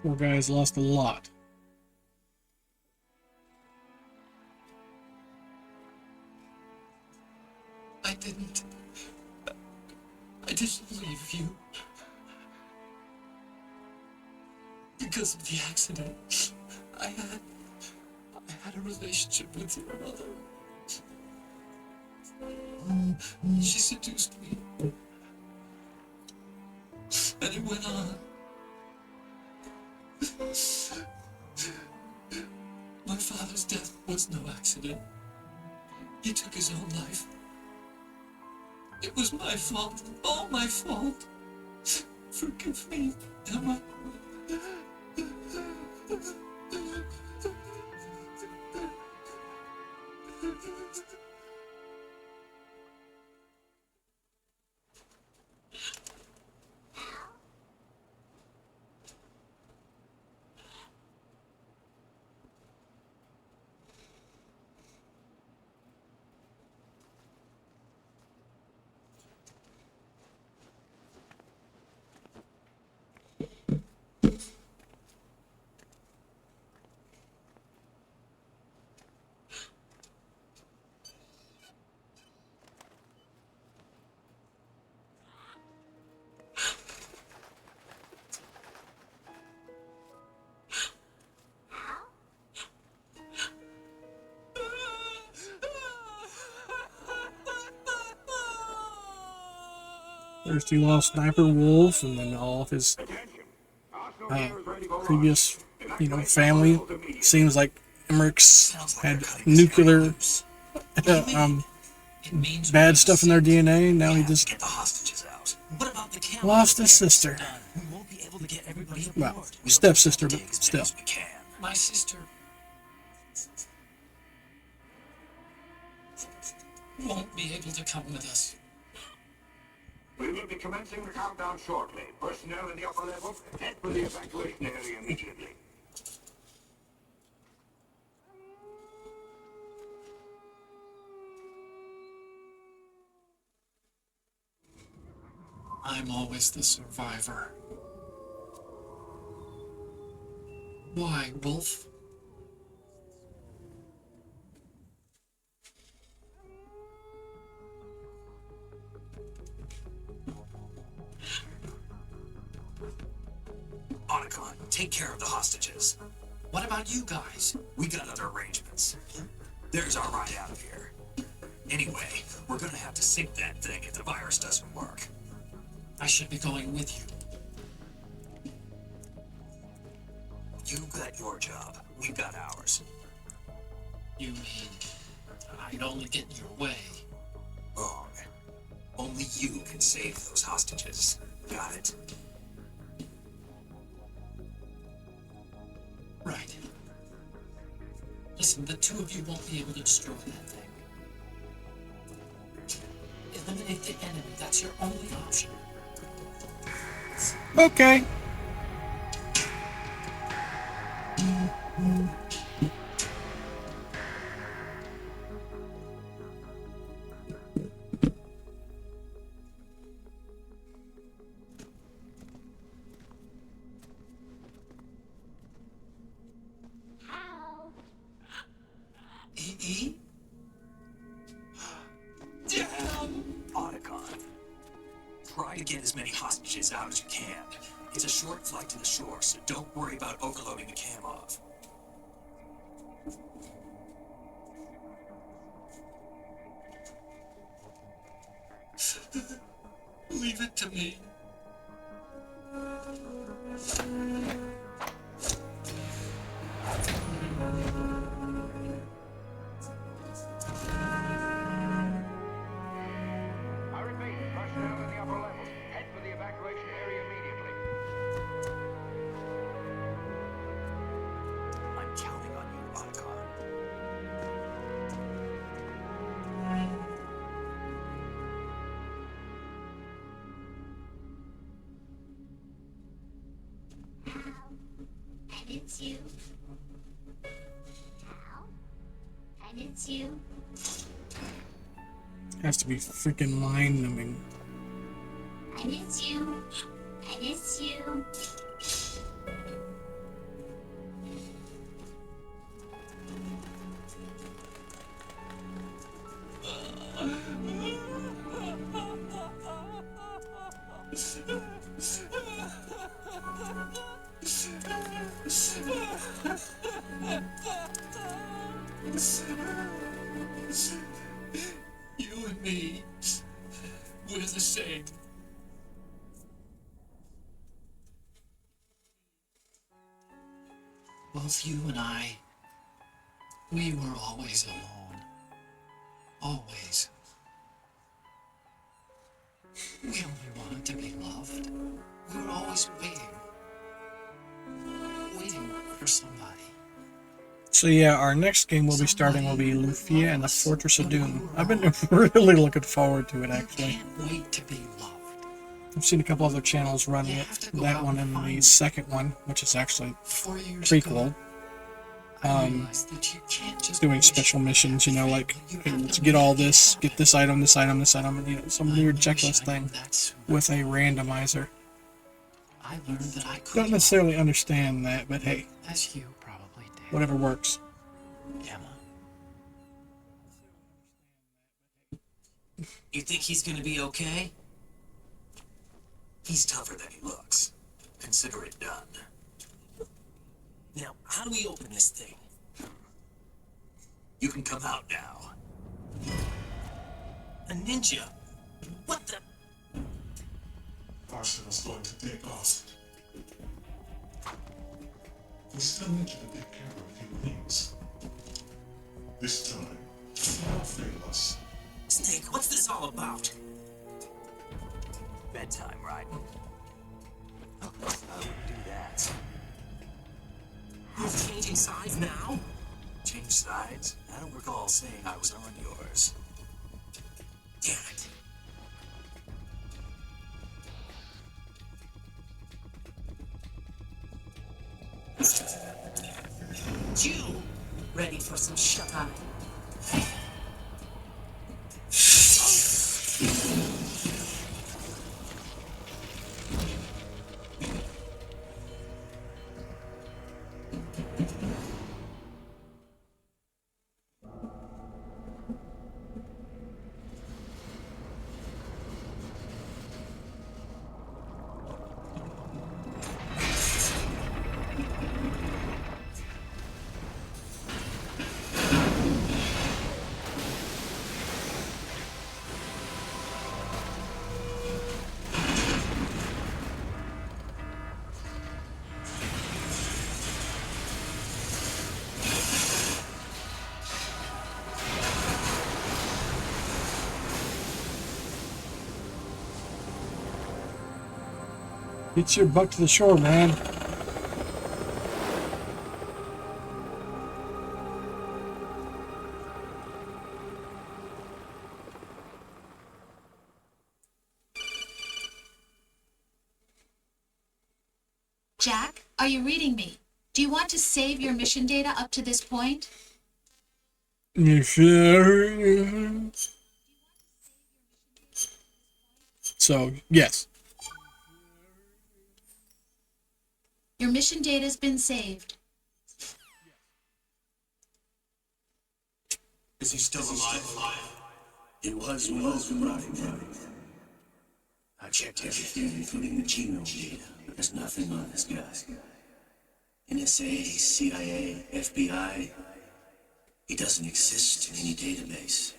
Poor guy's lost a lot. I didn't leave you. Because of the accident, I had a relationship with your mother. She seduced me. And it went on. My father's death was no accident. He took his own life. It was my fault, all my fault. Forgive me, Emma. First he lost Sniper Wolf, and then all of his previous, family. Seems like Emmerich's had nuclear bad stuff in their DNA. Now he just Get the hostages out. What about the camera? lost his sister. We won't be able able to get everybody aboard. Well, stepsister, but still. We can. My sister won't be able to come with us. We will be commencing the countdown shortly. Personnel in the upper level, head for the evacuation area immediately. I'm always the survivor. Why, Wolf? Otacon, take care of the hostages. What about you guys? We got other arrangements. There's our ride out of here. Anyway, we're gonna have to sink that thing if the virus doesn't work. I should be going with you. You got your job. We got ours. You mean I'd only get in your way? Wrong. Only you can save those hostages. Got it? Right. Listen, the two of you won't be able to destroy that thing. Eliminate the enemy. That's your only option. Okay. E? Damn! Otacon. Try to get as many hostages out as you can. It's a short flight to the shore, so don't worry about overloading the cam off. Leave it to me. I repeat, personnel in the upper levels, head for the evacuation area immediately. I'm counting on you, Otacon. And it's you. Al, and it's you. Has to be freaking mind numbing. And it's you. And it's you. You and me, we're the same. Both you and I, we were always alone. Always. We only wanted to be loved. We were always waiting. Waiting for somebody. So yeah, our next game we'll be starting will be Lufia and the Fortress of Doom. I've been really looking forward to it, actually. Can't wait to be loved. I've seen a couple other channels running it. That one and the second one, which is actually 4 years prequel. ago, I realized that you can't just Doing wish special missions, you know, like you okay, have let's to get all make it this, get happen. this item, this item, this item, and you know, some I weird wish checklist I knew thing that sooner. with a randomizer. I learned that I could Don't love necessarily understand that, but hey, as you probably did. whatever works. Emma. You think he's gonna be okay? He's tougher than he looks. Consider it done. Now, how do we open this thing? You can come out now. A ninja? What the? Arsenal's going to take off. We still need you to take care of a few things. This time, don't fail us. Snake, what's this all about? Bedtime, Raiden. I wouldn't do that. You're changing sides now? Change sides? I don't recall saying I was on yours. Damn it. You! Ready for some shut-eye? Get your butt to the shore, man. Jack, are you reading me? Do you want to save your mission data up to this point? So, yes. Your mission data's been saved. Is he still alive? He was right. I checked everything, including the genome data, but there's nothing on this guy. NSA, CIA, FBI. He doesn't exist in any database.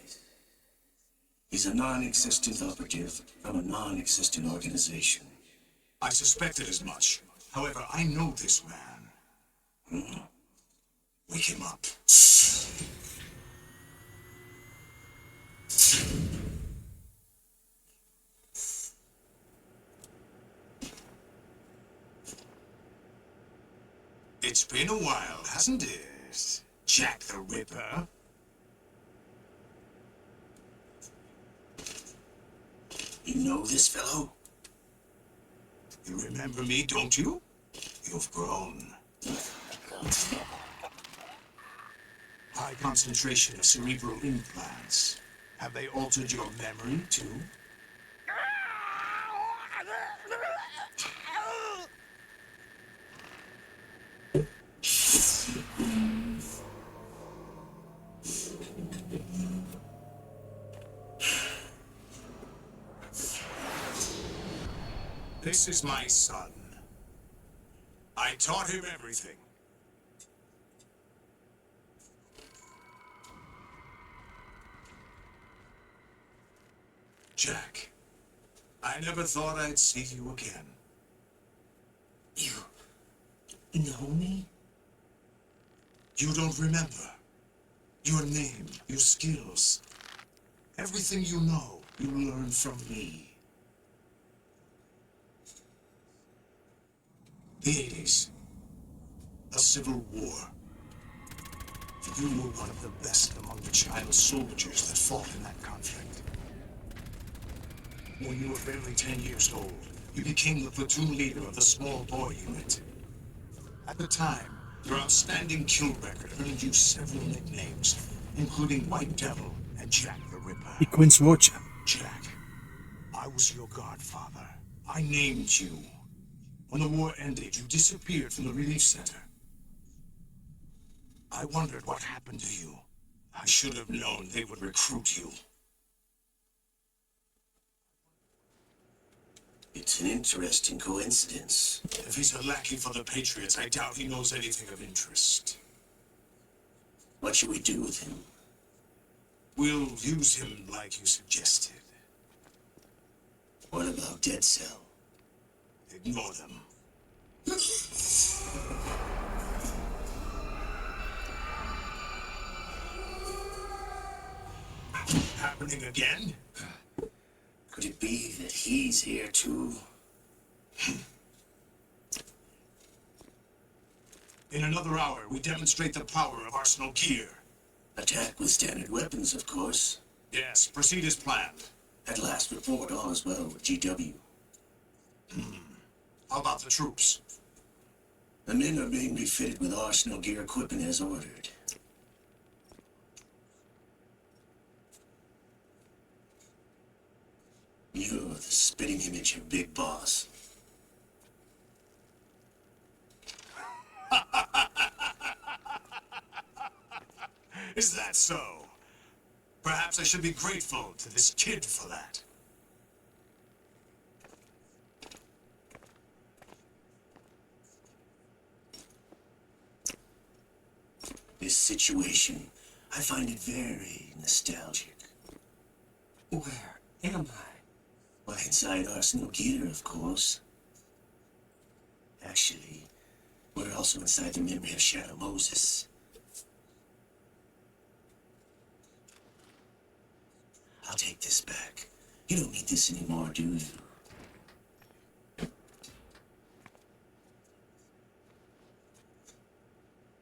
He's a non-existent operative from a non-existent organization. I suspected as much. However, I know this man. Wake him up. It's been a while, hasn't it, Jack the Ripper? You know this fellow? You remember me, don't you? You've grown. High concentration of cerebral implants. Have they altered your memory, too? This is my son. I taught him everything. Jack, I never thought I'd see you again. You know me? You don't remember. Your name, your skills. Everything you know, you learned from me. The 80s. A civil war. You were one of the best among the child soldiers that fought in that conflict. When you were barely 10 years old, you became the platoon leader of the small boy unit. At the time, your outstanding kill record earned you several nicknames, including White Devil and Jack the Ripper. Y Queen's Watcher. Jack, I was your godfather. I named you. When the war ended, you disappeared from the relief center. I wondered what happened to you. I should have known they would recruit you. It's an interesting coincidence. If he's a lackey for the Patriots, I doubt he knows anything of interest. What should we do with him? We'll use him like you suggested. What about Dead Cell? Ignore them. Happening again? Could it be that he's here too? In another hour, we demonstrate the power of Arsenal gear. Attack with standard weapons, of course. Yes, proceed as planned. At last report, all is well with GW. How about the troops? The men are being refitted with Arsenal gear equipment as ordered. You're the spitting image of Big Boss. Is that so? Perhaps I should be grateful to this kid for that. This situation, I find it very nostalgic. Where am I? Well, inside Arsenal gear, of course. Actually, we're also inside the memory of Shadow Moses. I'll take this back. You don't need this anymore, do you?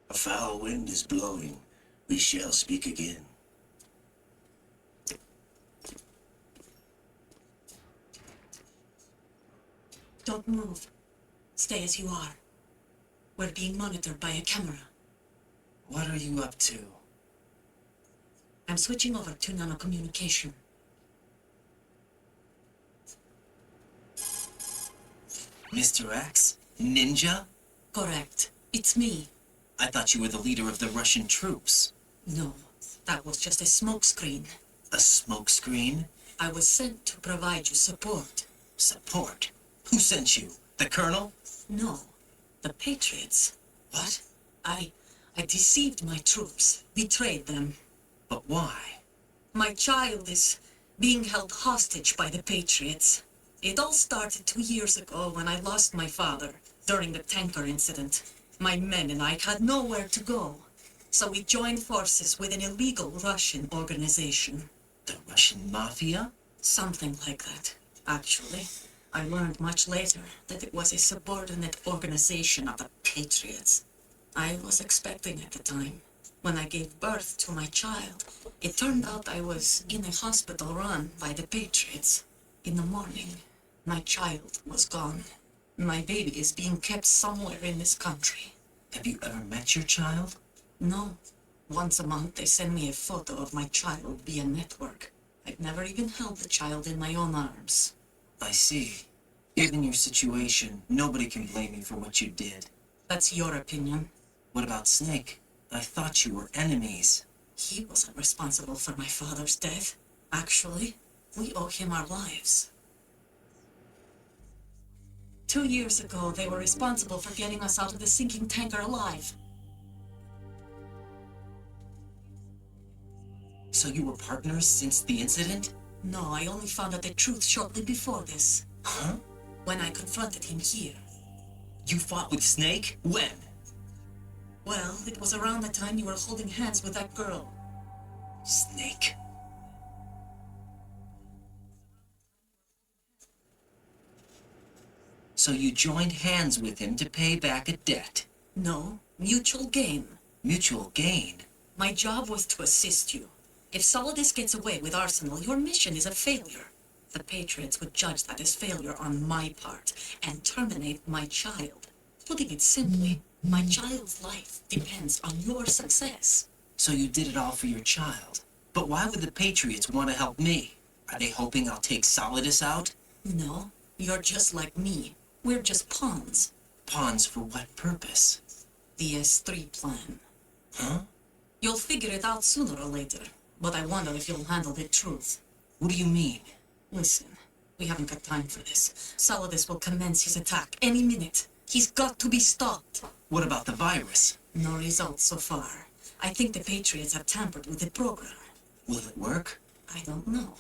A foul wind is blowing. We shall speak again. Don't move. Stay as you are. We're being monitored by a camera. What are you up to? I'm switching over to nanocommunication. Mr. X? Ninja? Correct. It's me. I thought you were the leader of the Russian troops. No, that was just a smokescreen. A smokescreen? I was sent to provide you support. Support? Who sent you? The Colonel? No, the Patriots. What? I deceived my troops, betrayed them. But why? My child is being held hostage by the Patriots. It all started 2 years ago when I lost my father during the tanker incident. My men and I had nowhere to go, so we joined forces with an illegal Russian organization. The Russian Mafia? Something like that, actually. I learned much later that it was a subordinate organization of the Patriots. I was expecting at the time. When I gave birth to my child, it turned out I was in a hospital run by the Patriots. In the morning, my child was gone. My baby is being kept somewhere in this country. Have you ever met your child? No. Once a month, they send me a photo of my child via network. I've never even held the child in my own arms. I see. Given your situation, nobody can blame you for what you did. That's your opinion. What about Snake? I thought you were enemies. He wasn't responsible for my father's death. Actually, we owe him our lives. 2 years ago, they were responsible for getting us out of the sinking tanker alive. So you were partners since the incident? No, I only found out the truth shortly before this. Huh? When I confronted him here. You fought with Snake? When? Well, it was around the time you were holding hands with that girl. Snake. So you joined hands with him to pay back a debt? No, mutual gain. Mutual gain? My job was to assist you. If Solidus gets away with Arsenal, your mission is a failure. The Patriots would judge that as failure on my part and terminate my child. Putting it simply, my child's life depends on your success. So you did it all for your child. But why would the Patriots want to help me? Are they hoping I'll take Solidus out? No, you're just like me. We're just pawns. Pawns for what purpose? The S3 plan. Huh? You'll figure it out sooner or later, but I wonder if you'll handle the truth. What do you mean? Listen, we haven't got time for this. Solidus will commence his attack any minute. He's got to be stopped. What about the virus? No results so far. I think the Patriots have tampered with the program. Will it work? I don't know.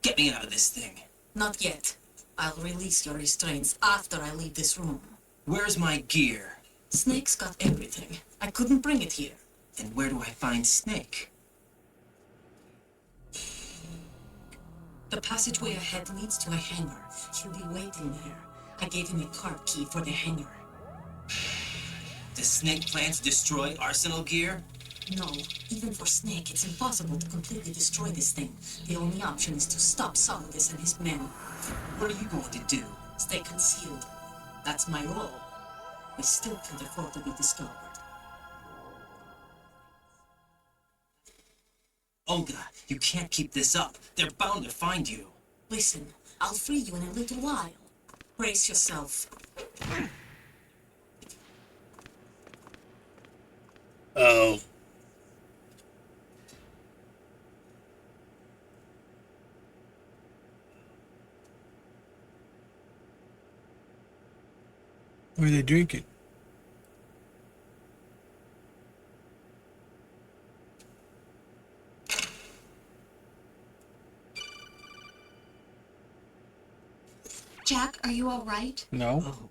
Get me out of this thing. Not yet. I'll release your restraints after I leave this room. Where's my gear? Snake's got everything. I couldn't bring it here. And where do I find Snake? The passageway ahead leads to a hangar. He'll be waiting there. I gave him a card key for the hangar. Does Snake plan to destroy Arsenal gear? No, even for Snake, it's impossible to completely destroy this thing. The only option is to stop Solidus and his men. What are you going to do? Stay concealed. That's my role. We still can't afford to be discovered. Olga, you can't keep this up. They're bound to find you. Listen, I'll free you in a little while. Brace yourself. Oh. What are they drinking? Jack, are you all right? No.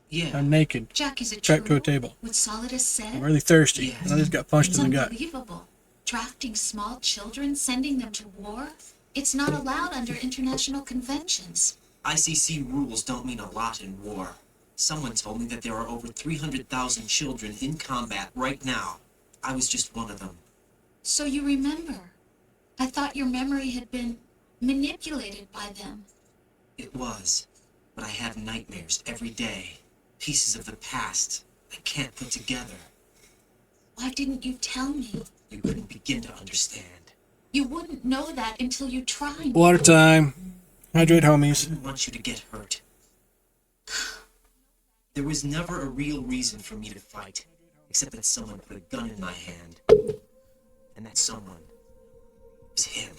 Yeah. I'm naked. Jack, is it Trapped to true a table. what Solidus said? I'm really thirsty. Yes. And I just got punched It's in the gut. unbelievable. Drafting small children, sending them to war? It's not allowed under international conventions. ICC rules don't mean a lot in war. Someone told me that there are over 300,000 children in combat right now. I was just one of them. So you remember. I thought your memory had been manipulated by them. It was. But I have nightmares every day. Pieces of the past I can't put together. Why didn't you tell me? You couldn't begin to understand. You wouldn't know that until you tried. Water time. Hydrate, homies. I didn't want you to get hurt. There was never a real reason for me to fight, except that someone put a gun in my hand. And that someone was him.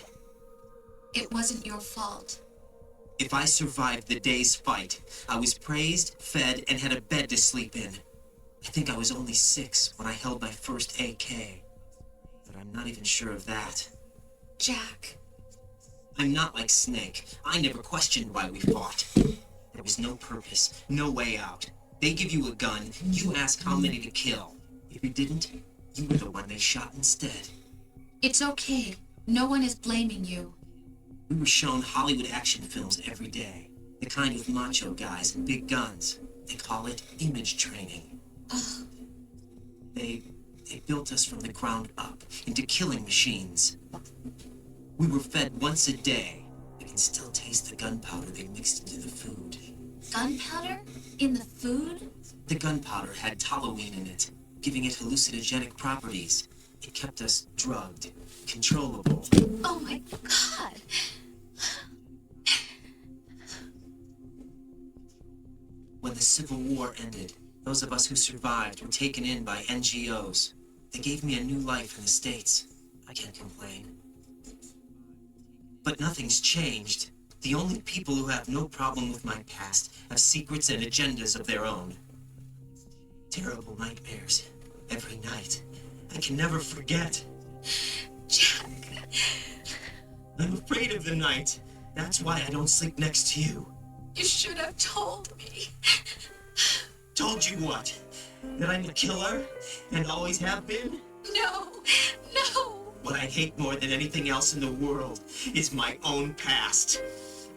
It wasn't your fault. If I survived the day's fight, I was praised, fed, and had a bed to sleep in. I think I was only 6 when I held my first AK. But I'm not even sure of that. Jack. I'm not like Snake. I never questioned why we fought. There was no purpose, no way out. They give you a gun, you ask how many to kill. If you didn't, you were the one they shot instead. It's okay. No one is blaming you. We were shown Hollywood action films every day. The kind with macho guys and big guns. They call it image training. They built us from the ground up into killing machines. We were fed once a day. I can still taste the gunpowder they mixed into the food. Gunpowder? In the food? The gunpowder had toluene in it, giving it hallucinogenic properties. It kept us drugged, controllable. Oh my God. When the Civil War ended, those of us who survived were taken in by NGOs. They gave me a new life in the States. I can't complain. But nothing's changed. The only people who have no problem with my past have secrets and agendas of their own. Terrible nightmares. Every night. I can never forget. Jack. I'm afraid of the night. That's why I don't sleep next to you. You should have told me. Told you what? That I'm a killer? And always have been? No. No. What I hate more than anything else in the world is my own past.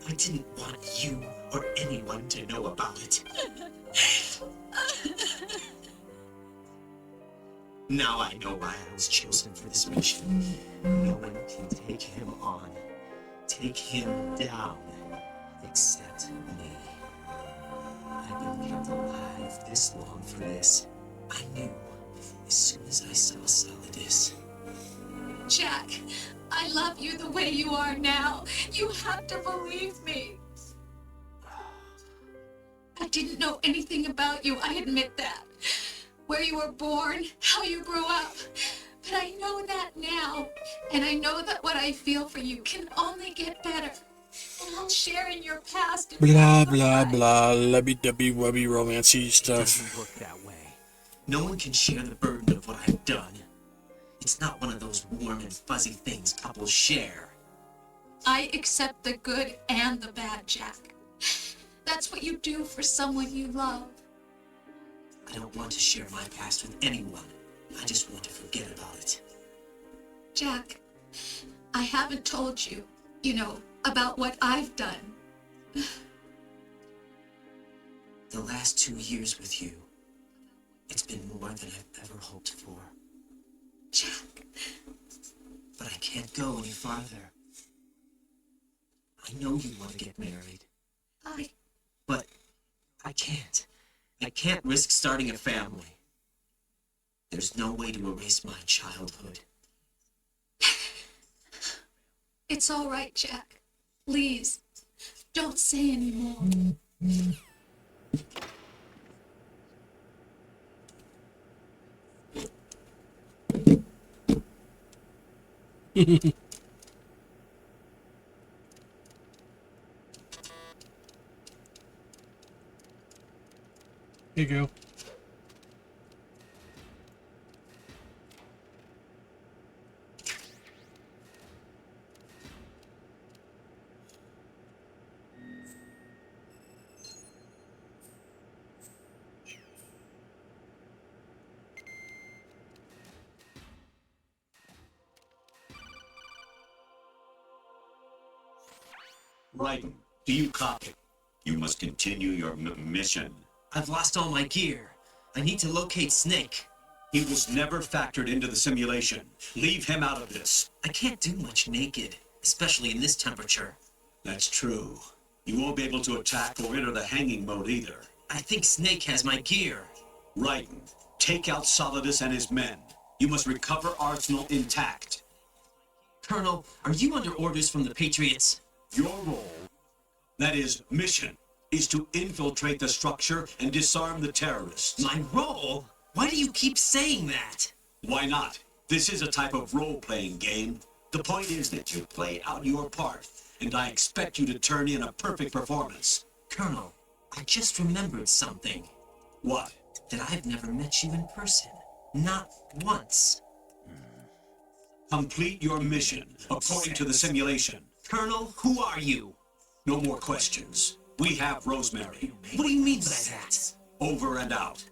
I didn't want you or anyone to know about it. Now I know why I was chosen for this mission. No one can take him on, take him down, except me. I've been kept alive this long for this. I knew as soon as I saw Solidus. Jack, I love you the way you are now. You have to believe me. I didn't know anything about you, I admit that. Where you were born, how you grew up. But I know that now. And I know that what I feel for you can only get better. And I'll share in your past. And Blah, blah, blah. Lubby-dubby, wubby, romancy It stuff. doesn't work that way. No one can share the burden of what I've done. It's not one of those warm and fuzzy things couples share. I accept the good and the bad, Jack. That's what you do for someone you love. I don't want to share my past with anyone. I just want to forget about it. Jack, I haven't told you, about what I've done. The last 2 years with you, It's been more than I've ever hoped for. Jack. But I can't go any farther. I know you want to get married. But I can't. I can't risk starting a family. There's no way to erase my childhood. It's all right, Jack. Please, don't say any more. Here you go. Raiden, do you copy? You must continue your mission. I've lost all my gear. I need to locate Snake. He was never factored into the simulation. Leave him out of this. I can't do much naked, especially in this temperature. That's true. You won't be able to attack or enter the hanging mode either. I think Snake has my gear. Raiden, take out Solidus and his men. You must recover Arsenal intact. Colonel, are you under orders from the Patriots? Your role, that is, mission, is to infiltrate the structure and disarm the terrorists. My role? Why do you keep saying that? Why not? This is a type of role-playing game. The point is that you play out your part, and I expect you to turn in a perfect performance. Colonel, I just remembered something. What? That I've never met you in person. Not once. Complete your mission, according to the simulation. Colonel, who are you? No more questions. We have Rosemary. What do you mean by that? Over and out.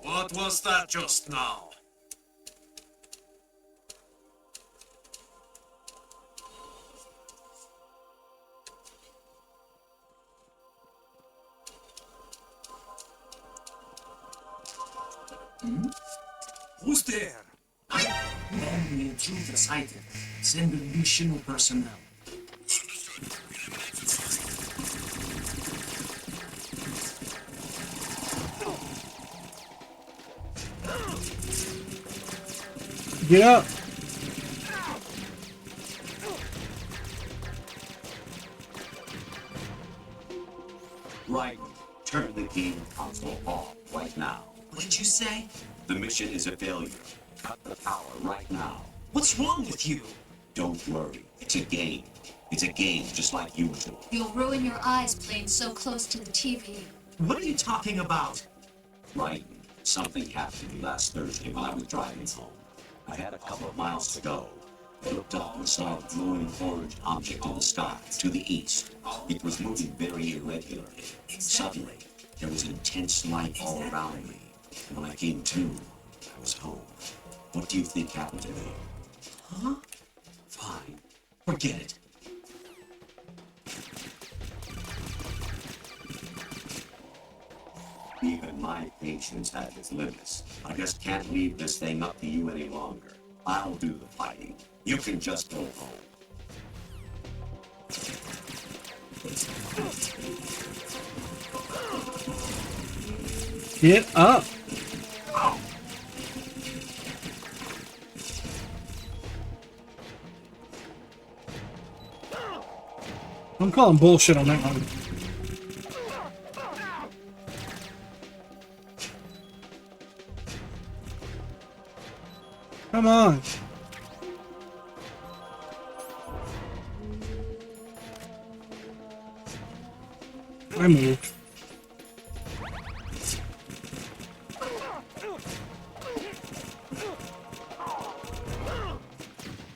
What was that just now? Who's there? Man, the intruder sighted. Send additional personnel. Get up! Right. Turn the game console off right now. What did you say? The mission is a failure. Cut the power right now. What's wrong with you? Don't worry. It's a game. It's a game just like usual. You'll ruin your eyes playing so close to the TV. What are you talking about? Right. Something happened to me last Thursday when I was driving home. I had a couple of miles to go. I looked up and saw a glowing orange object in the sky to the east. It was moving very irregularly. Suddenly, there was intense light all around me. And when I came to, I was home. What do you think happened to me? Huh? Fine. Forget it. Even my patience has its limits. I just can't leave this thing up to you any longer. I'll do the fighting. You can just go home. Get up! I'm calling bullshit on that one. Come on. I moved.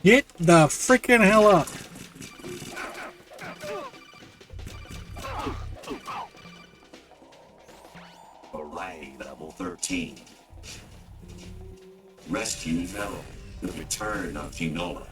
Get the freaking hell up. Variety level 13. Rescue Metal. The return of Ginola.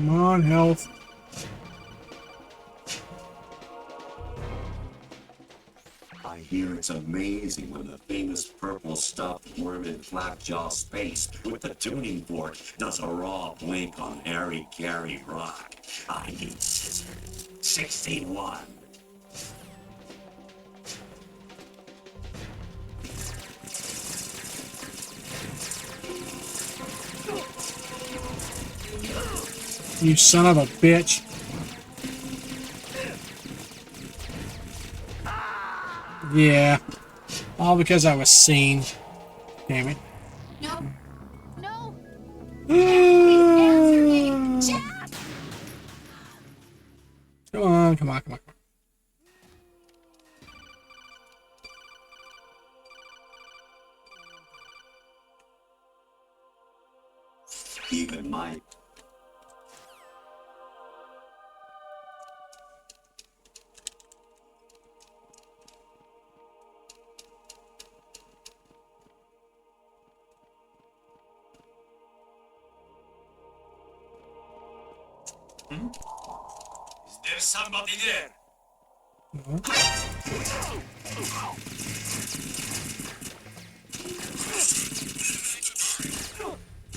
Come on, health. I hear it's amazing when the famous purple stuffed worm in Flapjaw Space with the tuning fork does a raw blink on Harry Carey Rock. I need scissor. 61. You son of a bitch. Yeah. All because I was seen. Damn it. No. No. Come on, come on, come on. Even my Is there somebody there?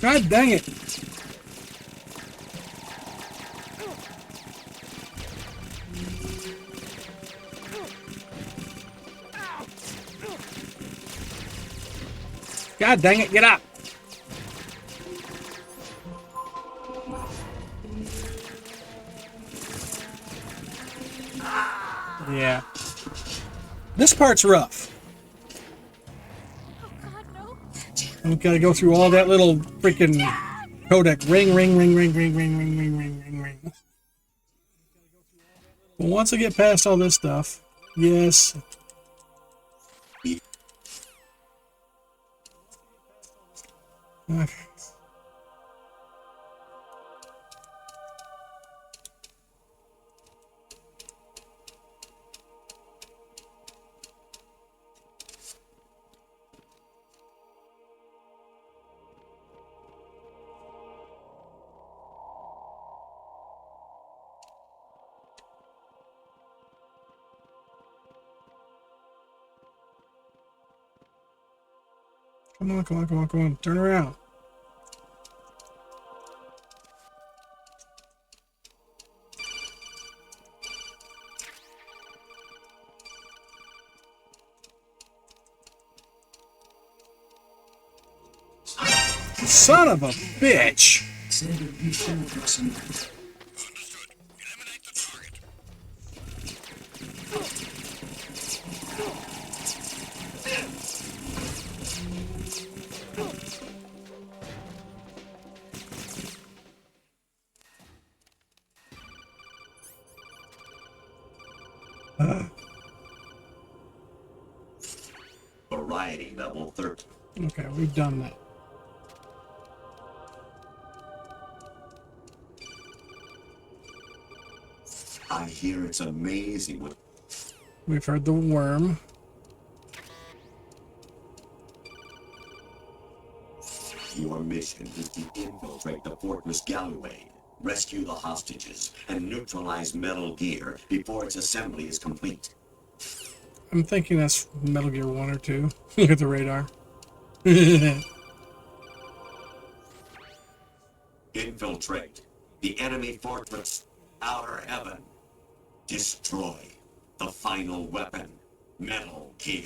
God dang it. God dang it, get up. Yeah. This part's rough. Oh God, no. We've got to go through all that little freaking codec. Ring, ring, ring, ring, ring, ring, ring, ring, ring, ring, ring. But once I get past all this stuff, yes. Come on, come on, come on, come on. Turn around. Son of a bitch! variety level 30. Okay, we've done that. I hear it's amazing what We've heard the worm. mission is to infiltrate the Fortress Galloway, rescue the hostages, and neutralize Metal Gear before its assembly is complete. I'm thinking that's Metal Gear 1 or 2. Look at the radar. Infiltrate the enemy fortress, Outer Heaven. Destroy the final weapon, Metal Gear.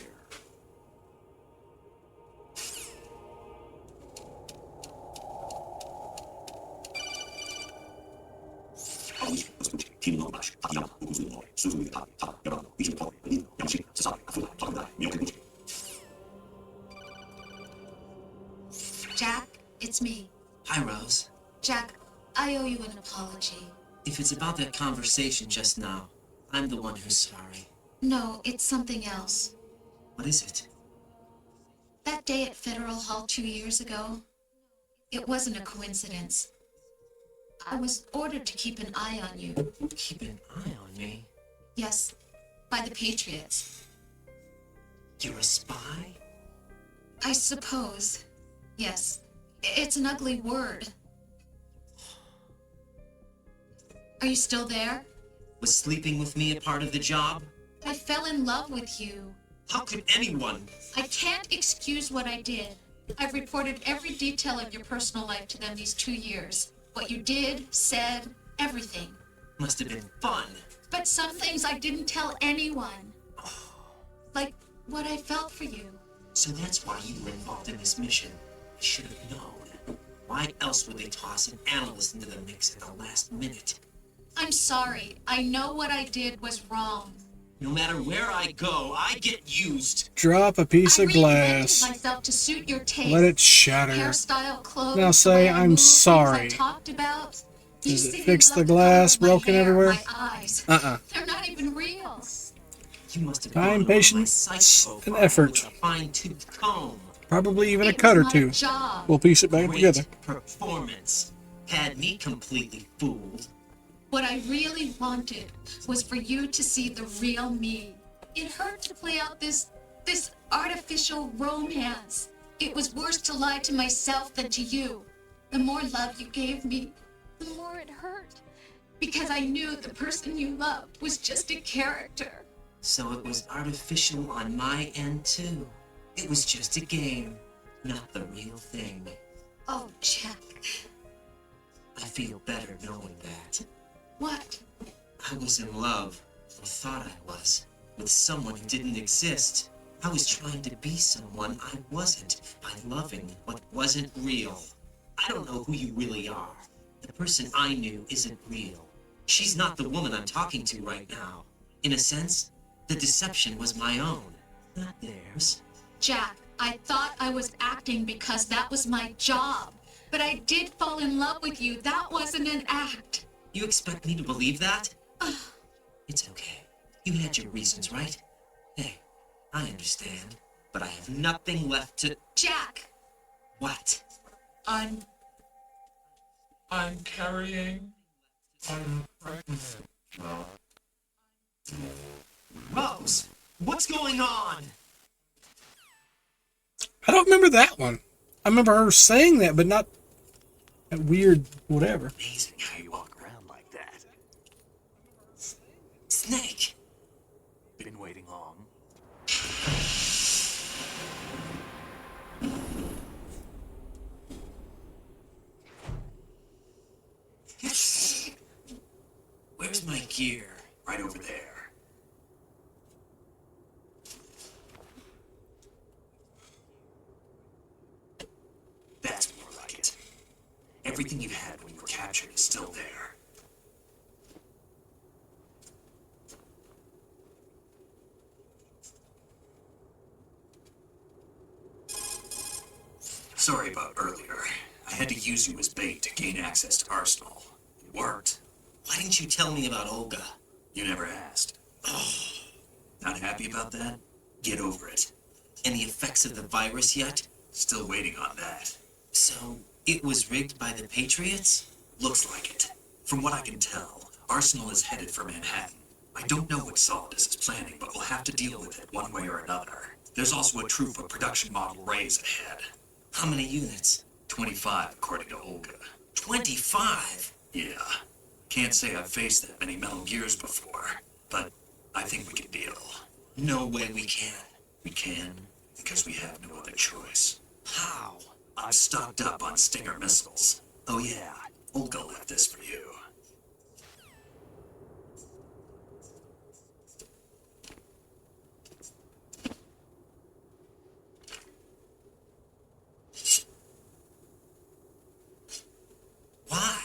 Jack, it's me. Hi, Rose. Jack, I owe you an apology. If it's about that conversation just now, I'm the one who's sorry. No, it's something else. What is it? That day at Federal Hall 2 years ago, it wasn't a coincidence. I was ordered to keep an eye on you. Keep an eye on me? Yes, by the Patriots. You're a spy? I suppose. Yes. It's an ugly word. Are you still there? Was sleeping with me a part of the job? I fell in love with you. How could anyone? I can't excuse what I did. I've reported every detail of your personal life to them these 2 years. What you did, said, everything. Must have been fun. But some things I didn't tell anyone. Like what I felt for you. So that's why you were involved in this mission. I should have known. Why else would they toss an analyst into the mix at the last minute? I'm sorry. I know what I did was wrong. No matter where I go, I get used. Drop a piece I of glass. reinvented myself to suit your taste. Let it shatter. Hairstyle, clothes, Now say, the way I "I'm moved, sorry." things I talked about. You Does it see, fix you the love glass color of my broken hair, everywhere? My eyes. Uh-uh. They're not even real. You must have Time, gone over my patience, psych and profile effort. with a fine-tooth comb. Probably even a It cut or was my two. job. We'll piece it back Great together. performance. Had me completely fooled. What I really wanted was for you to see the real me. It hurt to play out this artificial romance. It was worse to lie to myself than to you. The more love you gave me, the more it hurt. Because I knew the person you loved was just a character. So it was artificial on my end too. It was just a game, not the real thing. Oh, Jack. I feel better knowing that. What? I was in love, or thought I was, with someone who didn't exist. I was trying to be someone I wasn't by loving what wasn't real. I don't know who you really are. The person I knew isn't real. She's not the woman I'm talking to right now. In a sense, the deception was my own, not theirs. Jack, I thought I was acting because that was my job. But I did fall in love with you. That wasn't an act. You expect me to believe that? It's okay. You had your reasons, right? Hey, I understand. But I have nothing left to... Jack! What? I'm carrying. I'm pregnant. Rose, what's going on? I don't remember that one. I remember her saying that, but not that weird whatever. Amazing how you walk around like that. Snake! Been waiting long? Where's my gear? Right over there. That's more like it. Everything you had when you were captured is still there. Sorry about earlier. I had to use you as bait to gain access to Arsenal. It worked. Why didn't you tell me about Olga? You never asked. Not happy about that? Get over it. Any effects of the virus yet? Still waiting on that. So, it was rigged by the Patriots? Looks like it. From what I can tell, Arsenal is headed for Manhattan. I don't know what Solid is planning, but we'll have to deal with it one way or another. There's also a troop of production model Rays ahead. How many units? 25, according to Olga. 25? Yeah. Can't say I've faced that many Metal Gears before, but I think we can deal. No way we can. We can, because we have no other choice. How? I've stocked up on Stinger missiles. Oh yeah, Olga left this for you. Why?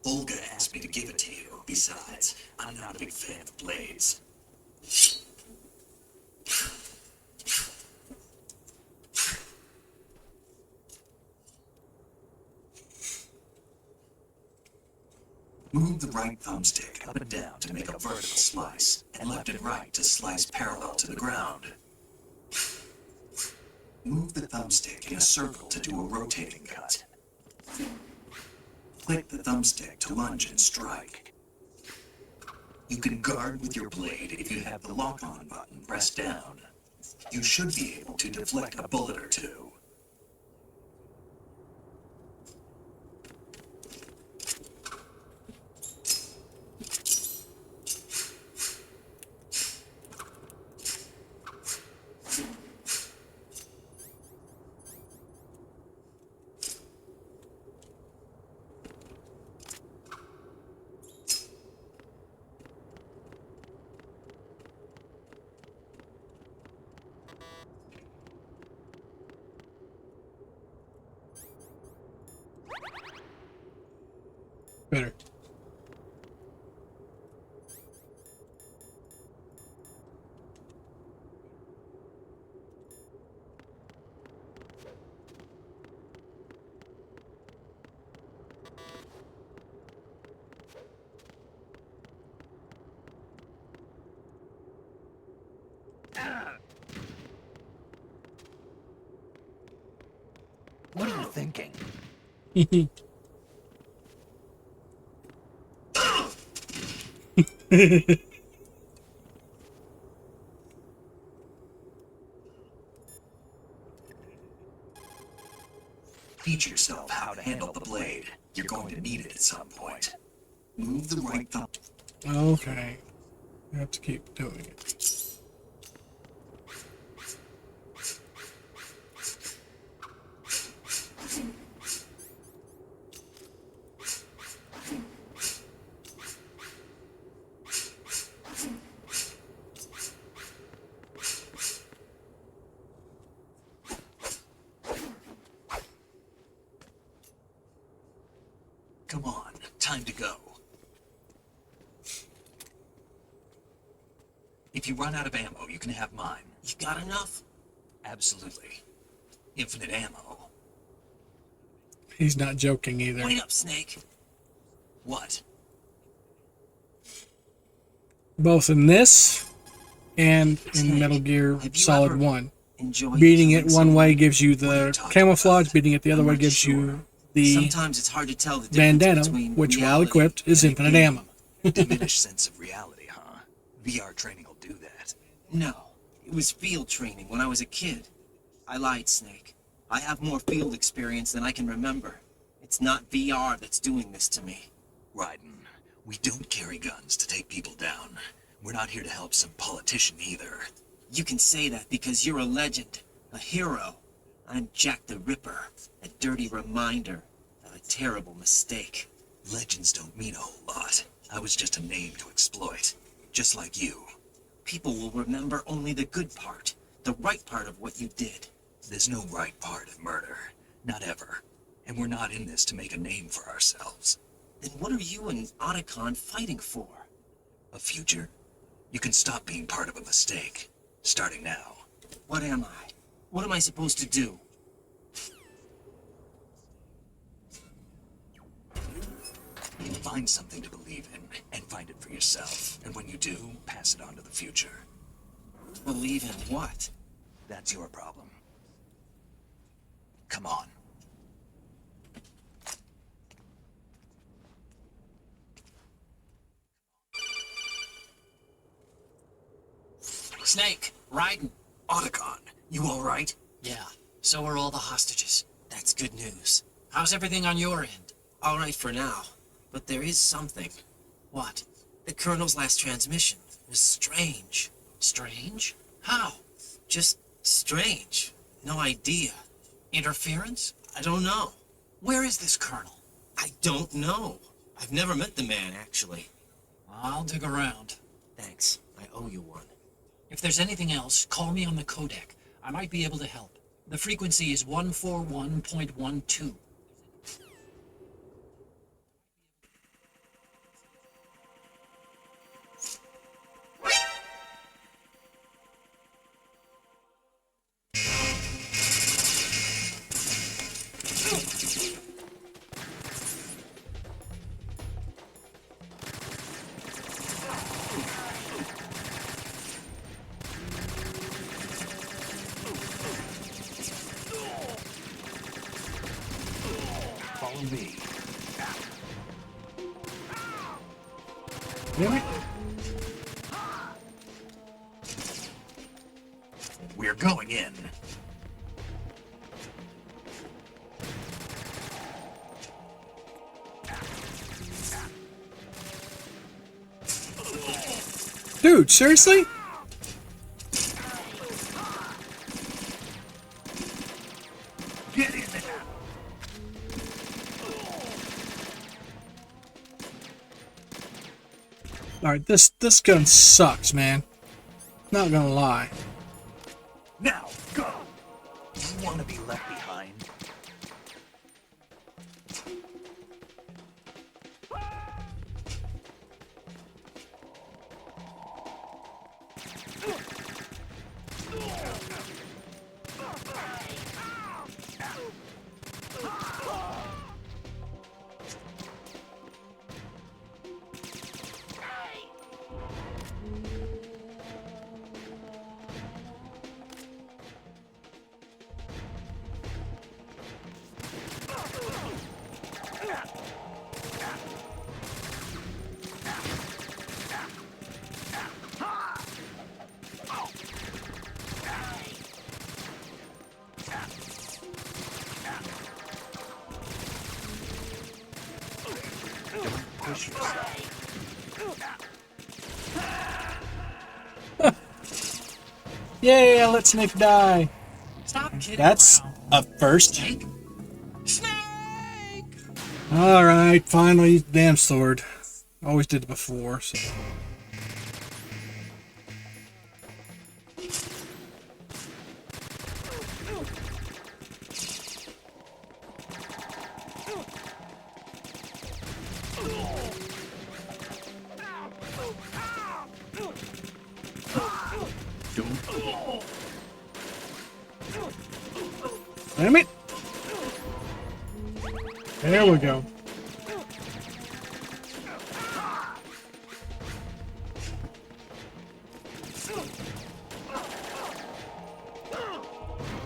Olga asked me to give it to you. Besides, I'm not a big fan of blades. Move the right thumbstick up and down to make a vertical slice, and left and right to slice parallel to the ground. Move the thumbstick in a circle to do a rotating cut. Click the thumbstick to lunge and strike. You can guard with your blade if you have the lock-on button pressed down. You should be able to deflect a bullet or two. Better. What are you thinking? Teach yourself how to handle the blade. You're going to need it at some point. Move the right thumb. Okay. I have to keep doing it. Come on, time to go. If you run out of ammo, you can have mine. You got enough? Absolutely. Infinite ammo. He's not joking either. Wait up, Snake. What? Both in this and in Snake, Metal Gear have you Solid ever 1. enjoyed Beating it killing one someone? way gives you What are the you talking camouflage, about? beating it the other I'm way not gives sure. you the Sometimes it's hard to tell the difference bandana, between which while reality equipped is and a infinite game. ammo. Diminished sense of reality, huh? VR training will do that. No, it was field training when I was a kid. I lied, Snake. I have more field experience than I can remember. It's not VR that's doing this to me. Raiden, we don't carry guns to take people down. We're not here to help some politician either. You can say that because you're a legend, a hero. I'm Jack the Ripper, a dirty reminder of a terrible mistake. Legends don't mean a whole lot. I was just a name to exploit. Just like you. People will remember only the good part, the right part of what you did. There's no right part of murder. Not ever. And we're not in this to make a name for ourselves. Then what are you and Otacon fighting for? A future? You can stop being part of a mistake. Starting now. What am I? What am I supposed to do? Find something to believe in, and find it for yourself. And when you do, pass it on to the future. Believe in what? That's your problem. Come on. Snake, Raiden. Otacon, you alright? Yeah, so are all the hostages. That's good news. How's everything on your end? All right for now, but there is something. What? The Colonel's last transmission was strange. Strange? How? Just strange. No idea. Interference? I don't know. Where is this Colonel? I don't know. I've never met the man, actually. I'll dig around. Thanks. I owe you one. If there's anything else, call me on the codec. I might be able to help. The frequency is 141.12. Follow me. Damn it. We're going in. Dude, seriously? Get in there. Alright, this gun sucks, man. Not gonna lie. Now, go. You want to be left behind? Push yourself. Yay, I let Snake die. Stop kidding That's around. a first. Snake? Snake! Alright, finally, damn sword. Always did it before, so. Damn it! There we go.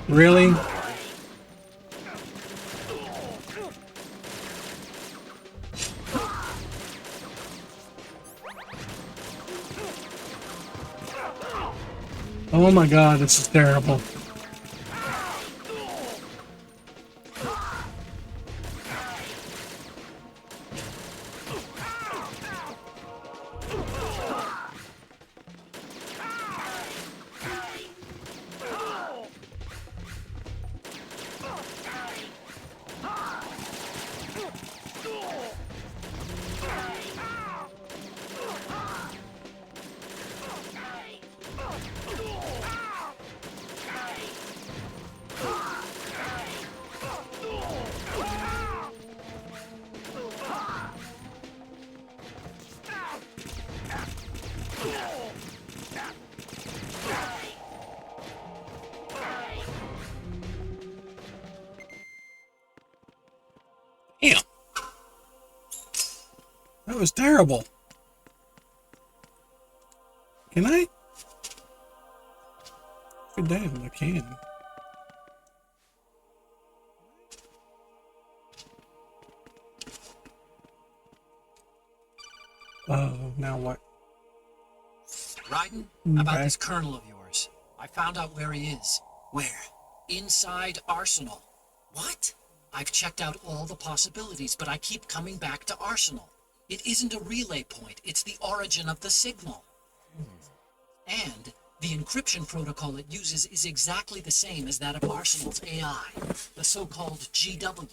Really? Oh my god, this is terrible. Damn. That was terrible. Can I? Good damn, I can. Oh, now what? Raiden, Okay. about this colonel of yours. I found out where he is. Where? Inside Arsenal. What? I've checked out all the possibilities, but I keep coming back to Arsenal. It isn't a relay point, it's the origin of the signal. And the encryption protocol it uses is exactly the same as that of Arsenal's AI, the so-called GW.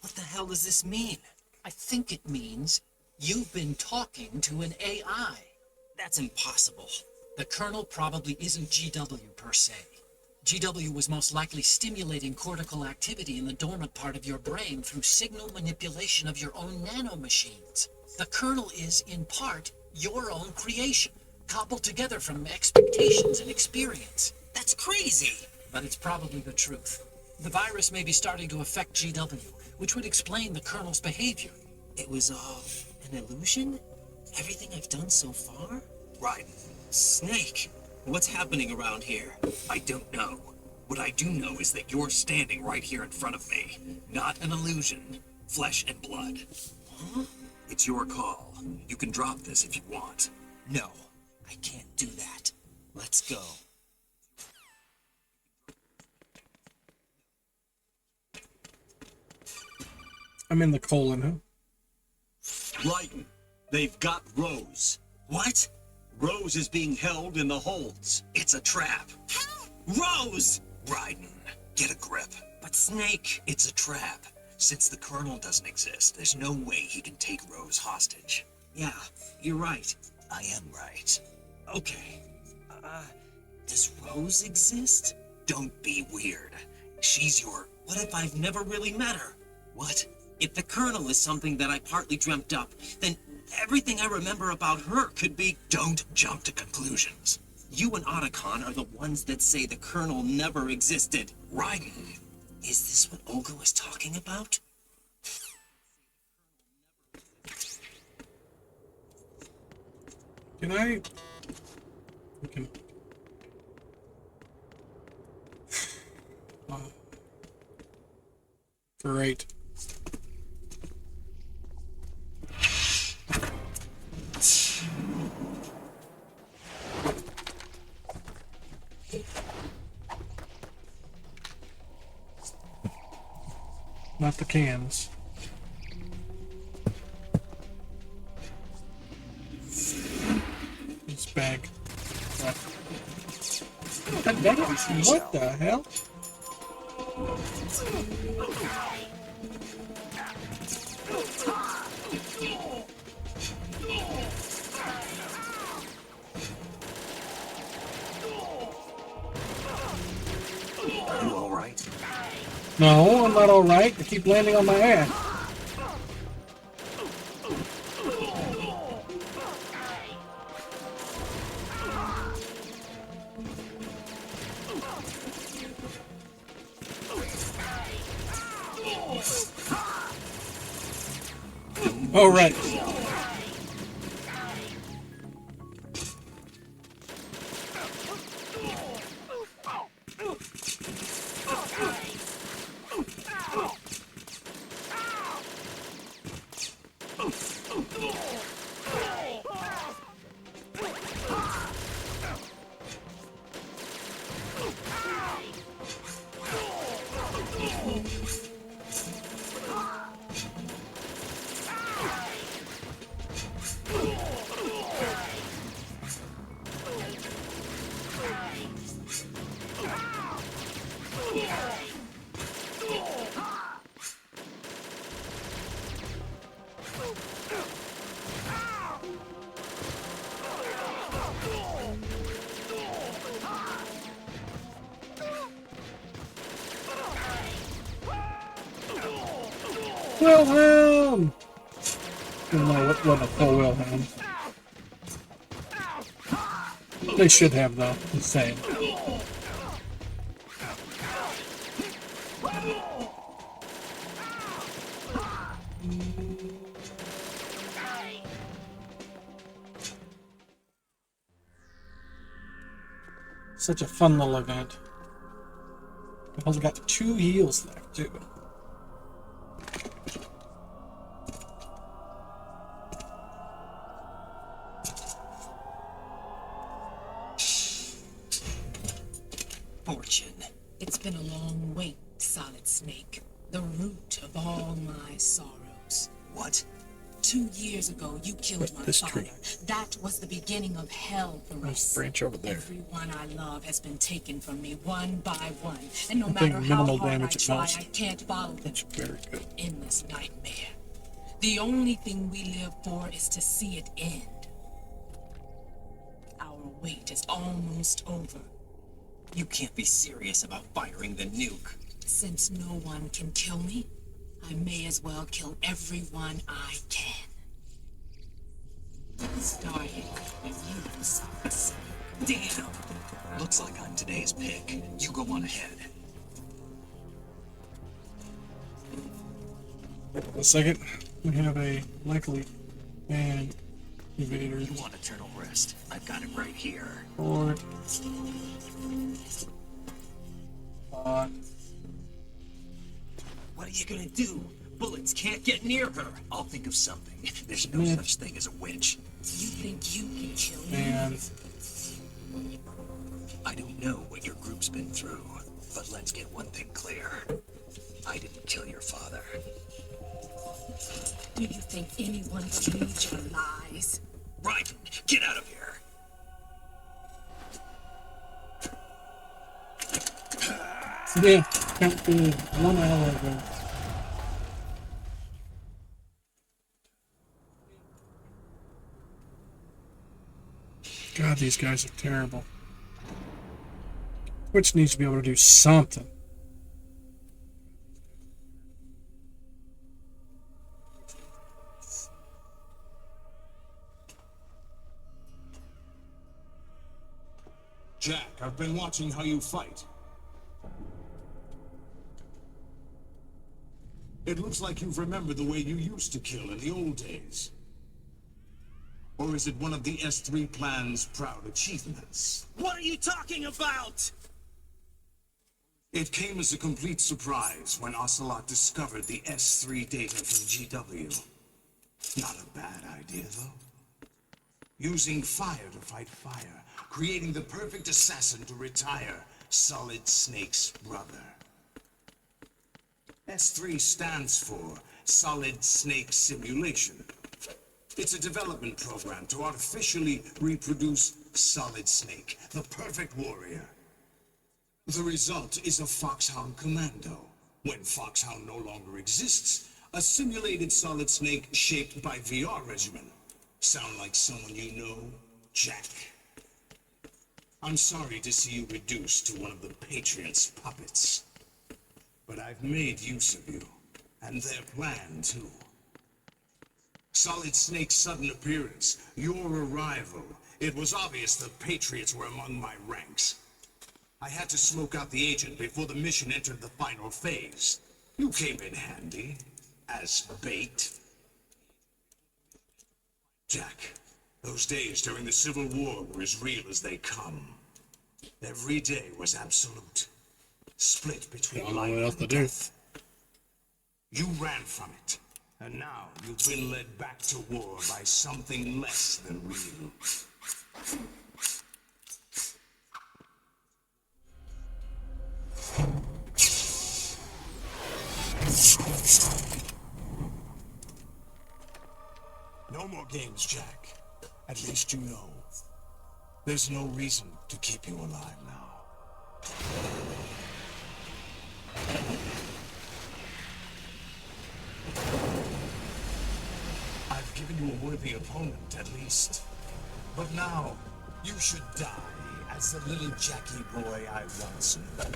What the hell does this mean? I think it means you've been talking to an AI. That's impossible. The kernel probably isn't GW per se. GW was most likely stimulating cortical activity in the dormant part of your brain through signal manipulation of your own nanomachines. The kernel is, in part, your own creation, cobbled together from expectations and experience. That's crazy! But it's probably the truth. The virus may be starting to affect GW, which would explain the kernel's behavior. It was all an illusion? Everything I've done so far? Raiden, Snake, what's happening around here? I don't know. What I do know is that you're standing right here in front of me. Not an illusion. Flesh and blood. Huh? It's your call. You can drop this if you want. No, I can't do that. Let's go. I'm in the colon, huh? Raiden, they've got Rose. What? Rose is being held in the holds. It's a trap. Rose! Raiden, get a grip. But Snake... It's a trap. Since the Colonel doesn't exist, there's no way he can take Rose hostage. Yeah, you're right. I am right. Okay. Does Rose exist? Don't be weird. She's your... What if I've never really met her? What? If the Colonel is something that I partly dreamt up, then everything I remember about her could be... Don't jump to conclusions. You and Otacon are the ones that say the Colonel never existed. Raiden. Is this what Olga was talking about? Can I... We can... Great. Not the cans. This bag. What the hell? You alright? No, I'm not alright. I keep landing on my ass. Oh, right. Wilhelm! No, what wasn't a full Wilhelm. They should have, though. Just saying. Such a fun little event. I've only got 2 heals left, too. Fortune. It's been a long wait, Solid Snake. The root of all my sorrows. What? 2 years ago, you killed my This father. tree. That was the beginning of hell for There's us. a branch over there. Everyone I love has been taken from me one by one, and no I think matter how minimal hard I damage at try, most. I can't follow them. It's very good. Endless nightmare. The only thing we live for is to see it end. Our wait is almost over. You can't be serious about firing the nuke. Since no one can kill me, I may as well kill everyone I can. Starting with you, Solid Snake. Damn! Looks like I'm today's pick. You go on ahead. A second, we have a likely and invaders. You want eternal rest? I've got it right here. Or What are you gonna do? Bullets can't get near her. I'll think of something. There's no such thing as a witch. You think you can kill me? and I don't know what your group's been through, but let's get one thing clear. I didn't kill your father. Do you think anyone believes your lies? Right, get out of here. yeah, can't be 1 hour ago. God, these guys are terrible. Twitch needs to be able to do something. Jack, I've been watching how you fight. It looks like you've remembered the way you used to kill in the old days. Or is it one of the S3 plan's proud achievements? What are you talking about? It came as a complete surprise when Ocelot discovered the S3 data from GW. Not a bad idea, though. Using fire to fight fire, creating the perfect assassin to retire Solid Snake's brother. S3 stands for Solid Snake Simulation. It's a development program to artificially reproduce Solid Snake, the perfect warrior. The result is a Foxhound Commando. When Foxhound no longer exists, a simulated Solid Snake shaped by VR regimen. Sound like someone you know, Jack? I'm sorry to see you reduced to one of the Patriots' puppets. But I've made use of you, and their plan, too. Solid Snake's sudden appearance, your arrival. It was obvious the Patriots were among my ranks. I had to smoke out the agent before the mission entered the final phase. You came in handy, as bait. Jack, those days during the Civil War were as real as they come. Every day was absolute. Split between life and death. You ran from it. And now you've been led back to war by something less than real. No more games, Jack. At least you know. There's no reason to keep you alive now. I've given you a worthy opponent, at least. But now, you should die as the little Jackie boy I once knew.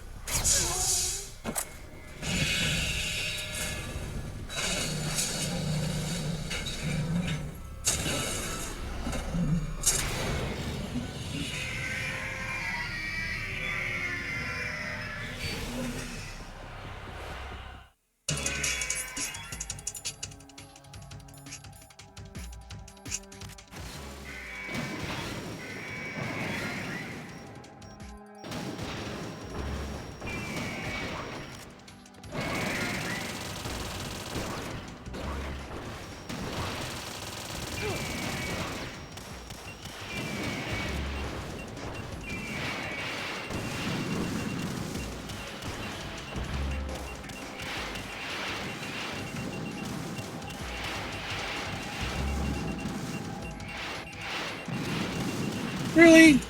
Really?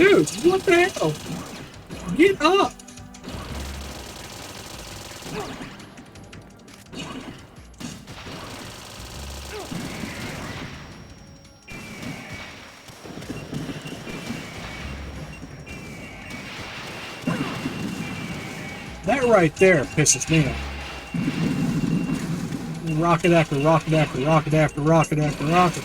Dude, what the hell? Get up! That right there pisses me off. Rocket after rocket after rocket after rocket after rocket.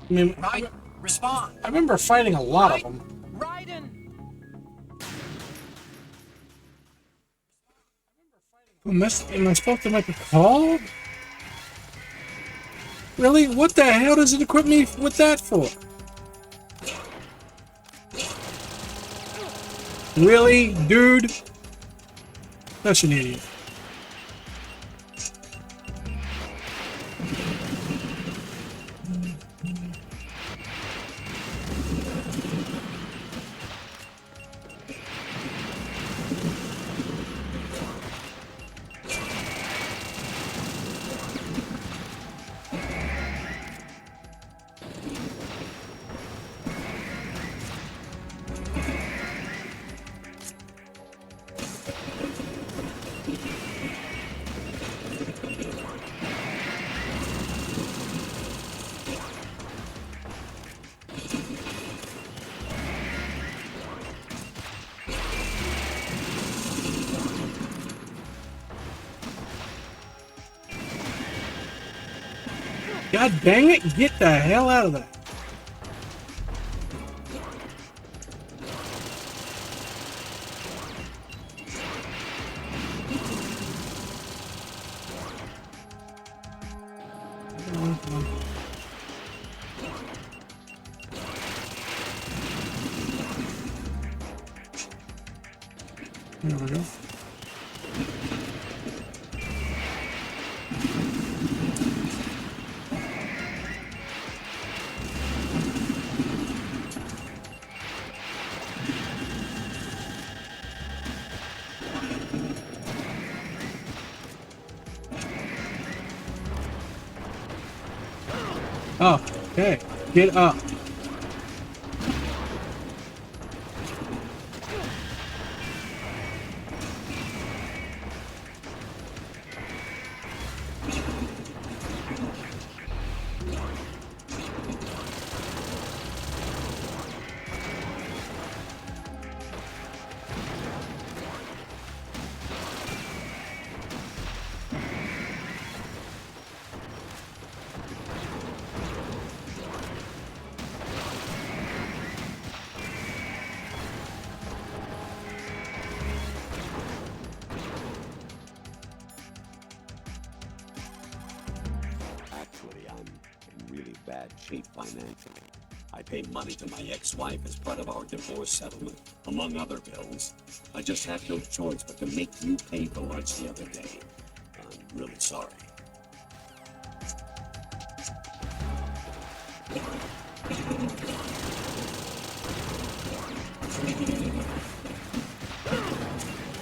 I mean, Respond. I remember fighting a lot of them. Raiden. Am I supposed to make a call? Really? What the hell does it equip me with that for? Really, dude? That's an idiot. God dang it, get the hell out of there. There we go. Oh, okay. Get up. Actually, I'm in really bad shape financially. I pay money to my ex-wife as part of our divorce settlement, among other bills. I just had no choice but to make you pay for lunch the other day. I'm really sorry.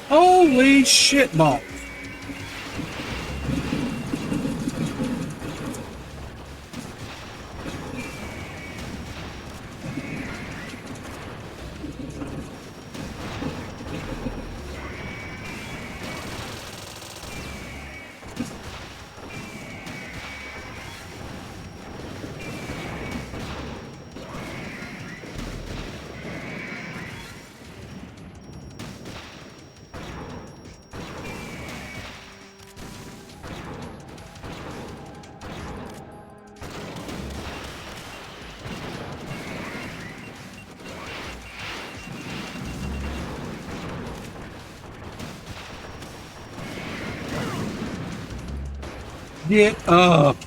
Holy shit ball. Get up.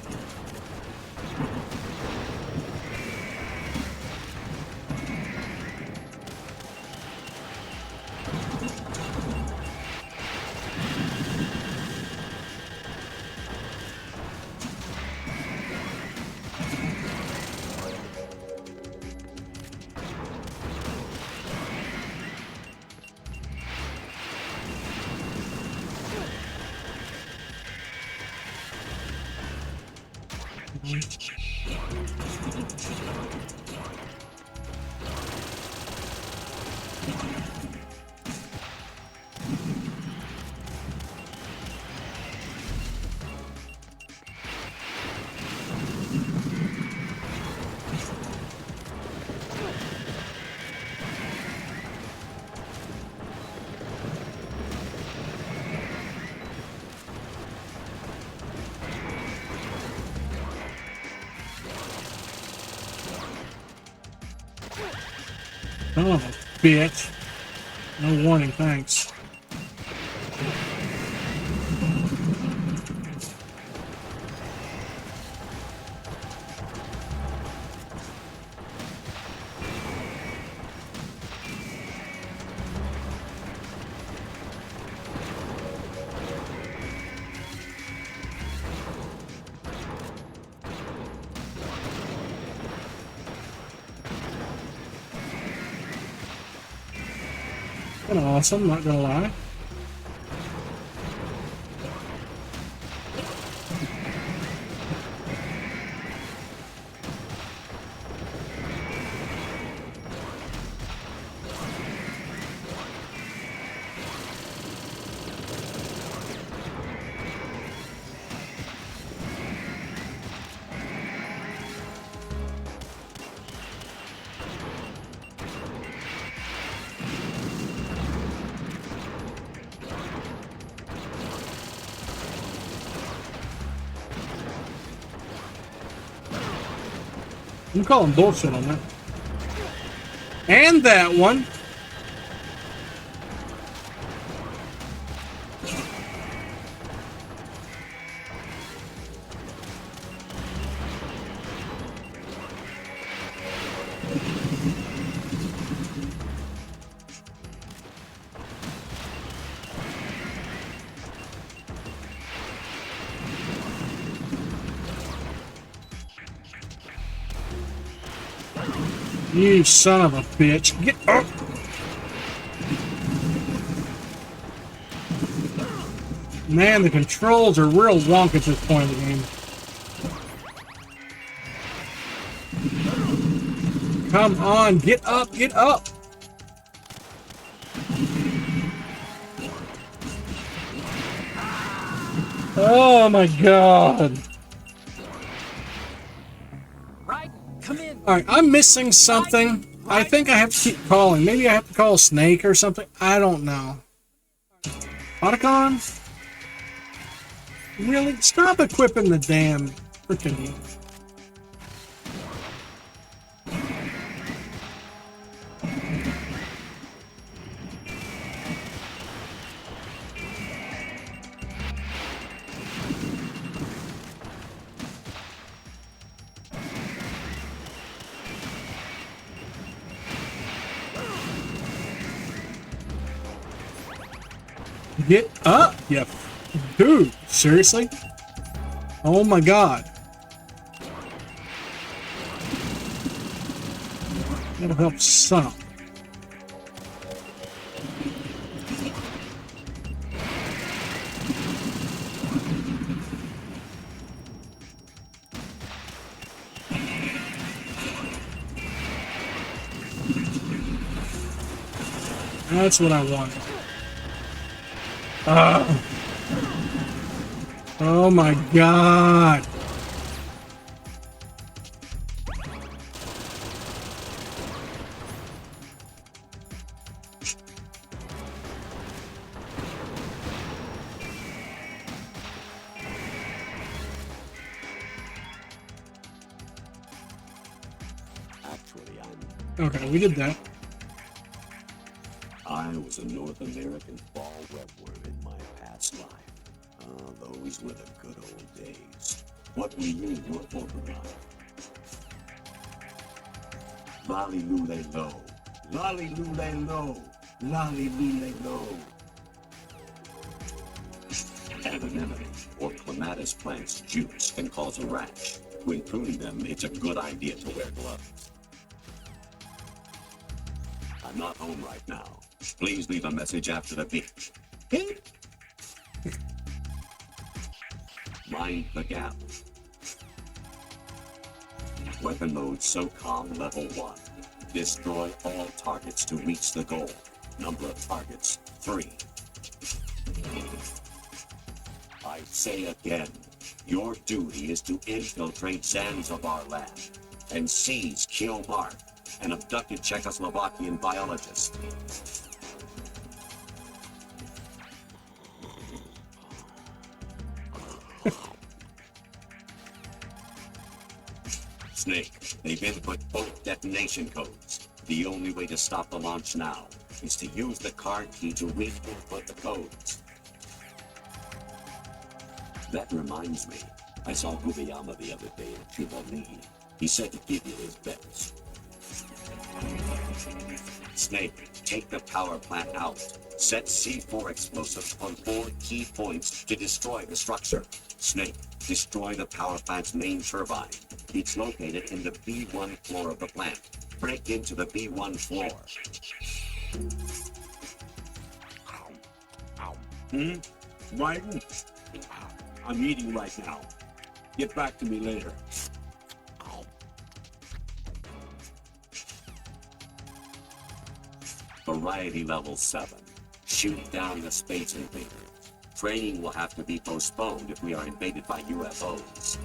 Oh, bitch. No warning, thanks. Kind of awesome, not gonna lie. I'm calling bullshit on that. And that one. You son of a bitch. Get up. Man, the controls are real wonk at this point in the game. Come on, get up, get up. Oh my god. Come in. Alright, I'm missing something. I think I have to keep calling. Maybe I have to call Snake or something. I don't know. Otacon? Really? Stop equipping the damn freaking... Get up, you dude. Seriously? Oh my god. That'll help some. That's what I want. Oh my god. Actually, Okay, we did that. I was a North American fall webworm in my past life. Those were the good old days. What were you in your former life? Lolly lule lo. Lolly lule lo. Lolly lule lo. Anemone or clematis plant's juice can cause a rash. When pruning them, it's a good idea to wear gloves. I'm not home right now. Please leave a message after the beep. Beep. Mind the gap. Weapon mode SOCOM level 1. Destroy all targets to reach the goal. Number of targets, 3. I say again, your duty is to infiltrate Zanzibar lab and seize, kill Mark, an abducted Czechoslovakian biologist. Snake, they've input both detonation codes. The only way to stop the launch now is to use the card key to re-input the codes. That reminds me, I saw Gubiyama the other day in Tripoli. He said to give you his best. Snake, take the power plant out. Set C4 explosives on 4 key points to destroy the structure. Snake, destroy the power plant's main turbine. It's located in the B1 floor of the plant. Break into the B1 floor. Raiden? I'm eating right now. Get back to me later. Variety level 7. Shoot down the space invader. Training will have to be postponed if we are invaded by UFOs.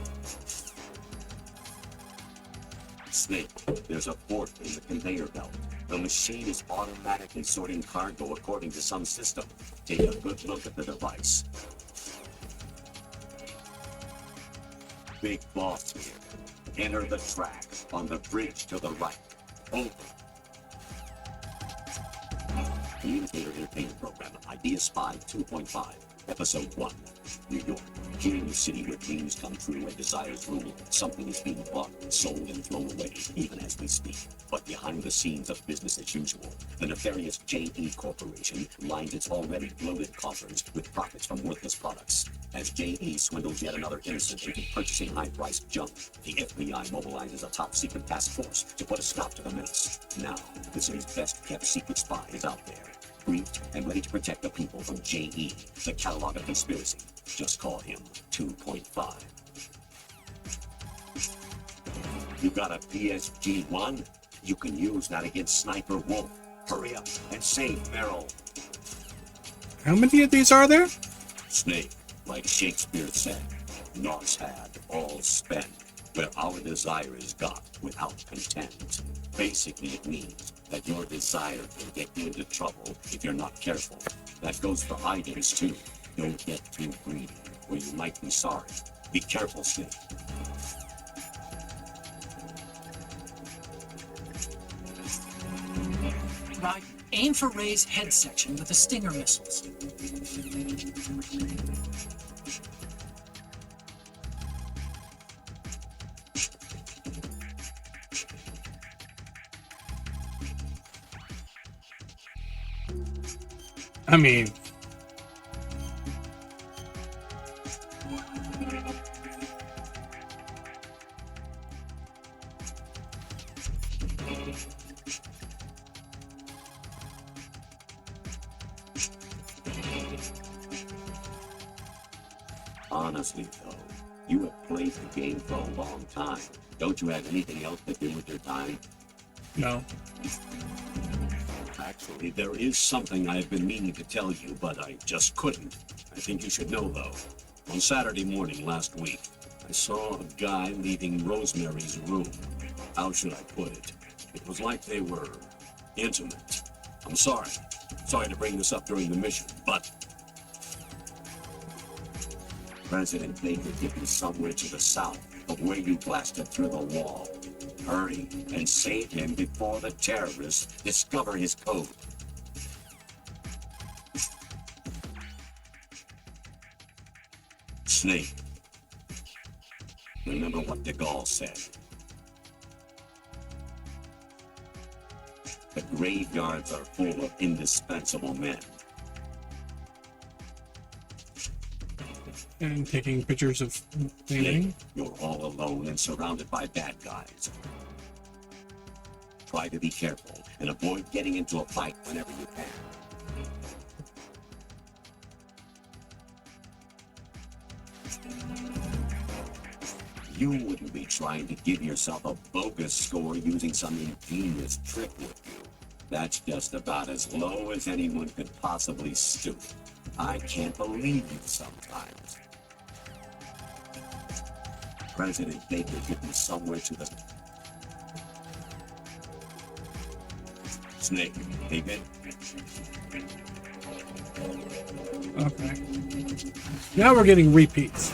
Snake, there's a port in the conveyor belt. The machine is automatically sorting cargo according to some system. Take a good look at the device. Big boss here. Enter the track. on the bridge to the right. Over. Communicator Entertainment Program, Idea Spy 2.5, Episode 1. New York. Here in the city where dreams come true and desires rule, something is being bought, sold, and thrown away, even as we speak. But behind the scenes of business as usual, the nefarious J.E. Corporation lines its already bloated coffers with profits from worthless products. As J.E. swindles yet another innocent into purchasing high-priced junk, the FBI mobilizes a top-secret task force to put a stop to the menace. Now, the city's best-kept secret spy is out there, briefed and ready to protect the people from J.E., the catalog of conspiracy. Just call him 2.5. You got a PSG-1? You can use that against Sniper Wolf. Hurry up and save Merrill. How many of these are there? Snake, like Shakespeare said, Nos had all spent, where our desire is got without content. Basically, it means that your desire can get you into trouble if you're not careful. That goes for items, too. Don't get too greedy, or you might be sorry. Be careful, Snake. Right. Aim for Ray's head section with the Stinger missiles. I mean, Honestly, though, you have played the game for a long time. Don't you have anything else to do with your time? no. Actually, there is something I've been meaning to tell you, but I just couldn't. I think you should know, though. On Saturday morning last week, I saw a guy leaving Rosemary's room. How should I put it? It was like they were intimate. I'm sorry. Sorry to bring this up during the mission, but President Baker hid me somewhere to the south of where you blasted through the wall. Hurry and save him before the terrorists discover his code. Snake. Remember what de Gaulle said. The graveyards are full of indispensable men. And taking pictures of anything. You're all alone and surrounded by bad guys. Try to be careful and avoid getting into a fight whenever you can. You wouldn't be trying to give yourself a bogus score using some ingenious trick, would you? That's just about as low as anyone could possibly stoop. I can't believe you sometimes. President Baker took me somewhere to the... Snake, David? Okay. Now we're getting repeats.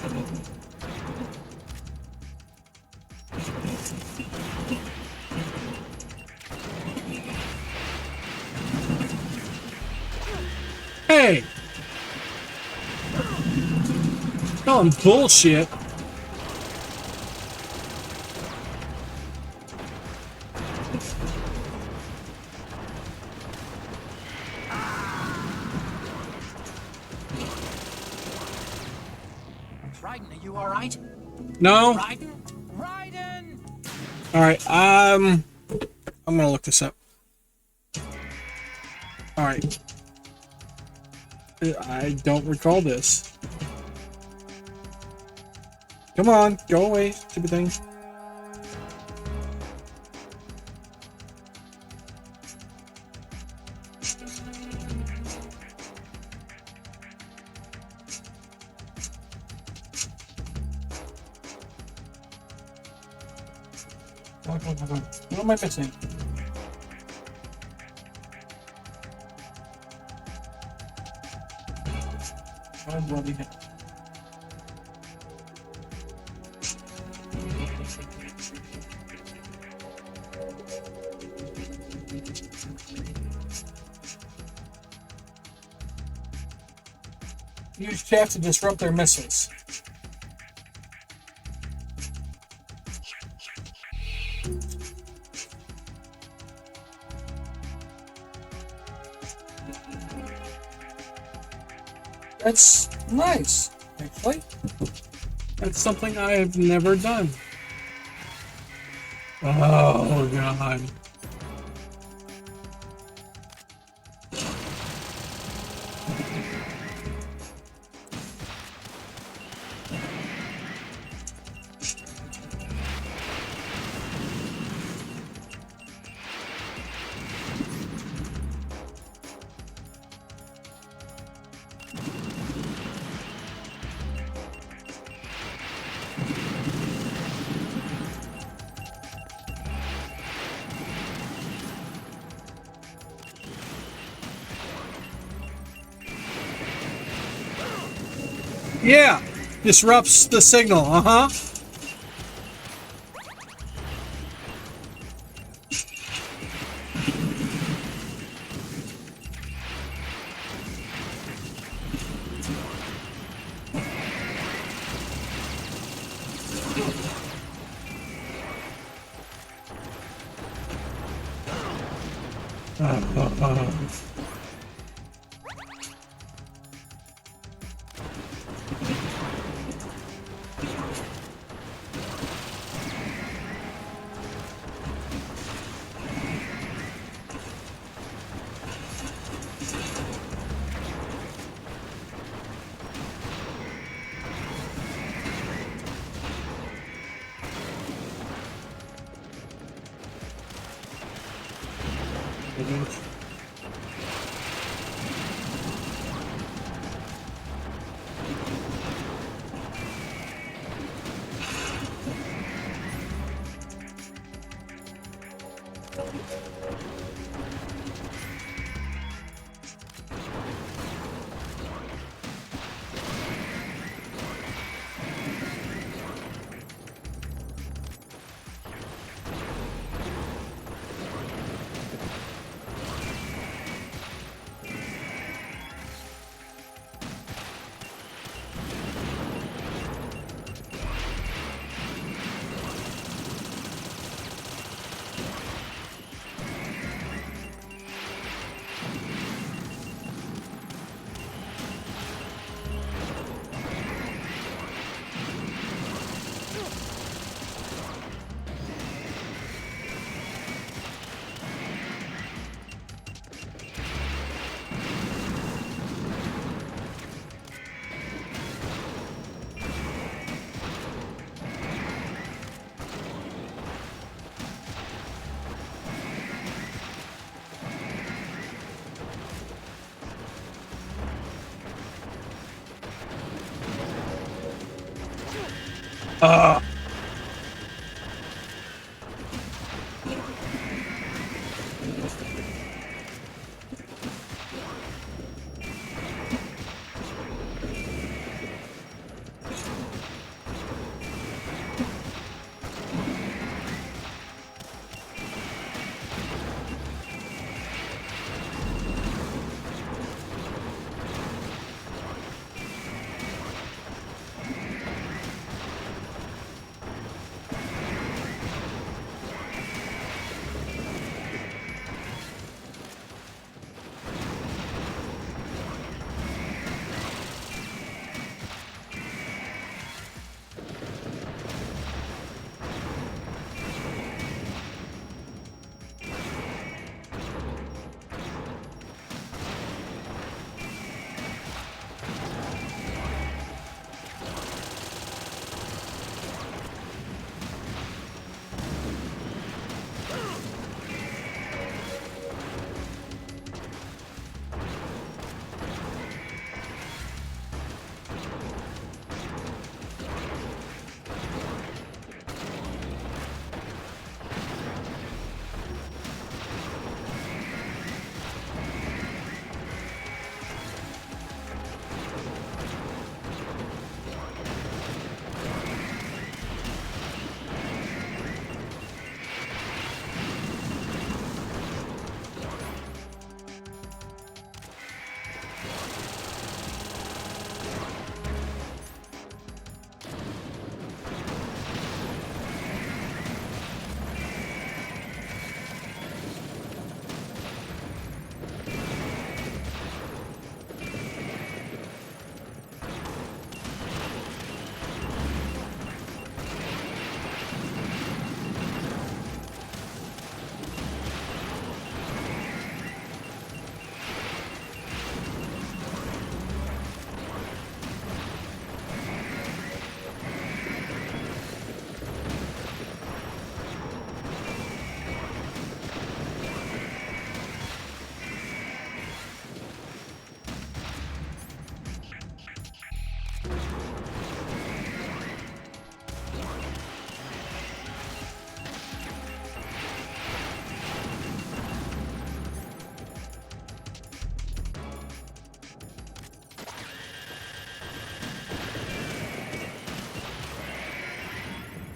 Hey! Calling bullshit. Raiden, are you all right? No. Raiden? Raiden! All right. I'm gonna look this up. All right. I don't recall this. Come on, go away, stupid thing. What am I missing? Oh, bloody hell. Use chat to disrupt their missiles. That's nice, actually. That's something I've never done. Oh, God. Yeah, disrupts the signal, uh-huh.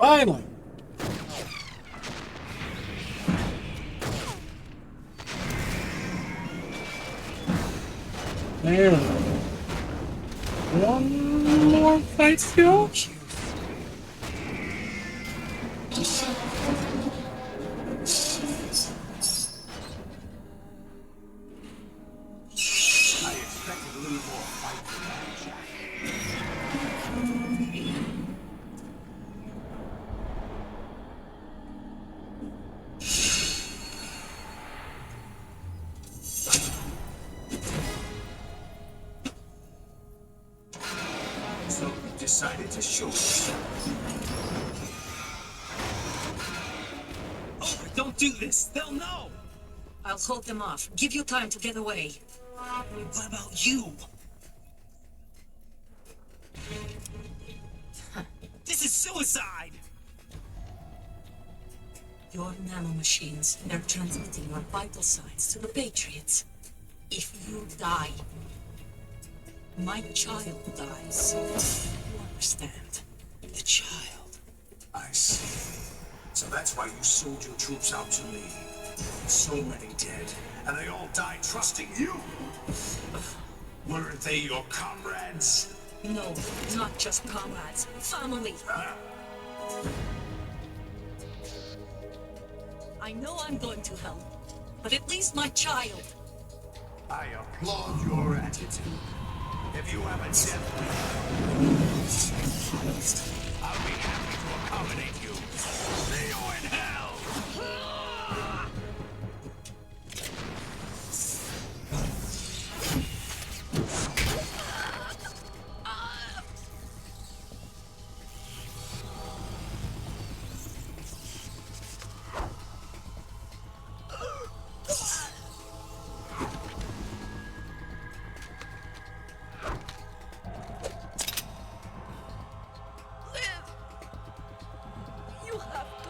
Finally. There we go. One more fight skill. I expected a little more fight from that, Jack. So you decided to show yourself. Oh, don't do this. They'll know. I'll hold them off. Give you time to get away. What about you? This is suicide. Your nanomachines, they're transmitting your vital signs to the Patriots. If you die, my child dies. You understand? The child. I see. So that's why you sold your troops out to me. So many dead, and they all died trusting you. Weren't they your comrades? No, not just comrades. Family. I know I'm going to hell, but at least my child. I applaud your attitude. If you have a death wish, I'll be happy to accommodate you. See you in hell! You have to.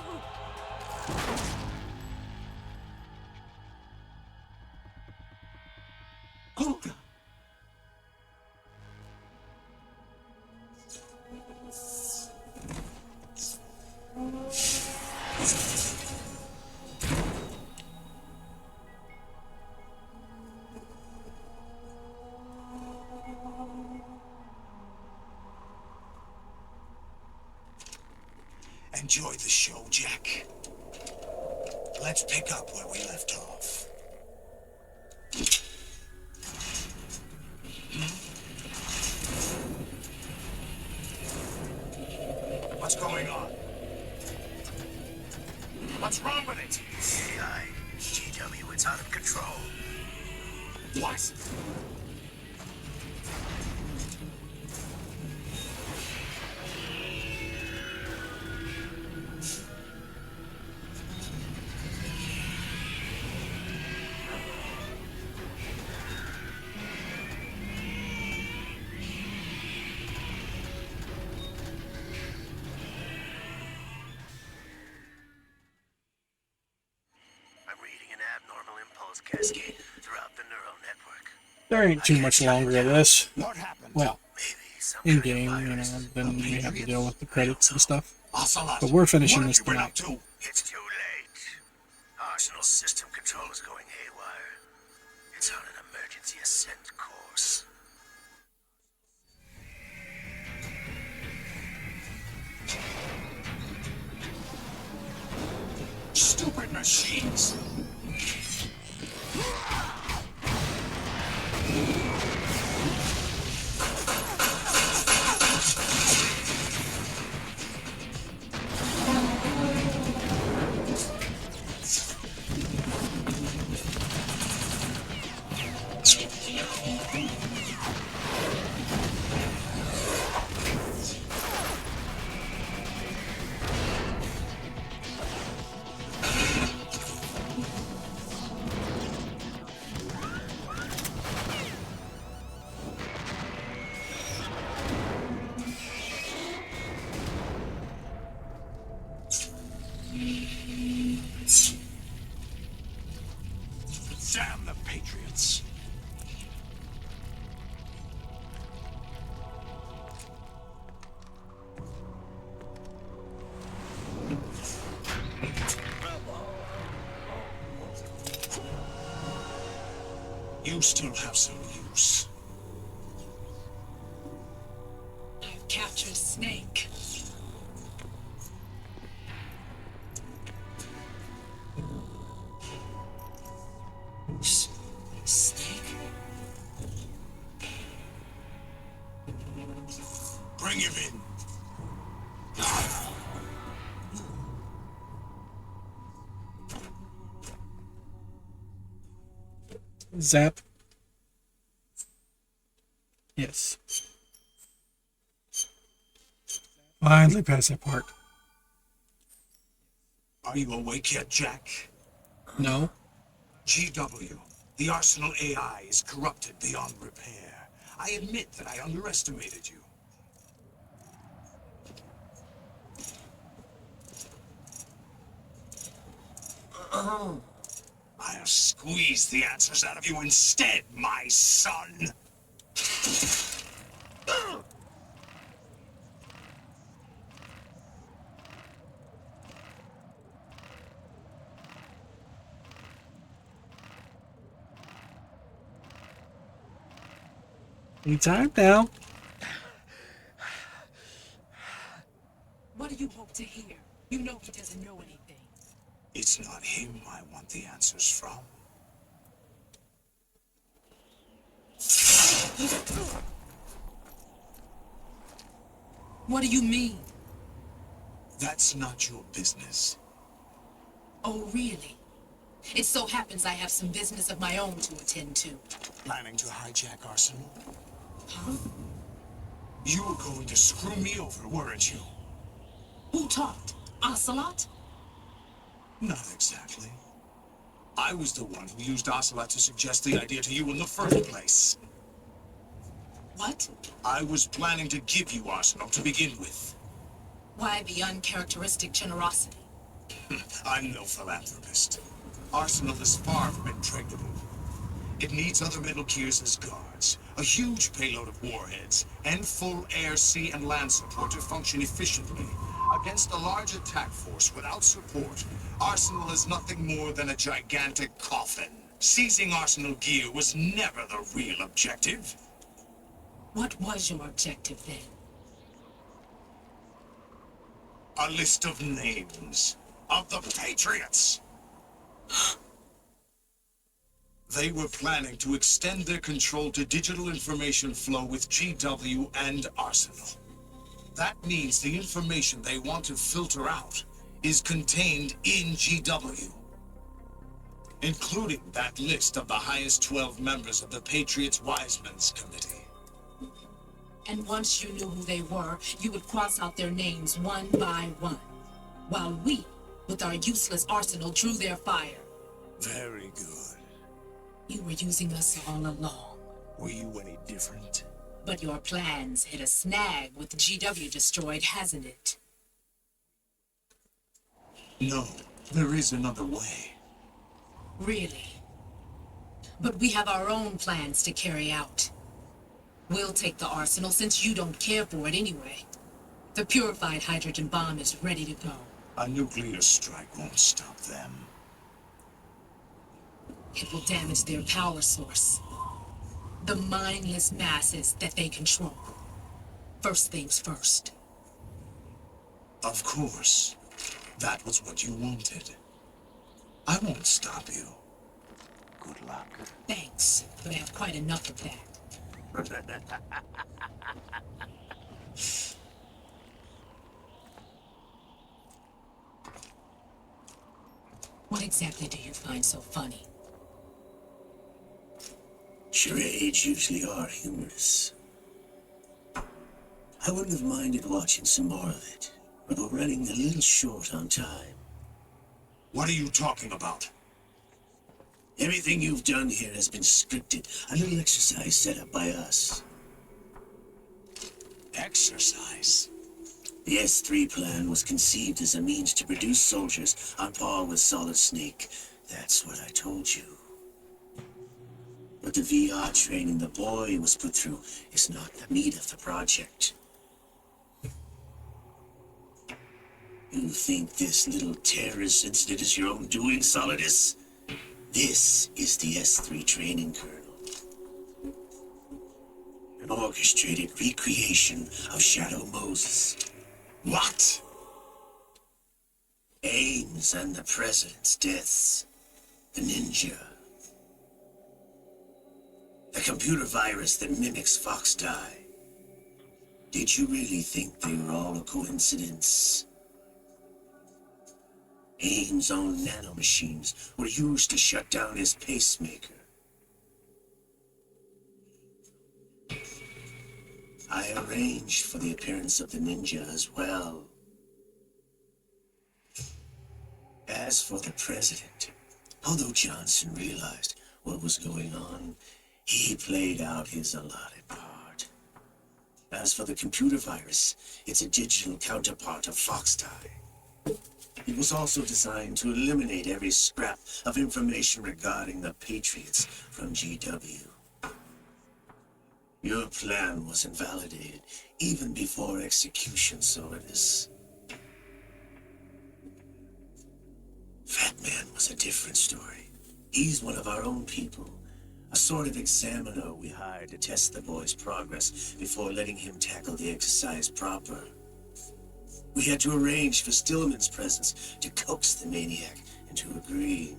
Olga. Enjoy the show, Jack. Let's pick up where we left off. What's going on? What's wrong with it? AI. GW, it's out of control. What? Cascade throughout the neural network. There ain't too much longer of this. What happened? Well, in game, then we have to deal with the credits and stuff. But we're finishing this tonight. It's too late. Arsenal system control is going haywire. It's on an emergency ascent course. Stupid machines! You still have some use. I've captured Snake. Snake? Bring him in. Zap. Yes. Finally past that part. Are you awake yet, Jack? No. GW, the Arsenal AI is corrupted beyond repair. I admit that I underestimated you. I'll squeeze the answers out of you instead, my son. Any time now. What do you hope to hear? You know he doesn't know anything. It's not him I want the answers from. What do you mean? That's not your business. Oh, really? It so happens I have some business of my own to attend to. Planning to hijack Arsenal? Huh? You were going to screw me over, weren't you? Who talked? Ocelot? Not exactly. I was the one who used Ocelot to suggest the idea to you in the first place. What? I was planning to give you Arsenal to begin with. Why the uncharacteristic generosity? I'm no philanthropist. Arsenal is far from impregnable. It needs other Metal Gears as guards, a huge payload of warheads, and full air, sea, and land support to function efficiently. Against a large attack force without support, Arsenal is nothing more than a gigantic coffin. Seizing Arsenal gear was never the real objective. What was your objective then? A list of names of the Patriots. They were planning to extend their control to digital information flow with GW and Arsenal. That means the information they want to filter out is contained in GW, including that list of the highest 12 members of the Patriots Wiseman's Committee. And once you knew who they were, you would cross out their names one by one, while we, with our useless arsenal, drew their fire. Very good. You were using us all along. Were you any different? But your plans hit a snag with GW destroyed, hasn't it? No, there is another way. Really? But we have our own plans to carry out. We'll take the arsenal since you don't care for it anyway. The purified hydrogen bomb is ready to go. A nuclear strike won't stop them. It will damage their power source. The mindless masses that they control. First things first. Of course. That was what you wanted. I won't stop you. Good luck. Thanks, but I have quite enough of that. What exactly do you find so funny? Charades usually are humorous. I wouldn't have minded watching some more of it, but we're running a little short on time. What are you talking about? Everything you've done here has been scripted. A little exercise set up by us. Exercise? The S3 plan was conceived as a means to produce soldiers on par with Solid Snake. That's what I told you. But the VR training the boy was put through is not the meat of the project. You think this little terrorist incident is your own doing, Solidus? This is the S3 training kernel. orchestrated recreation of Shadow Moses. What? Ames and the president's deaths. The ninja. A computer virus that mimics Foxdie. Did you really think they were all a coincidence? Ames' own nanomachines were used to shut down his pacemaker. I arranged for the appearance of the ninja as well. As for the president, although Johnson realized what was going on, he played out his allotted part. As for the computer virus, it's a digital counterpart of Foxdie. It was also designed to eliminate every scrap of information regarding the Patriots from GW. Your plan was invalidated even before execution, Solidus. Fat Man was a different story. He's one of our own people. A sort of examiner we hired to test the boy's progress before letting him tackle the exercise proper. We had to arrange for Stillman's presence to coax the maniac into agreeing.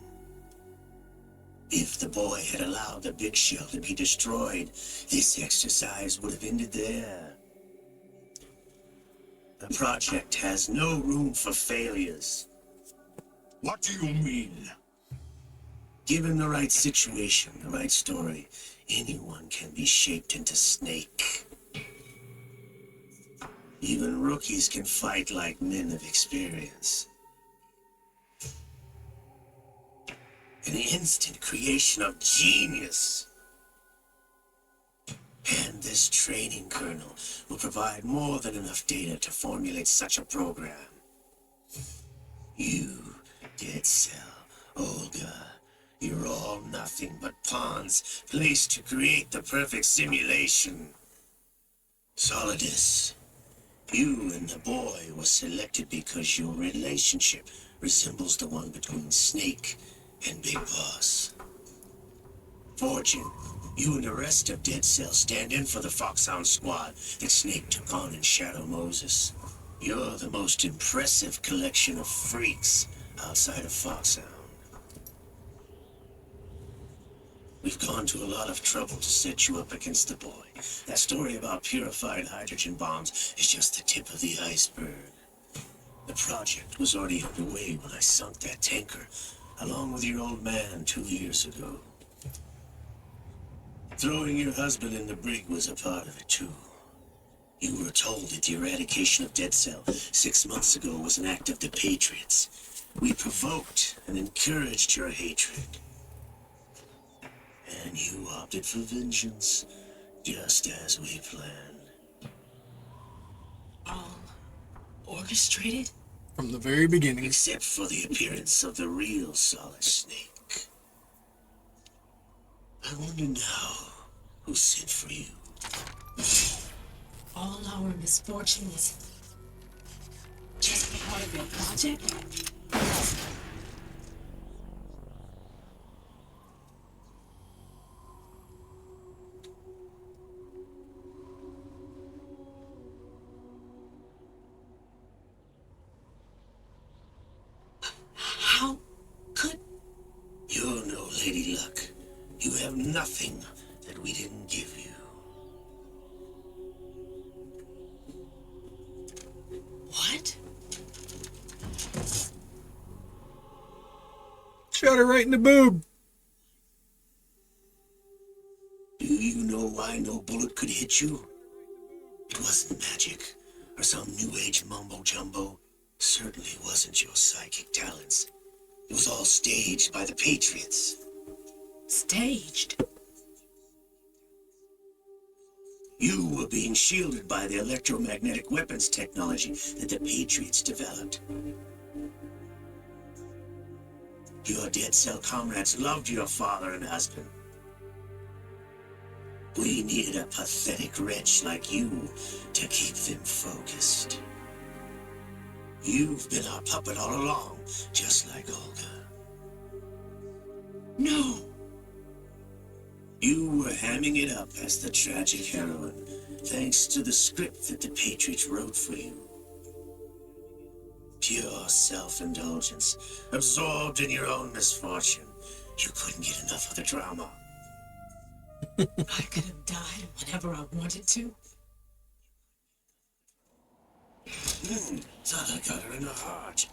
If the boy had allowed the big shell to be destroyed, this exercise would have ended there. The project has no room for failures. What do you mean? Given the right situation, the right story, anyone can be shaped into Snake. Even rookies can fight like men of experience. An instant creation of genius. And this training kernel will provide more than enough data to formulate such a program. You, Dead Cell, Olga, you're all nothing but pawns placed to create the perfect simulation. Solidus, you and the boy was selected because your relationship resembles the one between Snake and Big Boss. Fortune, you and the rest of Dead Cell stand in for the Foxhound squad that Snake took on in Shadow Moses. You're the most impressive collection of freaks outside of Foxhound. We've gone to a lot of trouble to set you up against the boy. That story about purified hydrogen bombs is just the tip of the iceberg. The project was already underway when I sunk that tanker, along with your old man 2 years ago. Throwing your husband in the brig was a part of it too. You were told that the eradication of Dead Cell 6 months ago was an act of the Patriots. We provoked and encouraged your hatred. And you opted for vengeance, just as we planned. All orchestrated? From the very beginning. Except for the appearance of the real Solid Snake. I wonder now who sent for you. All our misfortunes just part of your project? How could... You're no Lady Luck. You have nothing that we didn't give you. What? Shot her right in the boob. Do you know why no bullet could hit you? It wasn't magic or some new age mumbo jumbo. Certainly wasn't your psychic talents. It was all staged by the Patriots. Staged? You were being shielded by the electromagnetic weapons technology that the Patriots developed. Your Dead Cell comrades loved your father and husband. We needed a pathetic wretch like you to keep them focused. You've been our puppet all along, just like Olga. No. You were hamming it up as the tragic heroine, thanks to the script that the Patriots wrote for you. Pure self-indulgence, absorbed in your own misfortune. You couldn't get enough of the drama. I could have died whenever I wanted to. Thought I got her in the heart.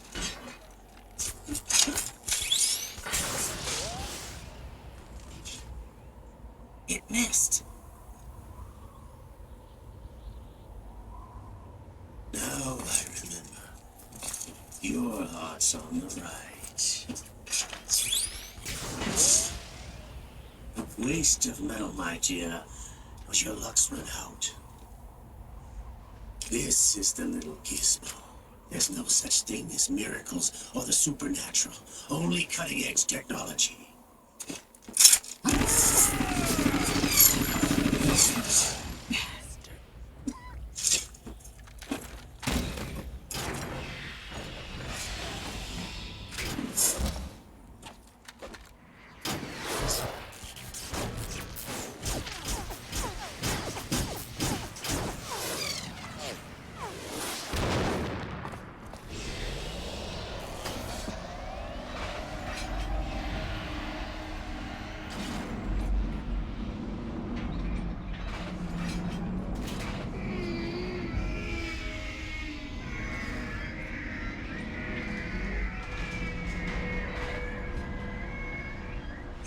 It missed. Now I remember. Your heart's on the right. A waste of metal, my dear, but your luck's run out. This is the little gizmo. There's no such thing as miracles or the supernatural. Only cutting-edge technology.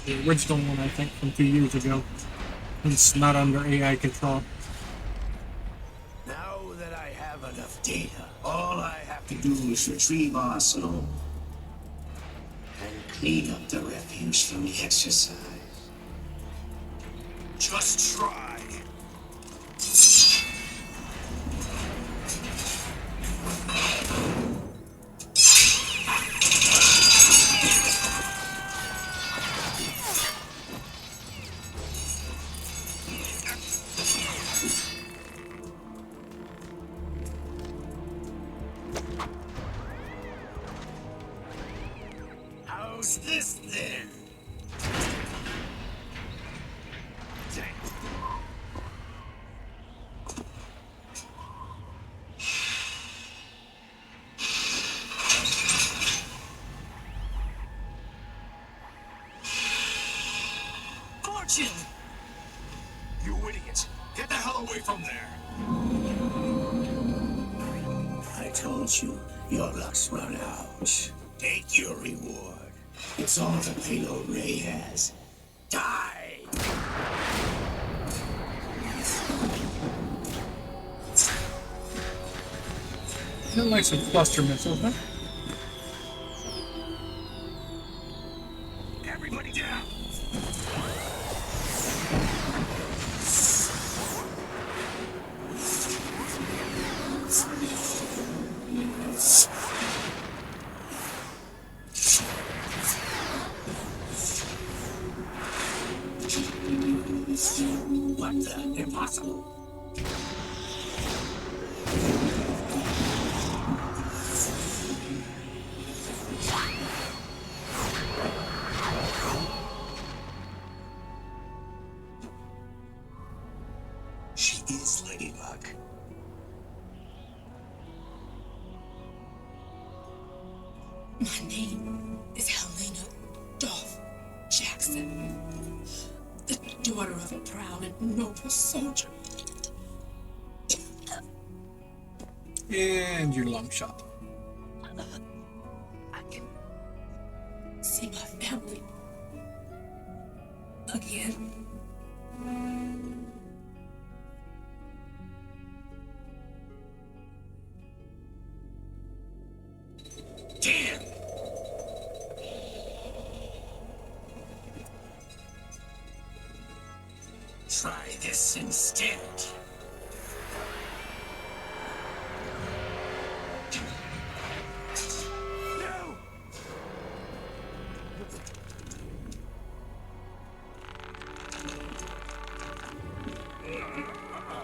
The original one, I think, from 2 years ago. It's not under AI control. Now that I have enough data, all I have to do is retrieve Arsenal and clean up the refuse from the exercise. Just try. How's this then? Fortune! You idiots! Get the hell away from there! I told you, your luck's run out. Take your reward. It's all the payload Ray has. Die! Kind of like some cluster missiles, huh? Everybody down! What the? Impossible. She is Lady Luck. My name is Helena Dolph Jackson, the daughter of a proud and noble soldier. And your lung shot. I can see my family again. Damn! Try this instead. No!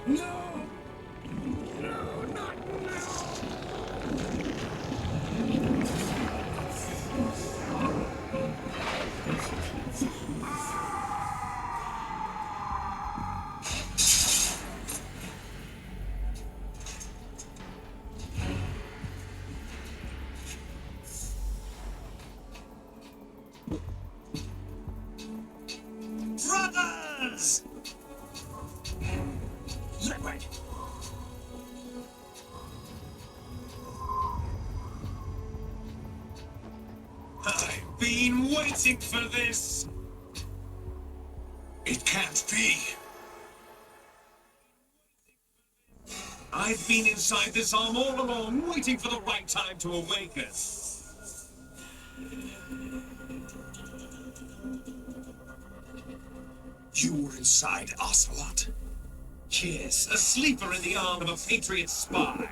No! No, not now! been waiting for this! It can't be. I've been inside this arm all along, waiting for the right time to awaken. You were inside Ocelot? Yes, a sleeper in the arm of a Patriot spy.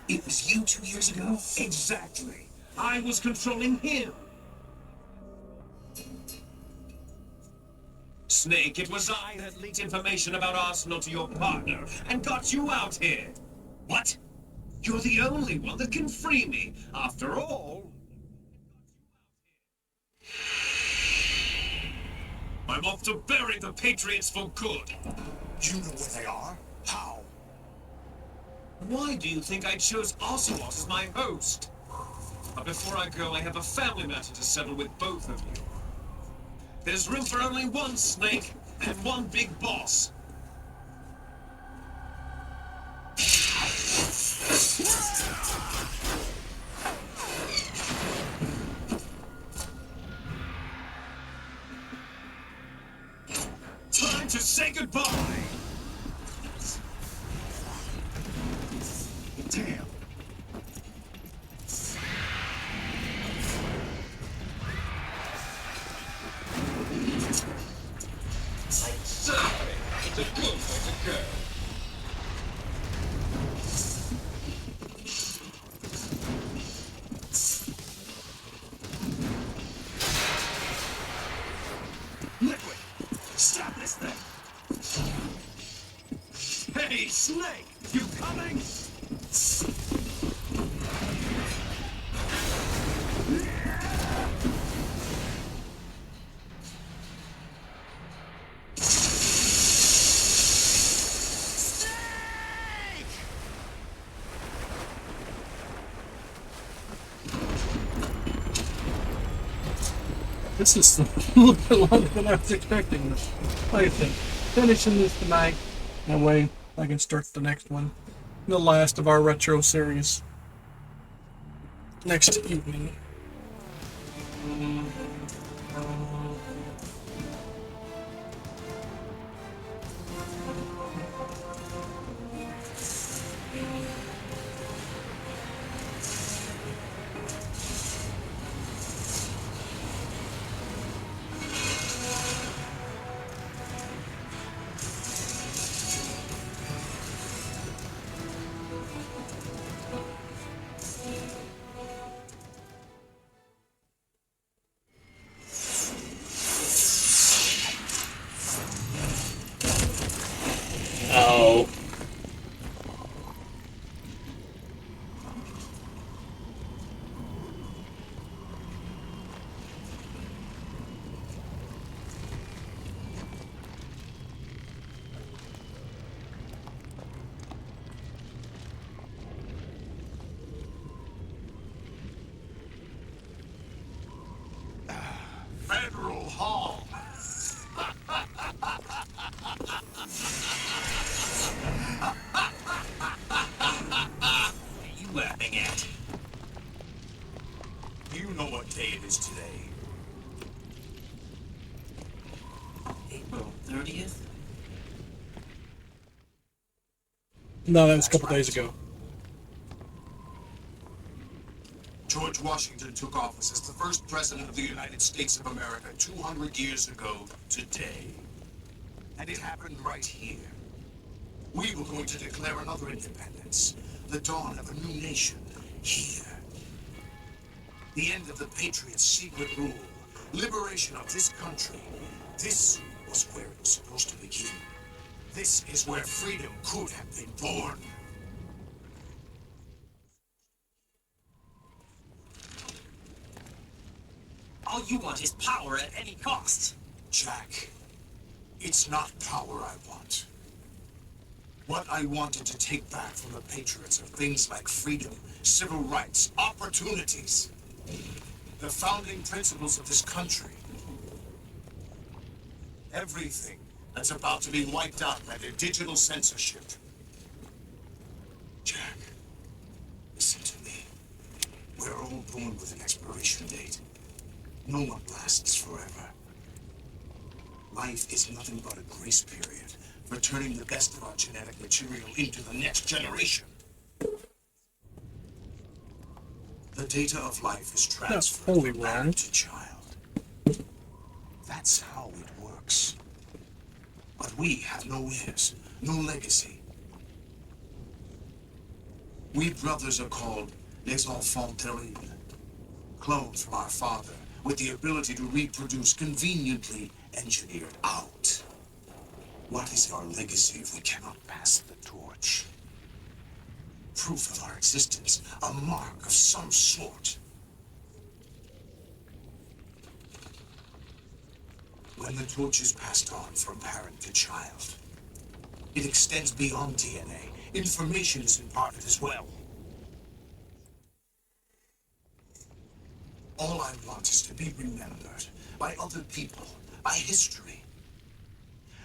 It was you 2 years ago? Exactly. I was controlling him. Snake, it was I that leaked information about Arsenal to your partner and got you out here. What? You're the only one that can free me. After all, I'm off to bury the Patriots for good. You know where they are? How? Why do you think I chose Ocelot as my host? But before I go, I have a family matter to settle with both of you. There's room for only one Snake and one big boss. Time to say goodbye! Damn. Exactly. It's a good way to go. Liquid, stop this thing! Hey, Snake, you coming? This is a little bit longer than I was expecting. Like I said, finishing this tonight. That way I can start the next one. The last of our retro series. Next evening. Oh. Federal Hall. What are you laughing at? You know what day it is today. April 30th? No, that was a couple days ago. George Washington took office as the first president of the United States of America 200 years ago today. And it happened right here. We were going to declare another independence, the dawn of a new nation, here. The end of the Patriots' secret rule, liberation of this country. This was where it was supposed to begin. This is where freedom could have been born. All you want is power at any cost. Jack, it's not power I want. What I wanted to take back from the Patriots are things like freedom, civil rights, opportunities. The founding principles of this country. Everything that's about to be wiped out by their digital censorship. Jack, listen to me. We're all born with an expiration date. No one lasts forever. Life is nothing but a grace period for turning the best of our genetic material into the next generation. The data of life is transferred wholly from wrong. parent to child. That's how it works. But we have no heirs, no legacy. We brothers are called les enfants terribles, clones from our father, with the ability to reproduce conveniently engineered out. What is our legacy if we cannot pass the torch? Proof of our existence, a mark of some sort. When the torch is passed on from parent to child, it extends beyond DNA. Information is imparted as well. All I want is to be remembered by other people, by history.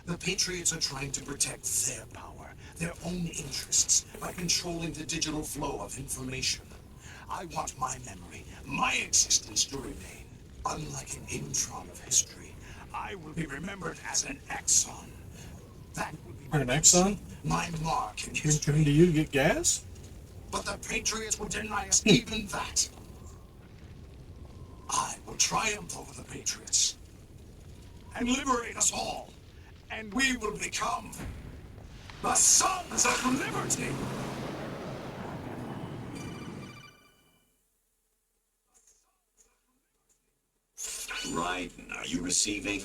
The Patriots are trying to protect their power, their own interests, by controlling the digital flow of information. I want my memory, my existence to remain. Unlike an intron of history, I will be remembered as an axon. That will be my An axon? my mark in Bring history. to you to get gas? But the Patriots would deny us even that. I will triumph over the Patriots and liberate us all, and we will become the Sons of Liberty. Raiden, are you receiving?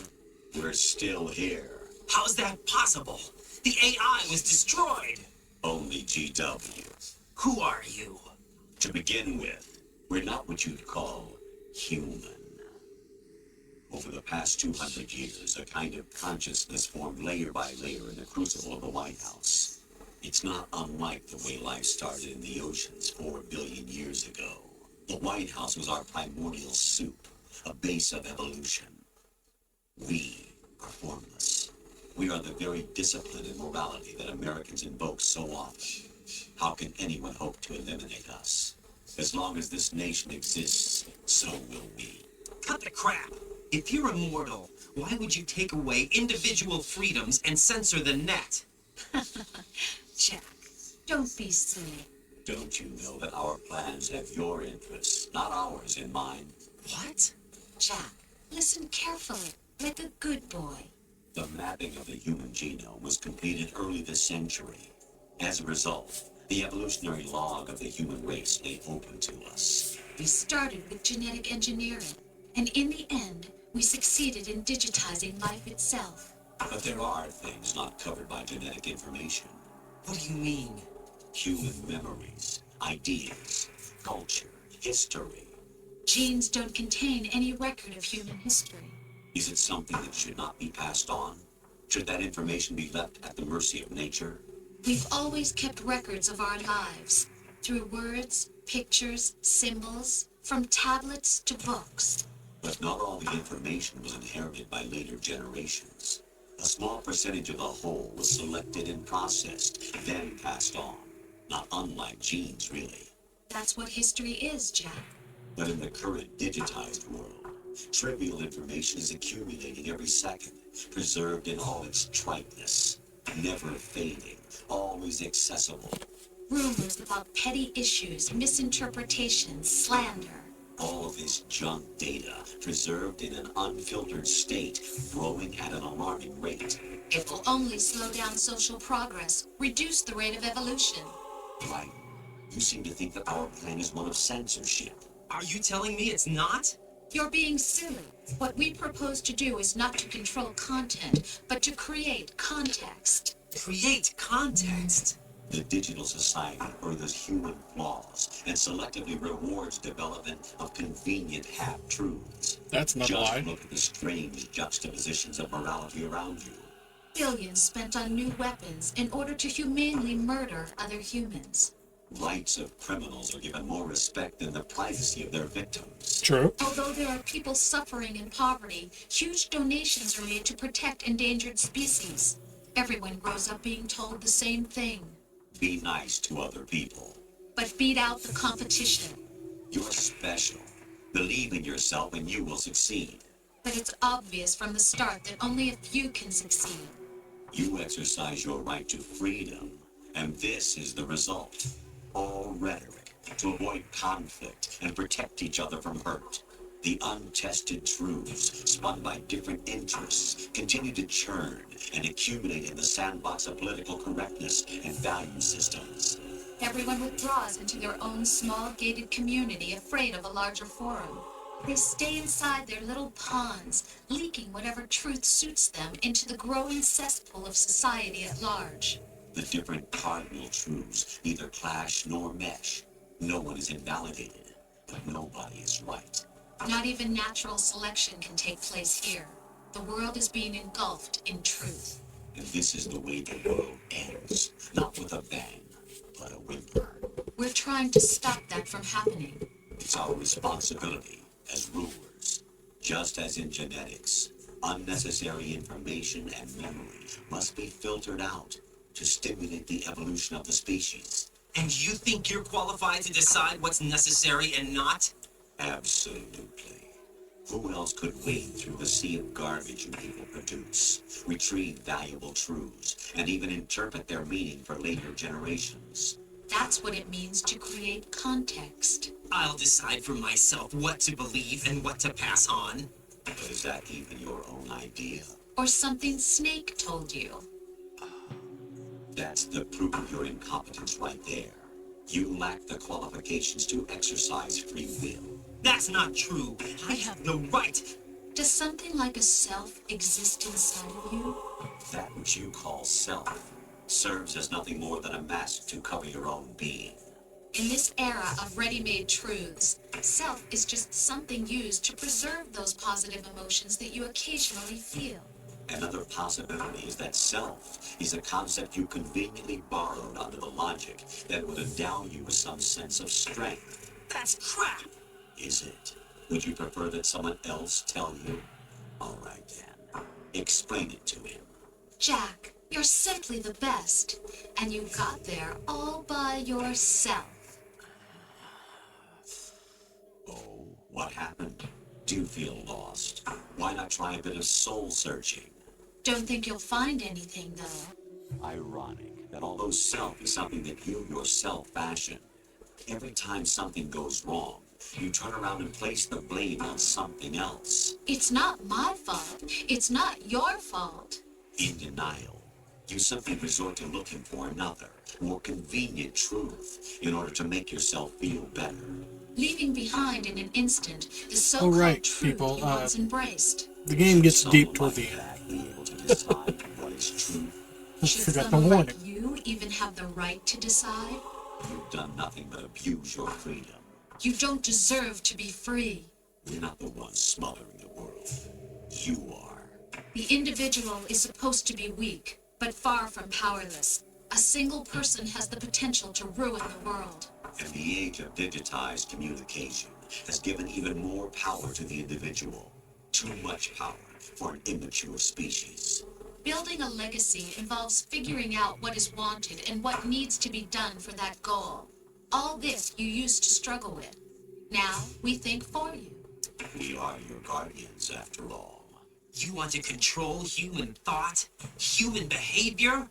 We're still here. How's that possible? The AI was destroyed. Only GW. Who are you? To begin with, we're not what you'd call human. Over the past 200 years, a kind of consciousness formed layer by layer in the crucible of the White House. It's not unlike the way life started in the oceans 4 billion years ago. The White House was our primordial soup, a base of evolution. We are formless. We are the very discipline and morality that Americans invoke so often. How can anyone hope to eliminate us? As long as this nation exists, so will we. Cut the crap. If you're immortal, why would you take away individual freedoms and censor the net? Jack, don't be silly. Don't you know that our plans have your interests, not ours, in mind? What? Jack, listen carefully, like a good boy. The mapping of the human genome was completed early this century. As a result, the evolutionary log of the human race lay open to us. We started with genetic engineering, and in the end, we succeeded in digitizing life itself. But there are things not covered by genetic information. What do you mean? Human memories, ideas, culture, history. Genes don't contain any record of human history. Is it something that should not be passed on? Should that information be left at the mercy of nature? We've always kept records of our lives, through words, pictures, symbols, from tablets to books. But not all the information was inherited by later generations. A small percentage of the whole was selected and processed, then passed on. Not unlike genes, really. That's what history is, Jack. But in the current digitized world, trivial information is accumulating every second, preserved in all its triteness, never fading, always accessible. Rumors about petty issues, misinterpretations, slander. All of this junk data, preserved in an unfiltered state, growing at an alarming rate. It will only slow down social progress, reduce the rate of evolution. Right. You seem to think that our plan is one of censorship. Are you telling me it's not? You're being silly. What we propose to do is not to control content, but to create context. Create context? The digital society furthers human flaws and selectively rewards development of convenient half-truths. That's not a Just lie. look at the strange juxtapositions of morality around you. Billions spent on new weapons in order to humanely murder other humans. Rights of criminals are given more respect than the privacy of their victims. True. Although there are people suffering in poverty, huge donations are made to protect endangered species. Everyone grows up being told the same thing. Be nice to other people. But beat out the competition. You're special. Believe in yourself and you will succeed. But it's obvious from the start that only a few can succeed. You exercise your right to freedom, and this is the result. All rhetoric to avoid conflict and protect each other from hurt. The untested truths, spun by different interests, continue to churn and accumulate in the sandbox of political correctness and value systems. Everyone withdraws into their own small gated community, afraid of a larger forum. They stay inside their little ponds, leaking whatever truth suits them into the growing cesspool of society at large. The different cardinal truths neither clash nor mesh. No one is invalidated, but nobody is right. Not even natural selection can take place here. The world is being engulfed in truth. And this is the way the world ends, not with a bang, but a whimper. We're trying to stop that from happening. It's our responsibility as rulers. Just as in genetics, unnecessary information and memory must be filtered out to stimulate the evolution of the species. And you think you're qualified to decide what's necessary and not? Absolutely. Who else could wade through the sea of garbage you people produce, retrieve valuable truths, and even interpret their meaning for later generations? That's what it means to create context. I'll decide for myself what to believe and what to pass on. But is that even your own idea? Or something Snake told you. That's the proof of your incompetence right there. You lack the qualifications to exercise free will. That's not true. I have no right. Does something like a self exist inside of you? That which you call self serves as nothing more than a mask to cover your own being. In this era of ready-made truths, self is just something used to preserve those positive emotions that you occasionally feel. Another possibility is that self is a concept you conveniently borrowed under the logic that would endow you with some sense of strength. That's crap. Is it? Would you prefer that someone else tell you? All right then. Explain it to him. Jack, you're simply the best, and you got there all by yourself. Oh, what happened? Do you feel lost? Why not try a bit of soul searching? Don't think you'll find anything, though. Ironic that although self is something that you yourself fashion, every time something goes wrong, you turn around and place the blame on something else. It's not my fault. It's not your fault. In denial, you simply resort to looking for another, more convenient truth in order to make yourself feel better. Leaving behind in an instant the so-called Alright, truth people, you once embraced. The game gets Someone deep toward the like end. that be able to decide what is truth. Should Forgot the someone warning. like you even have the right to decide? You've done nothing but abuse your freedom. You don't deserve to be free. We're not the ones smothering the world. You are. The individual is supposed to be weak, but far from powerless. A single person has the potential to ruin the world. And the age of digitized communication has given even more power to the individual. Too much power for an immature species. Building a legacy involves figuring out what is wanted and what needs to be done for that goal. All this you used to struggle with. Now we think for you. We are your guardians, after all. You want to control human thought, human behavior?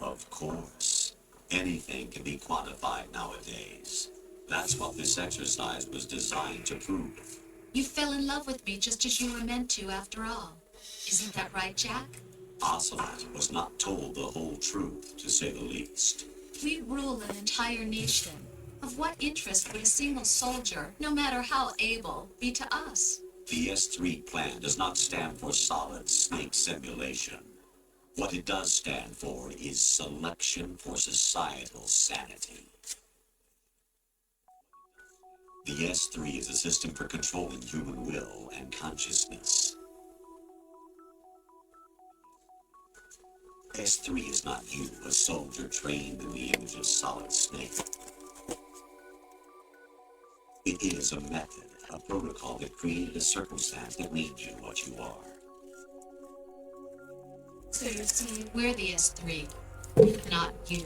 Of course. Anything can be quantified nowadays. That's what this exercise was designed to prove. You fell in love with me just as you were meant to, after all. Isn't that right, Jack? Ocelot was not told the whole truth, to say the least. We rule an entire nation. Of what interest would a single soldier, no matter how able, be to us? The S3 plan does not stand for Solid Snake Simulation. What it does stand for is selection for societal sanity. The S3 is a system for controlling human will and consciousness. S3 is not you, a soldier trained in the image of Solid Snake. It is a method, a protocol that created a circumstance that made you what you are. So you see, we're the S3, not you.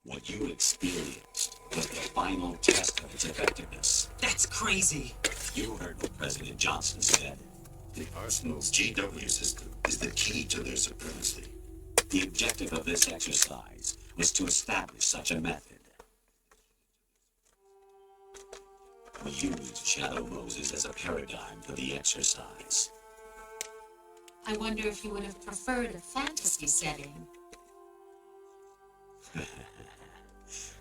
What you experienced was the final test of its effectiveness. That's crazy. You heard what President Johnson said. The Arsenal's GW system is the key to their supremacy. The objective of this exercise was to establish such a method. We used Shadow Moses as a paradigm for the exercise. I wonder if you would have preferred a fantasy setting.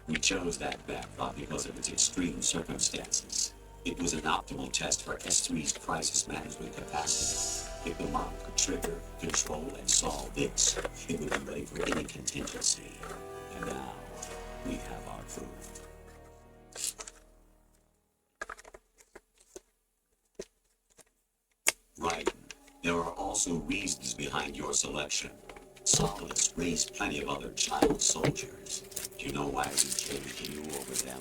We chose that backdrop because of its extreme circumstances. It was an optimal test for S3's crisis management capacity. If the model could trigger, control, and solve this, it would be ready for any contingency. And now, we have our proof. Right. There are also reasons behind your selection. Solidus raised plenty of other child soldiers. Do you know why we chose you over them?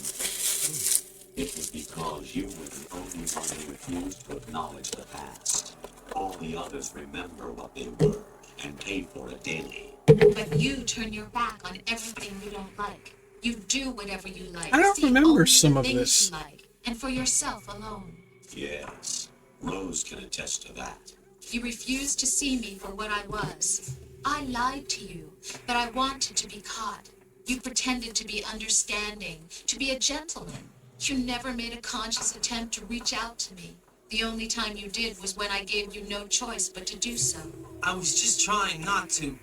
It was because you were the only one who refused to acknowledge the past. All the others remember what they were and pay for it daily. But you turn your back on everything you don't like. You do whatever you like. I don't See remember only some the of things this. you like, and for yourself alone. Yes, Rose can attest to that. You refused to see me for what I was. I lied to you, but I wanted to be caught. You pretended to be understanding, to be a gentleman. You never made a conscious attempt to reach out to me. The only time you did was when I gave you no choice but to do so. I was just trying not to.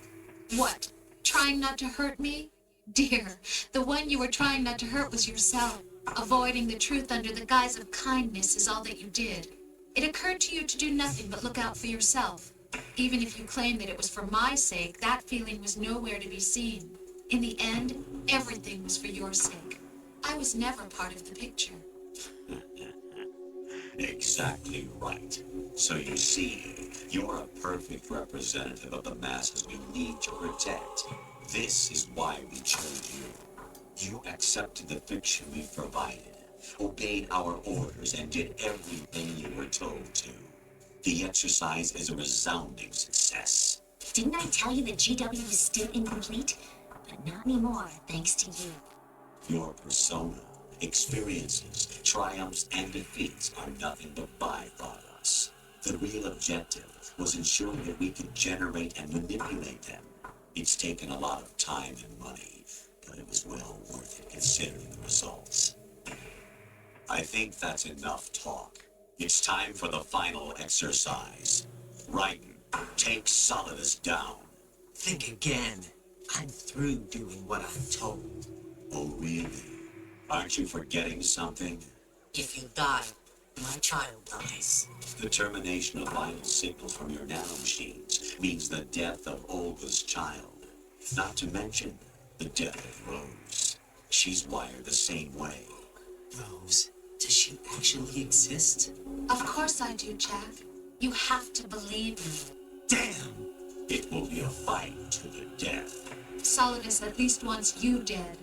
What? Trying not to hurt me? Dear, the one you were trying not to hurt was yourself. Avoiding the truth under the guise of kindness is all that you did. It occurred to you to do nothing but look out for yourself. Even if you claimed that it was for my sake, that feeling was nowhere to be seen. In the end, everything was for your sake. I was never part of the picture. Exactly right. So you see, you're a perfect representative of the masses we need to protect. This is why we chose you. You accepted the fiction we provided, obeyed our orders, and did everything you were told to. The exercise is a resounding success. Didn't I tell you the GW is still incomplete? But not anymore, thanks to you. Your persona, experiences, triumphs, and defeats are nothing but byproducts. The real objective was ensuring that we could generate and manipulate them. It's taken a lot of time and money, but it was well worth it considering the results. I think that's enough talk. It's time for the final exercise. Raiden, take Solidus down. Think again. I'm through doing what I'm told. Oh, really? Aren't you forgetting something? If you die, my child dies. The termination of vital signals from your nanomachines means the death of Olga's child. Not to mention the death of Rose. She's wired the same way. Rose, does she actually exist? Of course I do, Jack. You have to believe me. Damn! It will be a fight to the death. Solidus at least wants you dead.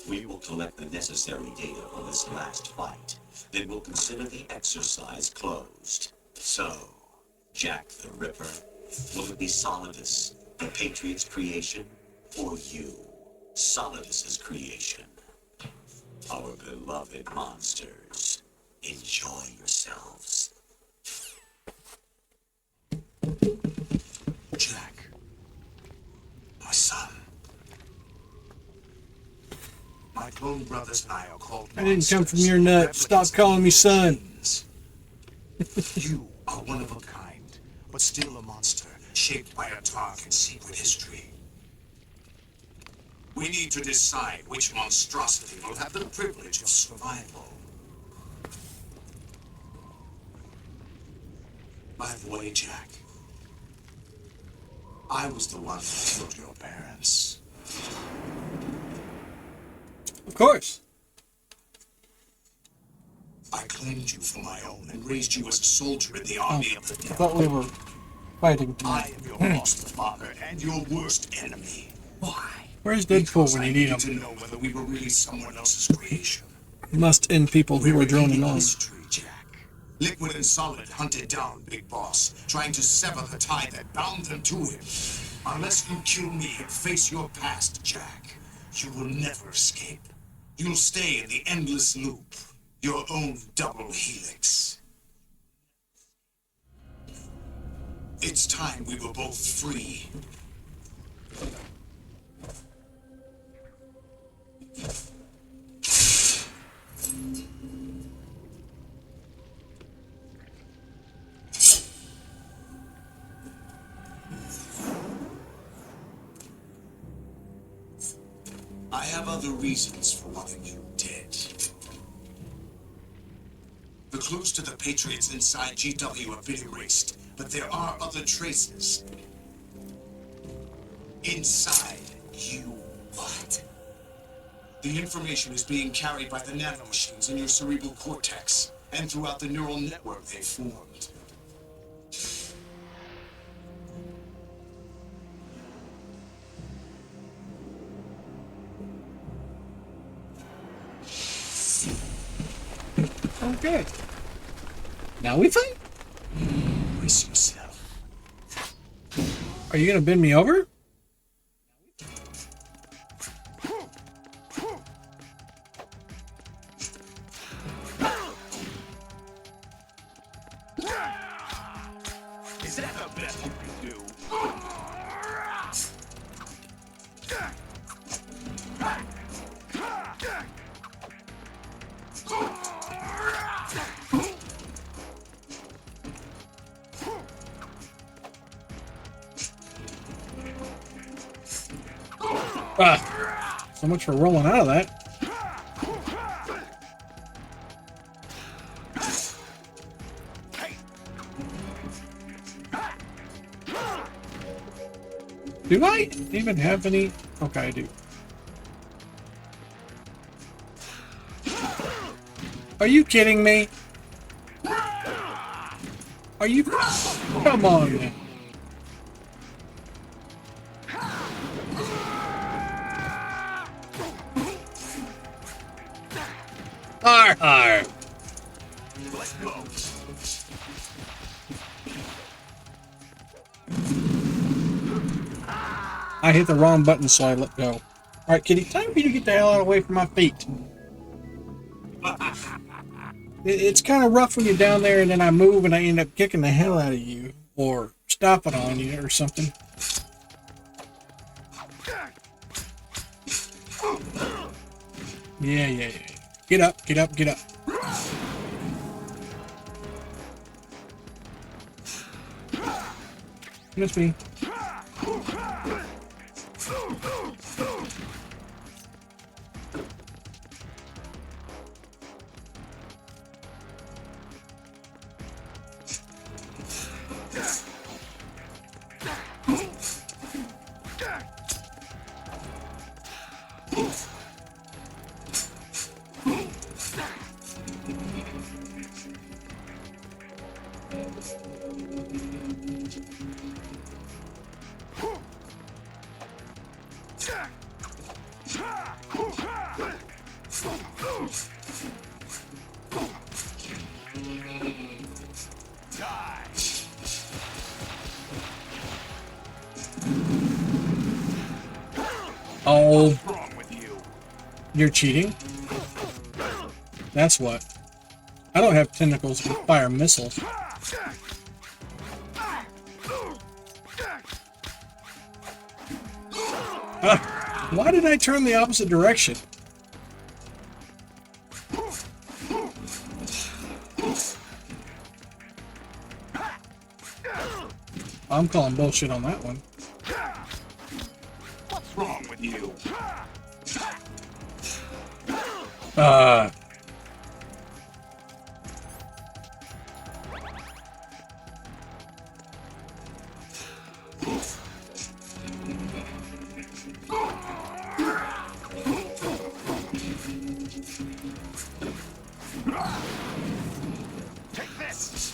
We will collect the necessary data for this last fight. Then we'll consider the exercise closed. So, Jack the Ripper, will it be Solidus, the Patriot's creation, or you, Solidus's creation? Our beloved monsters, enjoy yourselves. Jack, my son. My clone brothers and I are called I didn't come from your nut. Stop calling me son. You are one of a kind, but still a monster, shaped by a dark and secret history. We need to decide which monstrosity will have the privilege of survival. By the way, Jack, I was the one who killed your parents. Of course. I claimed you for my own and raised you as a soldier in the army of the I devil. thought we were fighting. I am your foster father and your worst enemy. Why? Where's Deadpool when you need to him? know whether we were really someone else's creation. Must end people who are droning on. History, Jack. Liquid and Solid hunted down Big Boss, trying to sever the tie that bound them to him. Unless you kill me and face your past, Jack, You will never escape. You'll stay in the endless loop, your own double helix. It's time we were both free. I have other reasons for wanting you dead. The clues to the Patriots inside GW have been erased, but there are other traces. Inside you. What? The information is being carried by the nanomachines in your cerebral cortex, and throughout the neural network they formed. Okay. Now we fight? Brace yourself. Are you gonna bend me over? Is that the best you can do? Ah, so much for rolling out of that. Do I even have any? Okay, I do. Are you kidding me? Are you? Come on, man. Har har. Let's go. I hit the wrong button, so I let go. Alright, kitty, time for you to get the hell out of the way from my feet. It's kind of rough when you're down there and then I move and I end up kicking the hell out of you. Or stomping on you or something. Yeah. Get up, get up, get up. Miss me. Oh, What's wrong with you? you're cheating? That's what. I don't have tentacles to fire missiles. Why did I turn the opposite direction? I'm calling bullshit on that one. What's wrong with you? Take this.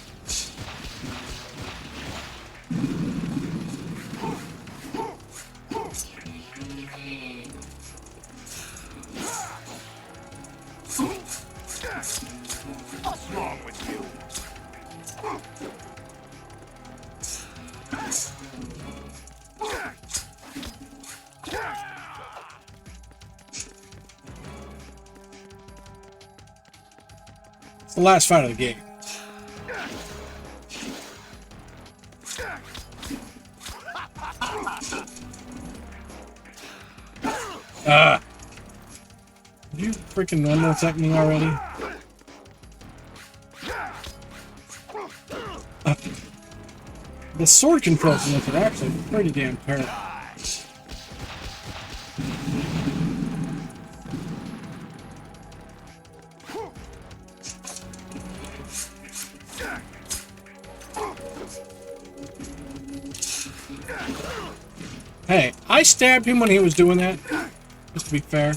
the last fight of the game. Did you freaking normal attack me already? The sword controls in this are actually pretty damn terrible. Hey, I stabbed him when he was doing that, just to be fair.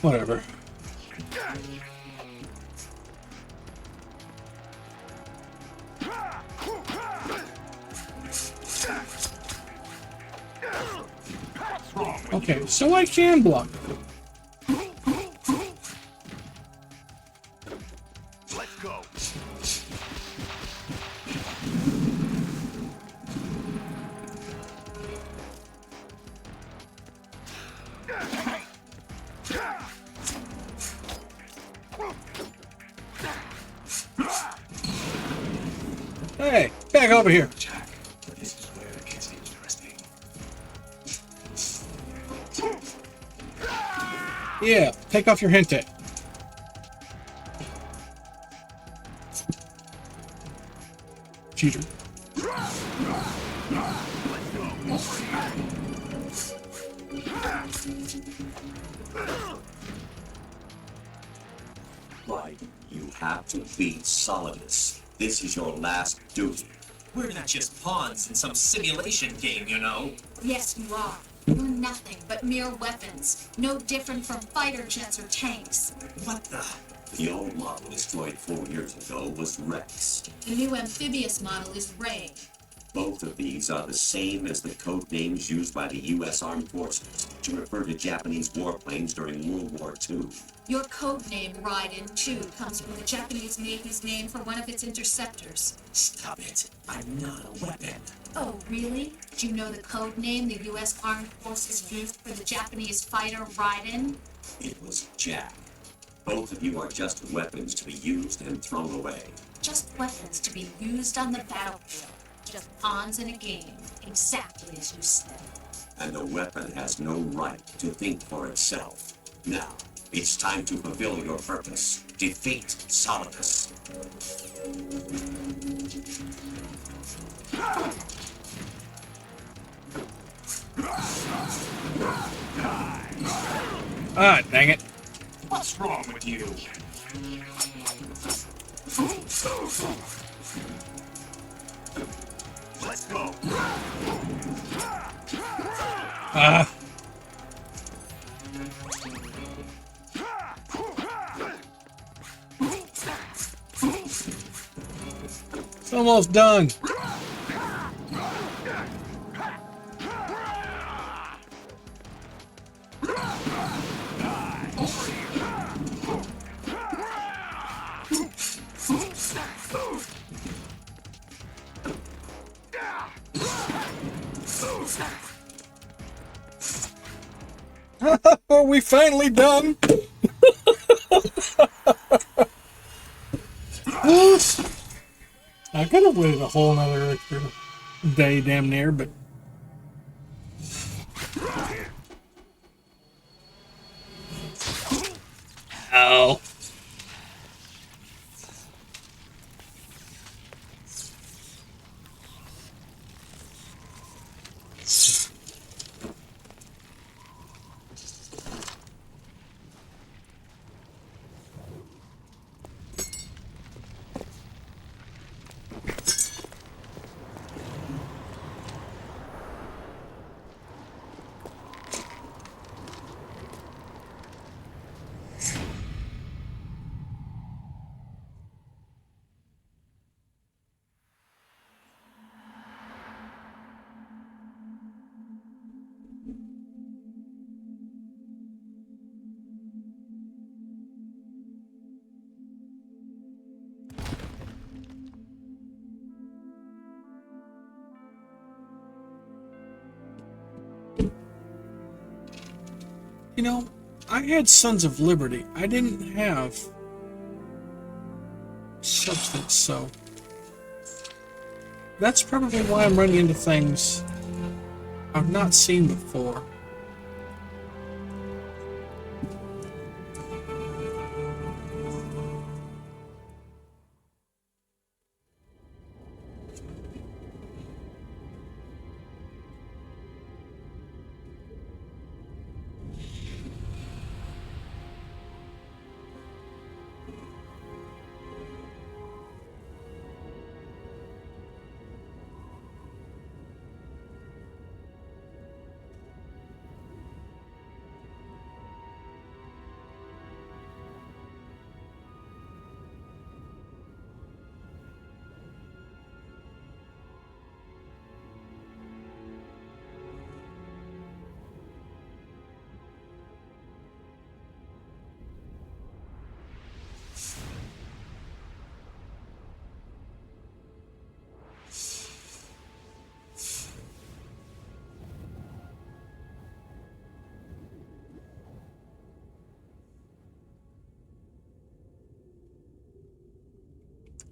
Whatever. Okay, so I can block. Let's go. Hey, back over here. This is where it gets interesting. Yeah, take off your hente. Cheater. Right. You have to beat Solidus. This is your last duty. We're not just pawns in some simulation game, you know. Yes, you are. You're nothing but mere weapons. No different from fighter jets or tanks. What the? The old model destroyed 4 years ago was Rex. The new amphibious model is Ray. Both of these are the same as the code names used by the U.S. Armed Forces to refer to Japanese warplanes during World War II. Your code name, Raiden, too, comes from the Japanese Navy's name for one of its interceptors. Stop it. I'm not a weapon. Oh, really? Do you know the code name the U.S. Armed Forces used for the Japanese fighter Raiden? It was Jack. Both of you are just weapons to be used and thrown away. Just weapons to be used on the battlefield. Just pawns in a game, exactly as you said. And the weapon has no right to think for itself. Now, it's time to fulfill your purpose. Defeat Solidus. Ah, dang it. What's wrong with you? Let's go. Ah. It's almost done. Are we finally done? I could have waited a whole nother extra day, damn near, but ow. You know, I had Sons of Liberty. I didn't have Substance, so that's probably why I'm running into things I've not seen before.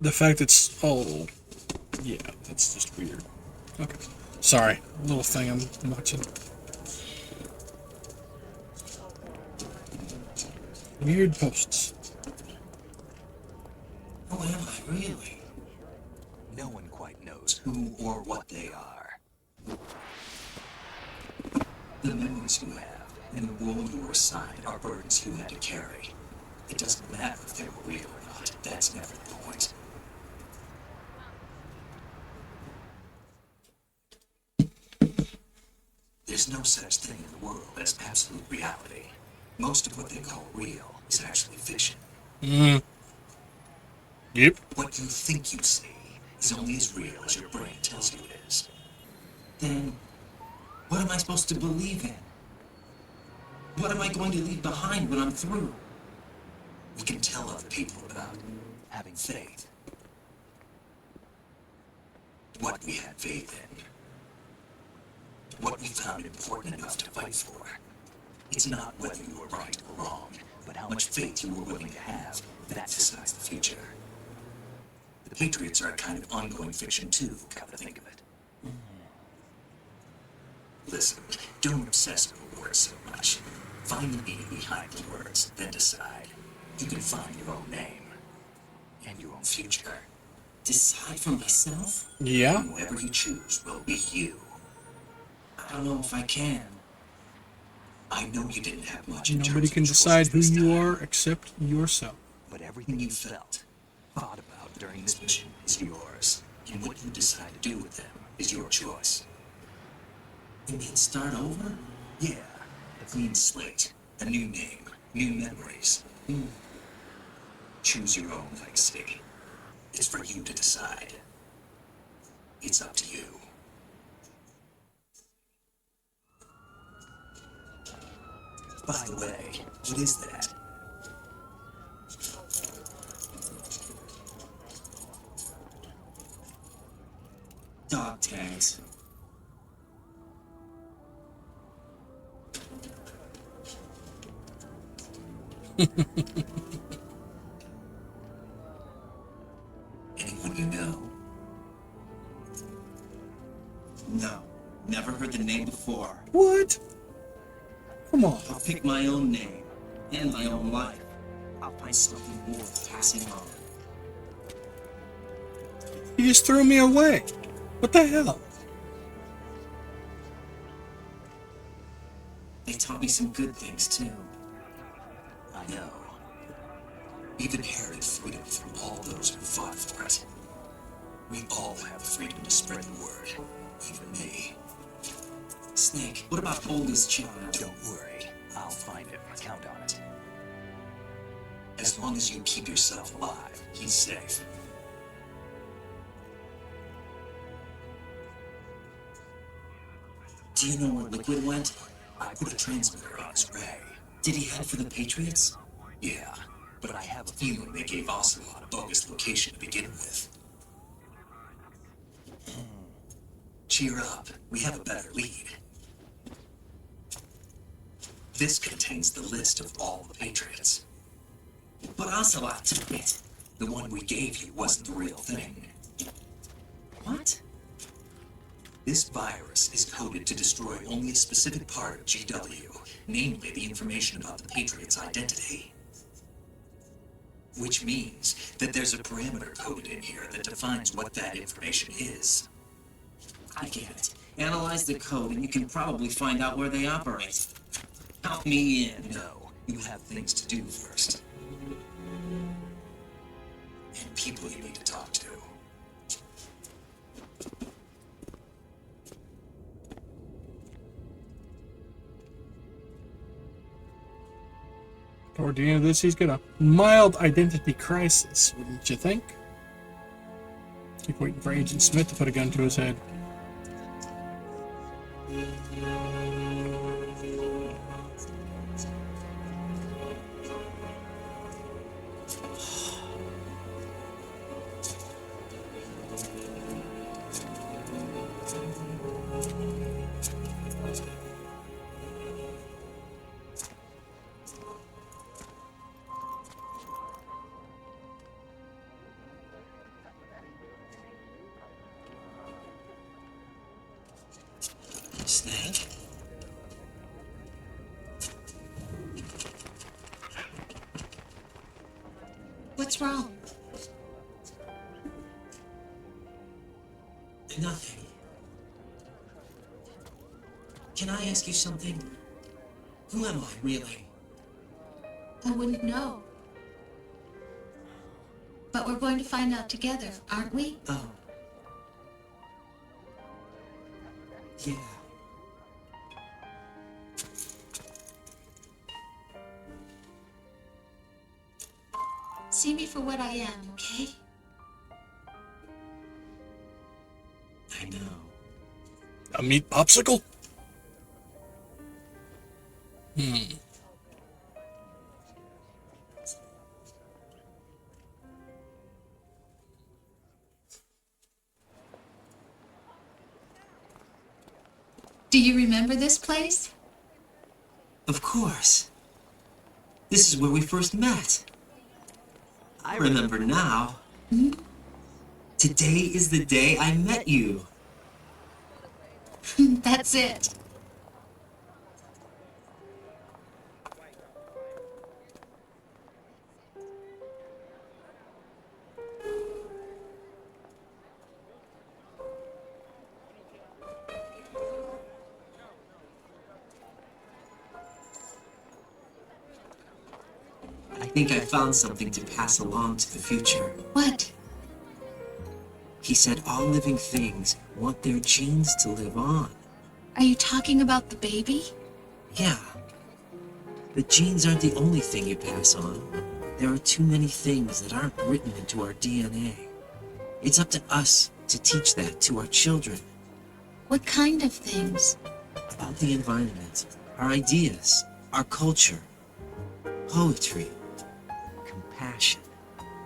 The fact it's oh yeah, that's just weird. Okay, sorry, little thing I'm watching. Weird posts. Who am I really? No one quite knows who or what they are. The memories you have and the role you were assigned are burdens you had to carry. It doesn't matter if they were real or not. That's never the point. There's no such thing in the world as absolute reality. Most of what they call real is actually fiction. Yep. What you think you see is only as real as your brain tells you it is. Then, what am I supposed to believe in? What am I going to leave behind when I'm through? We can tell other people about having faith. What we had faith in. What we found important enough to fight for. It's not whether you were right or wrong, but how much faith you were willing to have. That decides the future. The Patriots are a kind of ongoing fiction too, come to think of it. Listen, don't obsess over words so much. Find the meaning behind the words, then decide. You can find your own name. And your own future. Decide for myself? Yeah. Whoever you choose will be you. I don't know if I can. I know you didn't have much. Nobody can decide who you are except yourself. But everything you felt, thought about during this mission is yours. And what you decide to do with them is your choice. You mean start over? Yeah. A clean slate. A new name. New memories. Choose your own legacy. It's for you to decide. It's up to you. By the way, what is that? Dog tags. Anyone you know? No, never heard the name before. What? Come on. I'll pick my own name and my own life. I'll find something worth passing on. You just threw me away. What the hell? They taught me some good things too. I know. We've inherited freedom from all those who fought for it. We all have freedom to spread the word, even me. Snake, what about Olga's child? Don't worry, I'll find him. Count on it. As long as you keep yourself alive, he's safe. Do you know where Liquid went? I put a transmitter on his ray. Did he head for the Patriots? Yeah, but I have a feeling they gave Ocelot a bogus location to begin with. Cheer up, we have a better lead. This contains the list of all the Patriots. But Ocelot took it. The one we gave you wasn't the real thing. What? This virus is coded to destroy only a specific part of GW, namely the information about the Patriot's identity. Which means that there's a parameter coded in here that defines what that information is. I get it. Analyze the code and you can probably find out where they operate. Count me in. No, you have things to do first. And people you need to talk to. Toward the end of this, he's got a mild identity crisis, wouldn't you think? Keep waiting for Agent Smith to put a gun to his head. Snake? What's wrong? Nothing. Can I ask you something? Who am I, really? I wouldn't know. But we're going to find out together, aren't we? Oh. Yeah. See me for what I am, okay? I know. A meat popsicle? Do you remember this place? Of course. This is where we first met. I remember now. Hmm? Today is the day I met you. That's it. I think I found something to pass along to the future. What? He said all living things want their genes to live on. Are you talking about the baby? Yeah. The genes aren't the only thing you pass on. There are too many things that aren't written into our DNA. It's up to us to teach that to our children. What kind of things? About the environment, our ideas, our culture, poetry, compassion,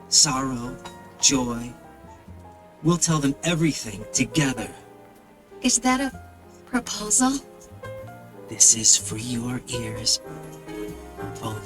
sorrow, joy. We'll tell them everything together. Is that a proposal? This is for your ears only.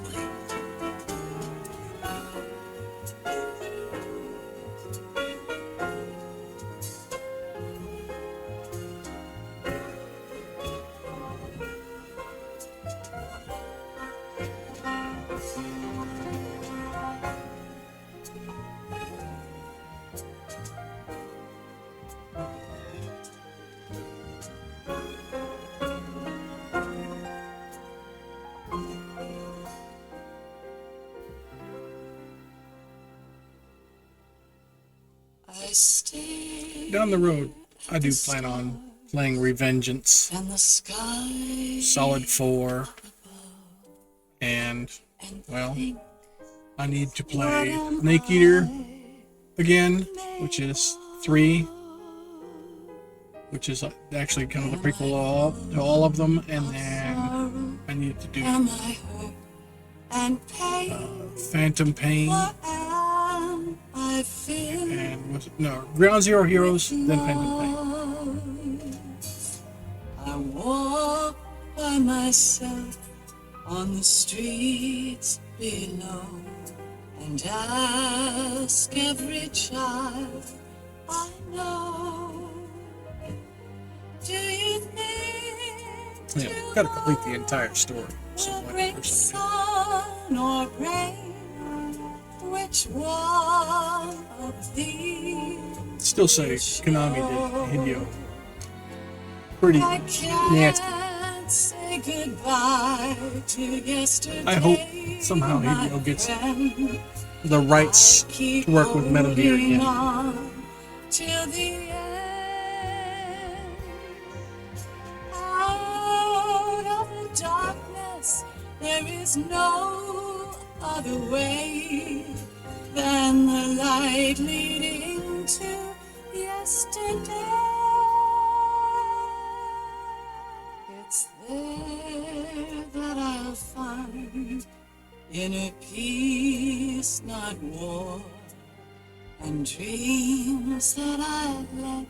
Down the road, I do plan on playing Revengeance, Solid 4, and, well, I need to play Snake Eater again, which is 3, which is actually kind of the prequel to all of them, and then I need to do Phantom Pain, and no, Ground Zero Heroes, then Phantom Pain. I walk by myself on the streets below and ask every child I know. Do you think Yeah, we've got to complete the entire story. So will like, bring or something. sun or rain? Which one of these? Still say Konami did Hideo pretty I nasty. can't say goodbye to yesterday. I hope somehow Hideo gets friend. the rights to work with Metal Gear again. Till the end. Out of the darkness, there is no other way than the light leading to yesterday. It's there that I'll find inner peace, not war, and dreams that I let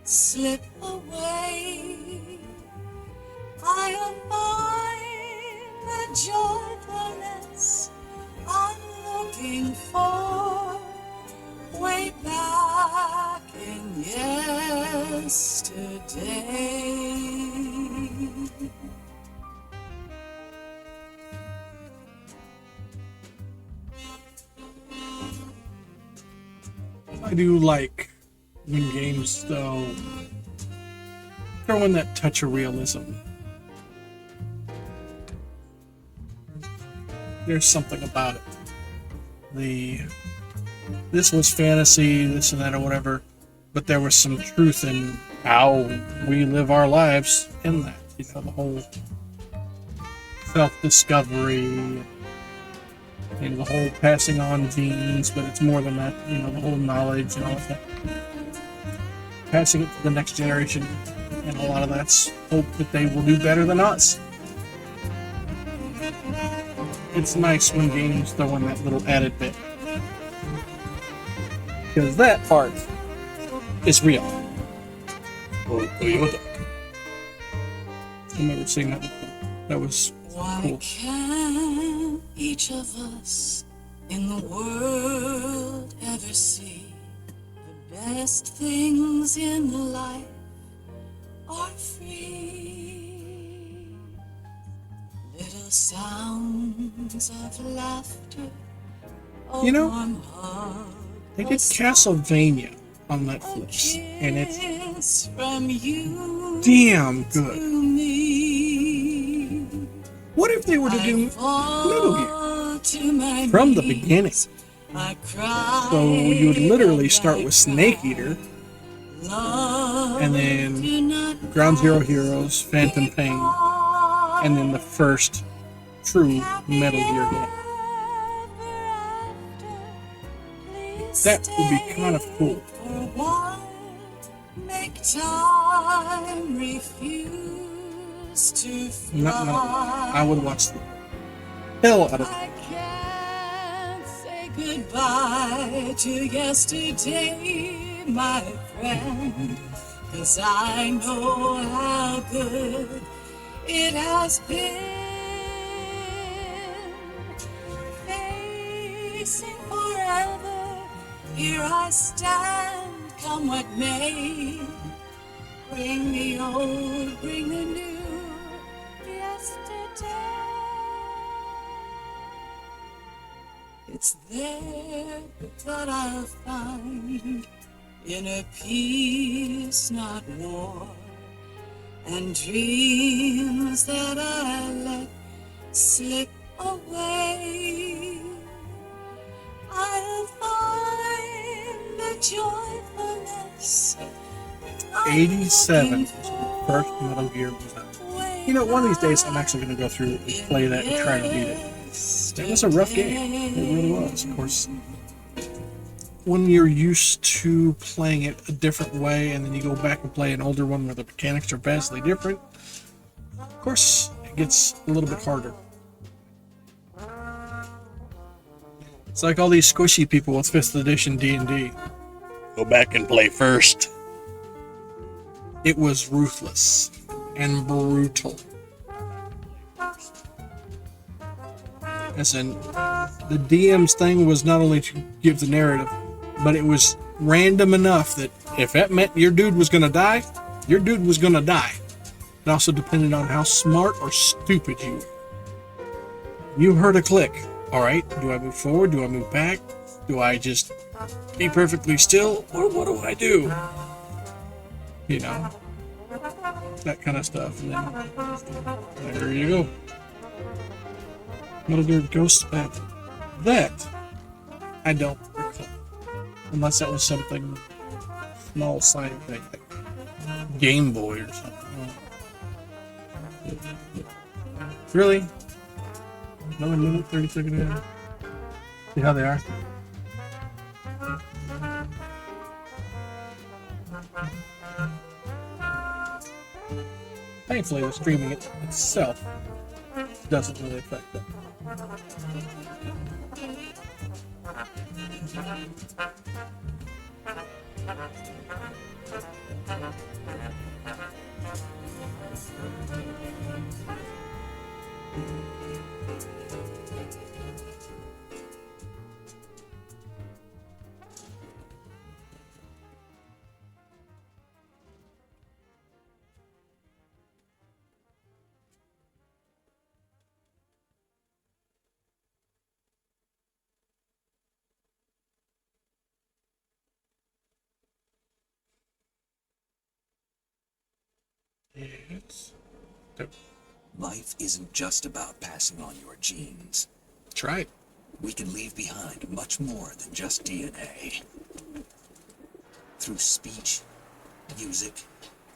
slip away. I'll find the joyfulness I'm looking for way back in yesterday. I do like when games, though, throw in that touch of realism. There's something about it. This was fantasy, this and that, or whatever, but there was some truth in how we live our lives in that. You know, the whole self-discovery, and the whole passing on genes, but it's more than that, you know, the whole knowledge and all of that. Passing it to the next generation, and a lot of that's hope that they will do better than us. It's nice when games throw in that little added bit. Because that part is real. I've never seen that before. That was Why cool. can't each of us in the world ever see the best things in life are free? Little sounds of laughter. You know, they did Castlevania on Netflix, and it's from you damn good. to me. What if they were to do Metal Gear To my from the beginning? I cry So you would literally start with Snake Eater, and then Ground Zero Heroes, Phantom Pain, and then the first true Metal Gear game. That would be kind of cool. Make time refuse to No, I would watch the hell out of it. I can't say goodbye to yesterday, my friend, 'cause I know how good it has been. Facing forever, here I stand, come what may. Bring the old, bring the new, yesterday. It's there that I'll find inner peace, not war, and dreams that I let slip away. I'll find the joyfulness. 87 was when the first Metal Gear was out. You know, one of these days I'm actually going to go through and play that and try to beat it. It was a rough game. It really was. Of course, when you're used to playing it a different way and then you go back and play an older one where the mechanics are vastly different, of course, it gets a little bit harder. It's like all these squishy people with 5th edition D&D. Go back and play first. It was ruthless and brutal. As in, the DM's thing was not only to give the narrative, but it was random enough that if that meant your dude was going to die, your dude was going to die. It also depended on how smart or stupid you were. You heard a click. All right, do I move forward? Do I move back? Do I just be perfectly still? Or what do I do? You know, that kind of stuff. And then, there you go. Metal Gear Ghost Battle. That, I don't recall. Unless that was something small side thing, like Game Boy or something. Really? Another minute, 30 seconds in. See how they are? Thankfully, the streaming itself doesn't really affect that. Yes. Life isn't just about passing on your genes. That's right. We can leave behind much more than just DNA. Through speech, music,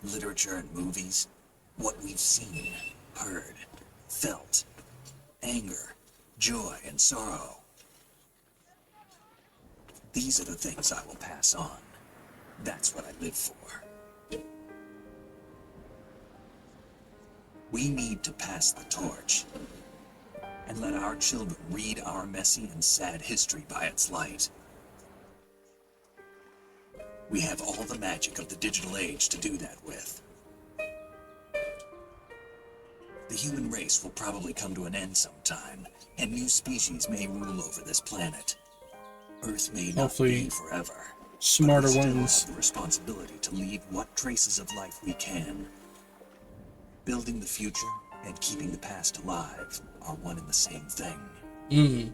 literature, and movies, what we've seen, heard, felt, anger, joy, and sorrow. These are the things I will pass on. That's what I live for. We need to pass the torch and let our children read our messy and sad history by its light. We have all the magic of the digital age to do that with. The human race will probably come to an end sometime, and new species may rule over this planet. Earth may not be forever. Smarter but we ones. still have the responsibility to leave what traces of life we can. Building the future and keeping the past alive are one and the same thing. Mm.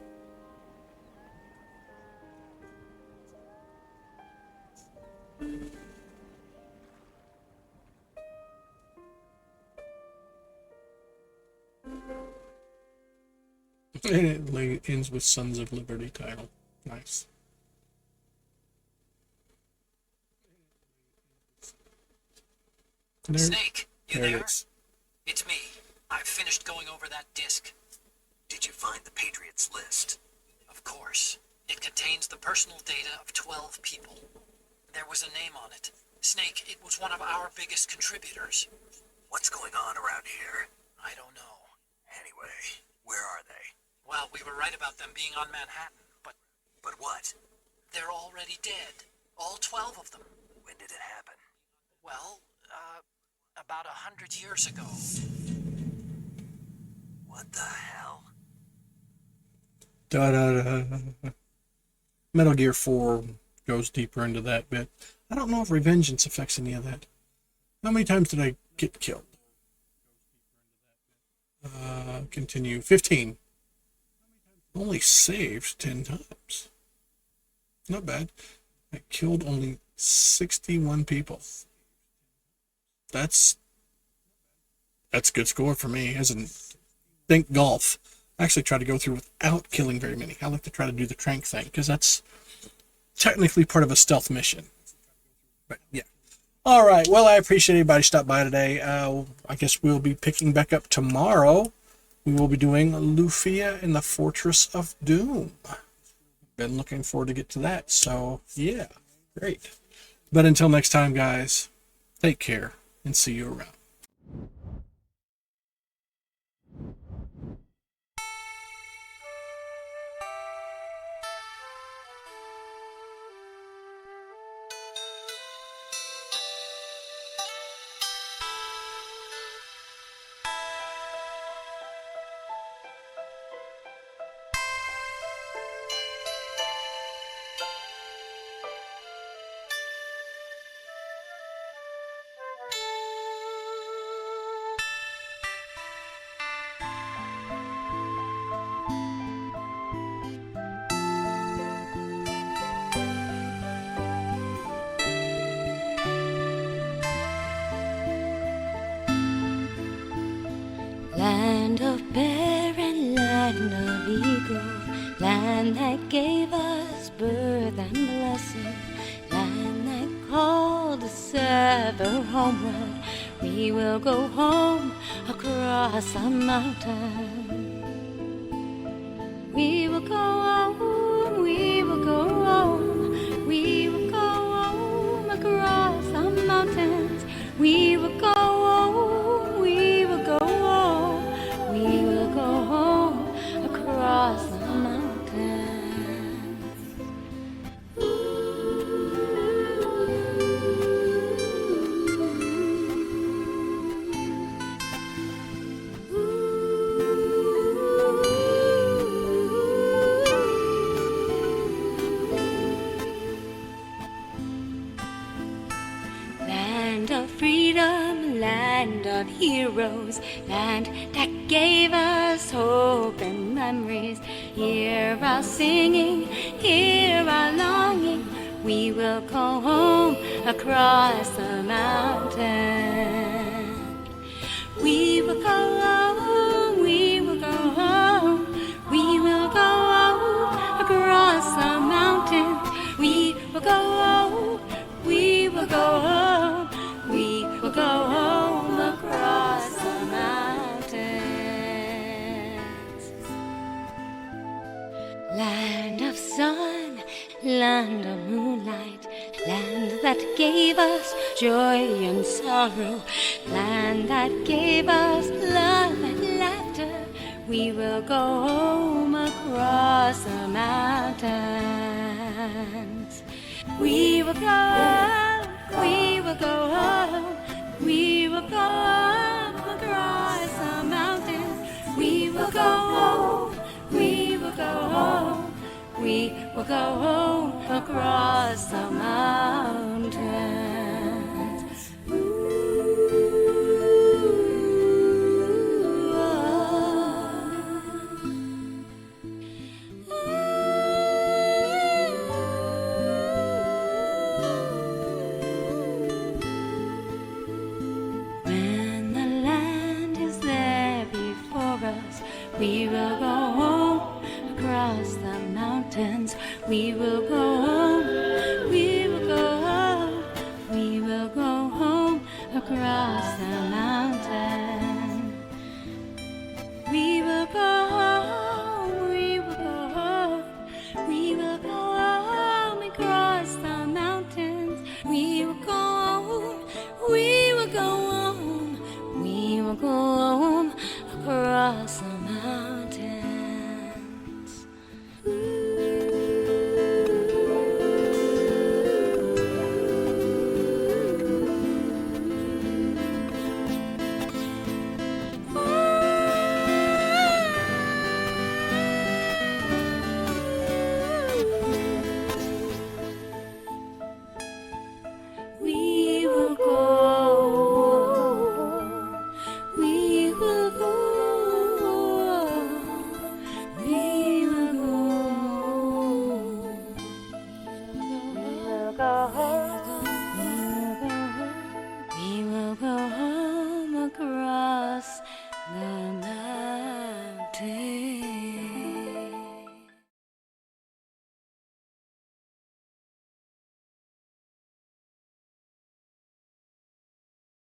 And it ends with Sons of Liberty title. Nice. Snake, you there there? it is. It's me. I've finished going over that disc. Did you find the Patriots list? Of course. It contains the personal data of 12 people. There was a name on it. Snake, it was one of our biggest contributors. What's going on around here? I don't know. Anyway, where are they? Well, we were right about them being on Manhattan, but... But what? They're already dead. All 12 of them. When did it happen? Well, about 100 years ago. What the hell? Da, da, da. Metal Gear 4 goes deeper into that bit. I don't know if Revengeance affects any of that. How many times did I get killed? Continue. 15. Only saved 10 times. Not bad. I killed only 61 people. That's a good score for me. As in, think golf. I actually try to go through without killing very many. I like to try to do the trank thing, because that's technically part of a stealth mission. But yeah. All right. Well, I appreciate everybody stopped by today. I guess we'll be picking back up tomorrow. We will be doing Lufia in the Fortress of Doom. Been looking forward to get to that. So yeah, great. But until next time, guys, take care and see you around. Land of barren, land of eagles, land that gave us birth and blessing, land that called us ever homeward. We will go home across the mountain. We will go home, we will go home, we will go home across the mountains. We will go home, we will go home, we will go home across the mountains. Land of freedom, land of heroes, land that gave us hope and memories. Hear our singing, hear our longing. We will go home across the mountain. We will go home, we will go home, we will go home across the mountain. We will go home, we will go home, we will go home across the mountains. Land of sun, land of moonlight, land that gave us joy and sorrow, land that gave us love and laughter. We will go home across the mountains. We will go home, we will go home, we will go home across the mountains. We will go home, we will go home, we will go home across the mountains. When the land is there before us, we will go home across the mountains. We will go home, we will go home, we will go home across the mountains.